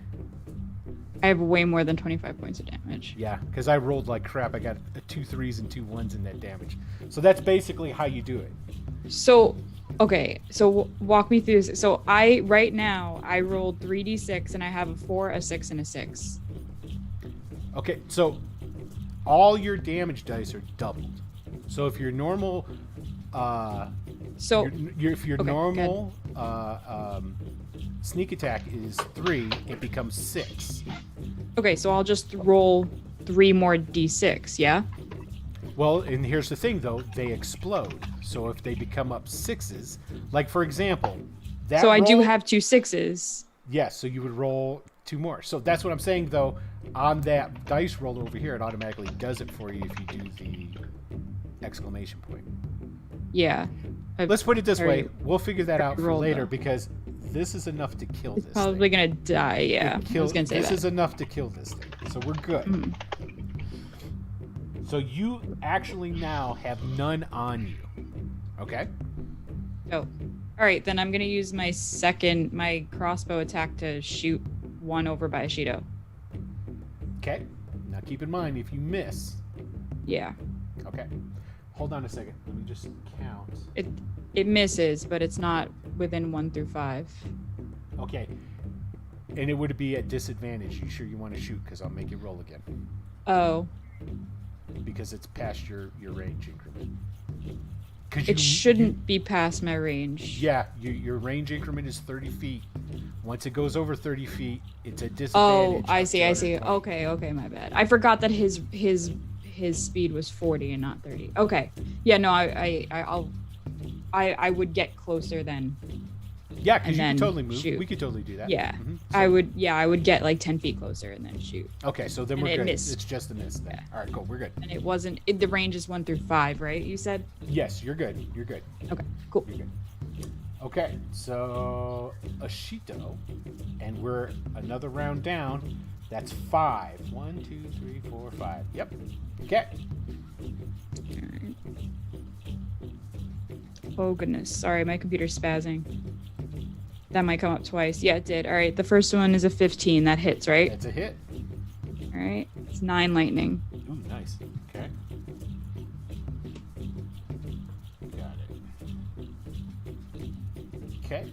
I have way more than 25 points of damage. Yeah, because I rolled like crap. I got 2 3s and 2 1s in that damage. So that's basically how you do it. So, okay, so walk me through this. So right now, I rolled 3d6 and I have a 4, a 6, and a 6. Okay, so all your damage dice are doubled. So if your normal, if your normal sneak attack is 3, it becomes 6. Okay, so I'll just roll 3 more d6, yeah? Well, and here's the thing, though. They explode. So if they become up 6s, like, for example... that. So I do have 2 6s. Yes, so you would roll 2 more. So that's what I'm saying, though. On that dice roll over here, it automatically does it for you if you do the exclamation point. Yeah. Let's put it this way. We'll figure that out for later, though. Because this is enough to kill this Probably thing. gonna die, yeah. I was gonna say this is enough to kill this thing. So we're good. So you actually now have none on you. Okay? Oh. Alright, then I'm gonna use my crossbow attack to shoot one over by Ashido. Okay. Now keep in mind, if you miss... Yeah. Okay. Hold on a second. Let me just count. It misses, but it's not within 1 through 5. Okay. And it would be at disadvantage. You sure you want to shoot? Because I'll make it roll again. Oh. Because it's past your range increment. It shouldn't be past my range. Yeah, your range increment is 30 feet. Once it goes over 30 feet, it's a disadvantage. Oh, I see. Okay, my bad. I forgot that his speed was 40 and not 30. Okay. Yeah, no, I would get closer then. Yeah, because you can totally move. Shoot. We could totally do that. Yeah. Mm-hmm. I would get like 10 feet closer and then shoot. Okay, so then And we're it good. missed. It's just a miss then. Yeah. All right, cool. We're good. And it wasn't the range is 1 through 5, right? You said? Yes, you're good. You're good. Okay, cool. You're good. Okay, so Ashito, and we're another round down. That's 5. 1, 2, 3, 4, 5. Yep. Okay. Alright. Oh goodness. Sorry, my computer's spazzing. That might come up twice. Yeah, it did. Alright, the first one is a 15. That hits, right? That's a hit. Alright. It's 9 lightning. Ooh, nice. Okay. Got it. Okay.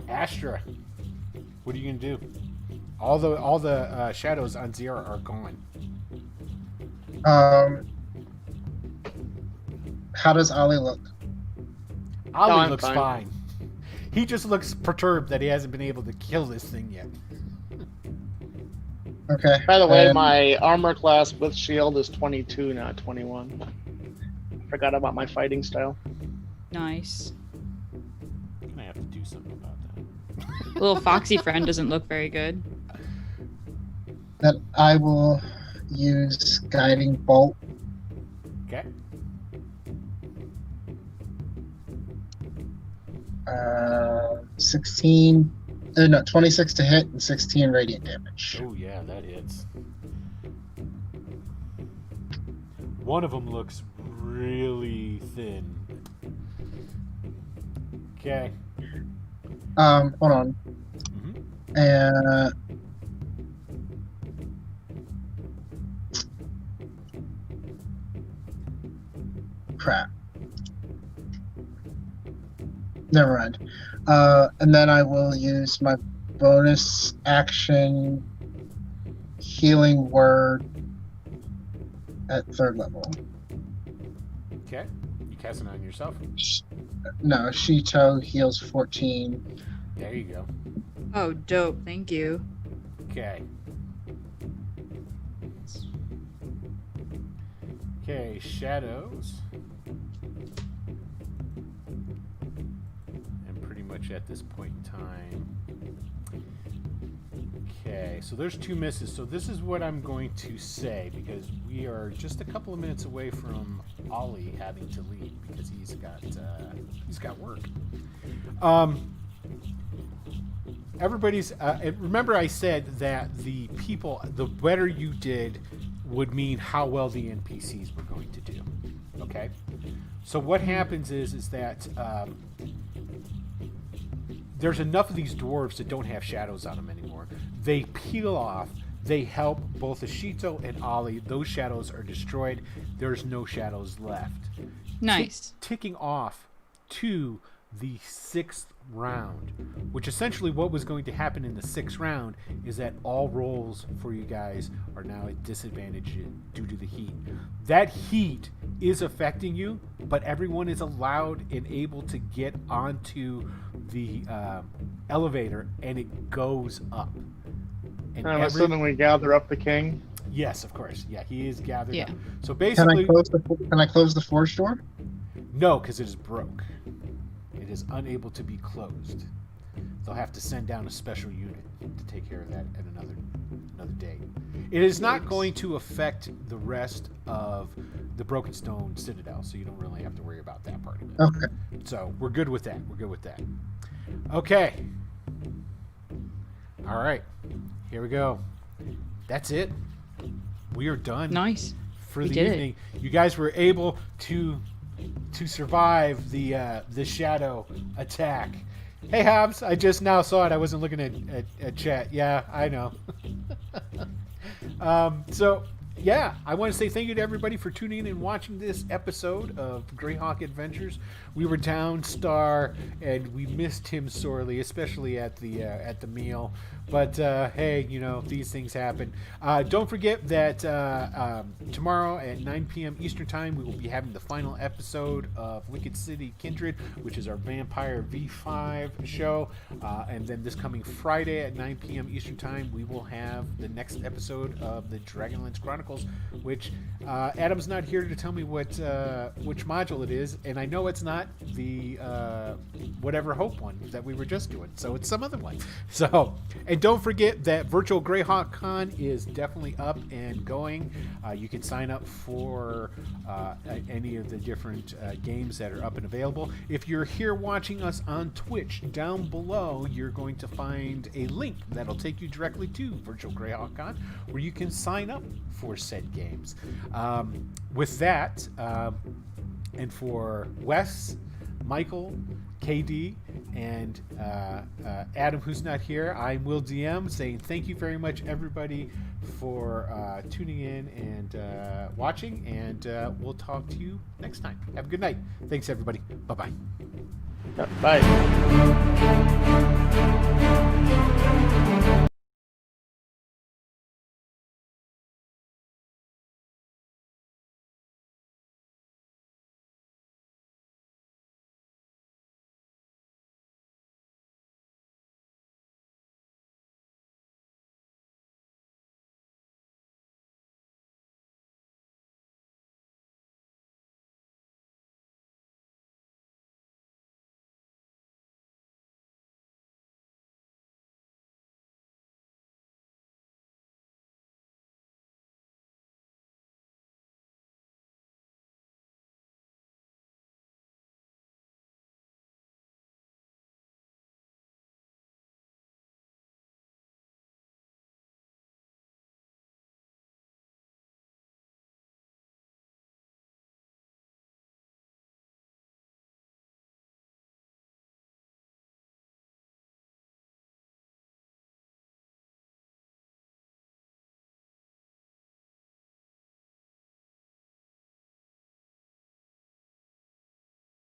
Astra, what are you gonna do? All the shadows on Zira are gone. How does Ollie look? Ollie looks fine. He just looks perturbed that he hasn't been able to kill this thing yet. Okay. By the way, my armor class with shield is 22, not 21. Forgot about my fighting style. Nice. You might have to do something about that. Little foxy friend doesn't look very good. That I will use guiding bolt. Okay. 26 to hit and 16 radiant damage. Oh yeah, that hits. One of them looks really thin. Okay. Hold on. Mm-hmm. Crap. Never mind. And then I will use my bonus action healing word at 3rd level. Okay. You casting it on yourself? No, Shito heals 14. There you go. Oh, dope. Thank you. Okay. Okay, shadows. And pretty much at this point in time. Okay, so there's 2 misses. So this is what I'm going to say, because we are just a couple of minutes away from Ollie having to leave because he's got work. Everybody's remember I said that the better you did would mean how well the NPCs were going to do. Okay, so what happens is that there's enough of these dwarves that don't have shadows on them anymore. They peel off. They help both Ashito and Ollie. Those shadows are destroyed. There's no shadows left. Nice. Ticking off to the 6th round, which essentially what was going to happen in the 6th round is that all rolls for you guys are now at disadvantage due to the heat. That heat is affecting you, but everyone is allowed and able to get onto the elevator, and it goes up. And I'm assuming we gather up the king. Yes, of course. Yeah, he is gathered Yeah. up. So Can basically, I close the forge door? no, because it is broke. It is unable to be closed. They'll have to send down a special unit to take care of that at another day. It is not going to affect the rest of the Broken Stone Citadel, so you don't really have to worry about that part of it. Okay. So we're good with that. Okay. All right. Here we go. That's it. We are done. Nice. For We the did it. evening. You guys were able to survive the shadow attack. Hey Hobbs, I just now saw it. I wasn't looking at chat. Yeah, I know. So yeah, I want to say thank you to everybody for tuning in and watching this episode of Greyhawk Adventures. We were down Star, and we missed him sorely, especially at the meal. But hey, these things happen. Don't forget that tomorrow at 9 p.m. Eastern Time, we will be having the final episode of Wicked City Kindred, which is our Vampire V5 show. And then this coming Friday at 9 p.m. Eastern Time, we will have the next episode of the Dragonlance Chronicles, which Adam's not here to tell me which module it is, and I know it's not the whatever Hope one that we were just doing, so it's some other one. So, and don't forget that Virtual Greyhawk Con is definitely up and going. You can sign up for any of the different games that are up and available. If you're here watching us on Twitch, down below you're going to find a link that'll take you directly to Virtual Greyhawk Con, where you can sign up for said games. With that, and for Wes, Michael, KD, and Adam, who's not here, I'm Will DM, saying thank you very much, everybody, for tuning in and watching, and we'll talk to you next time. Have a good night. Thanks, everybody. Bye-bye. Bye.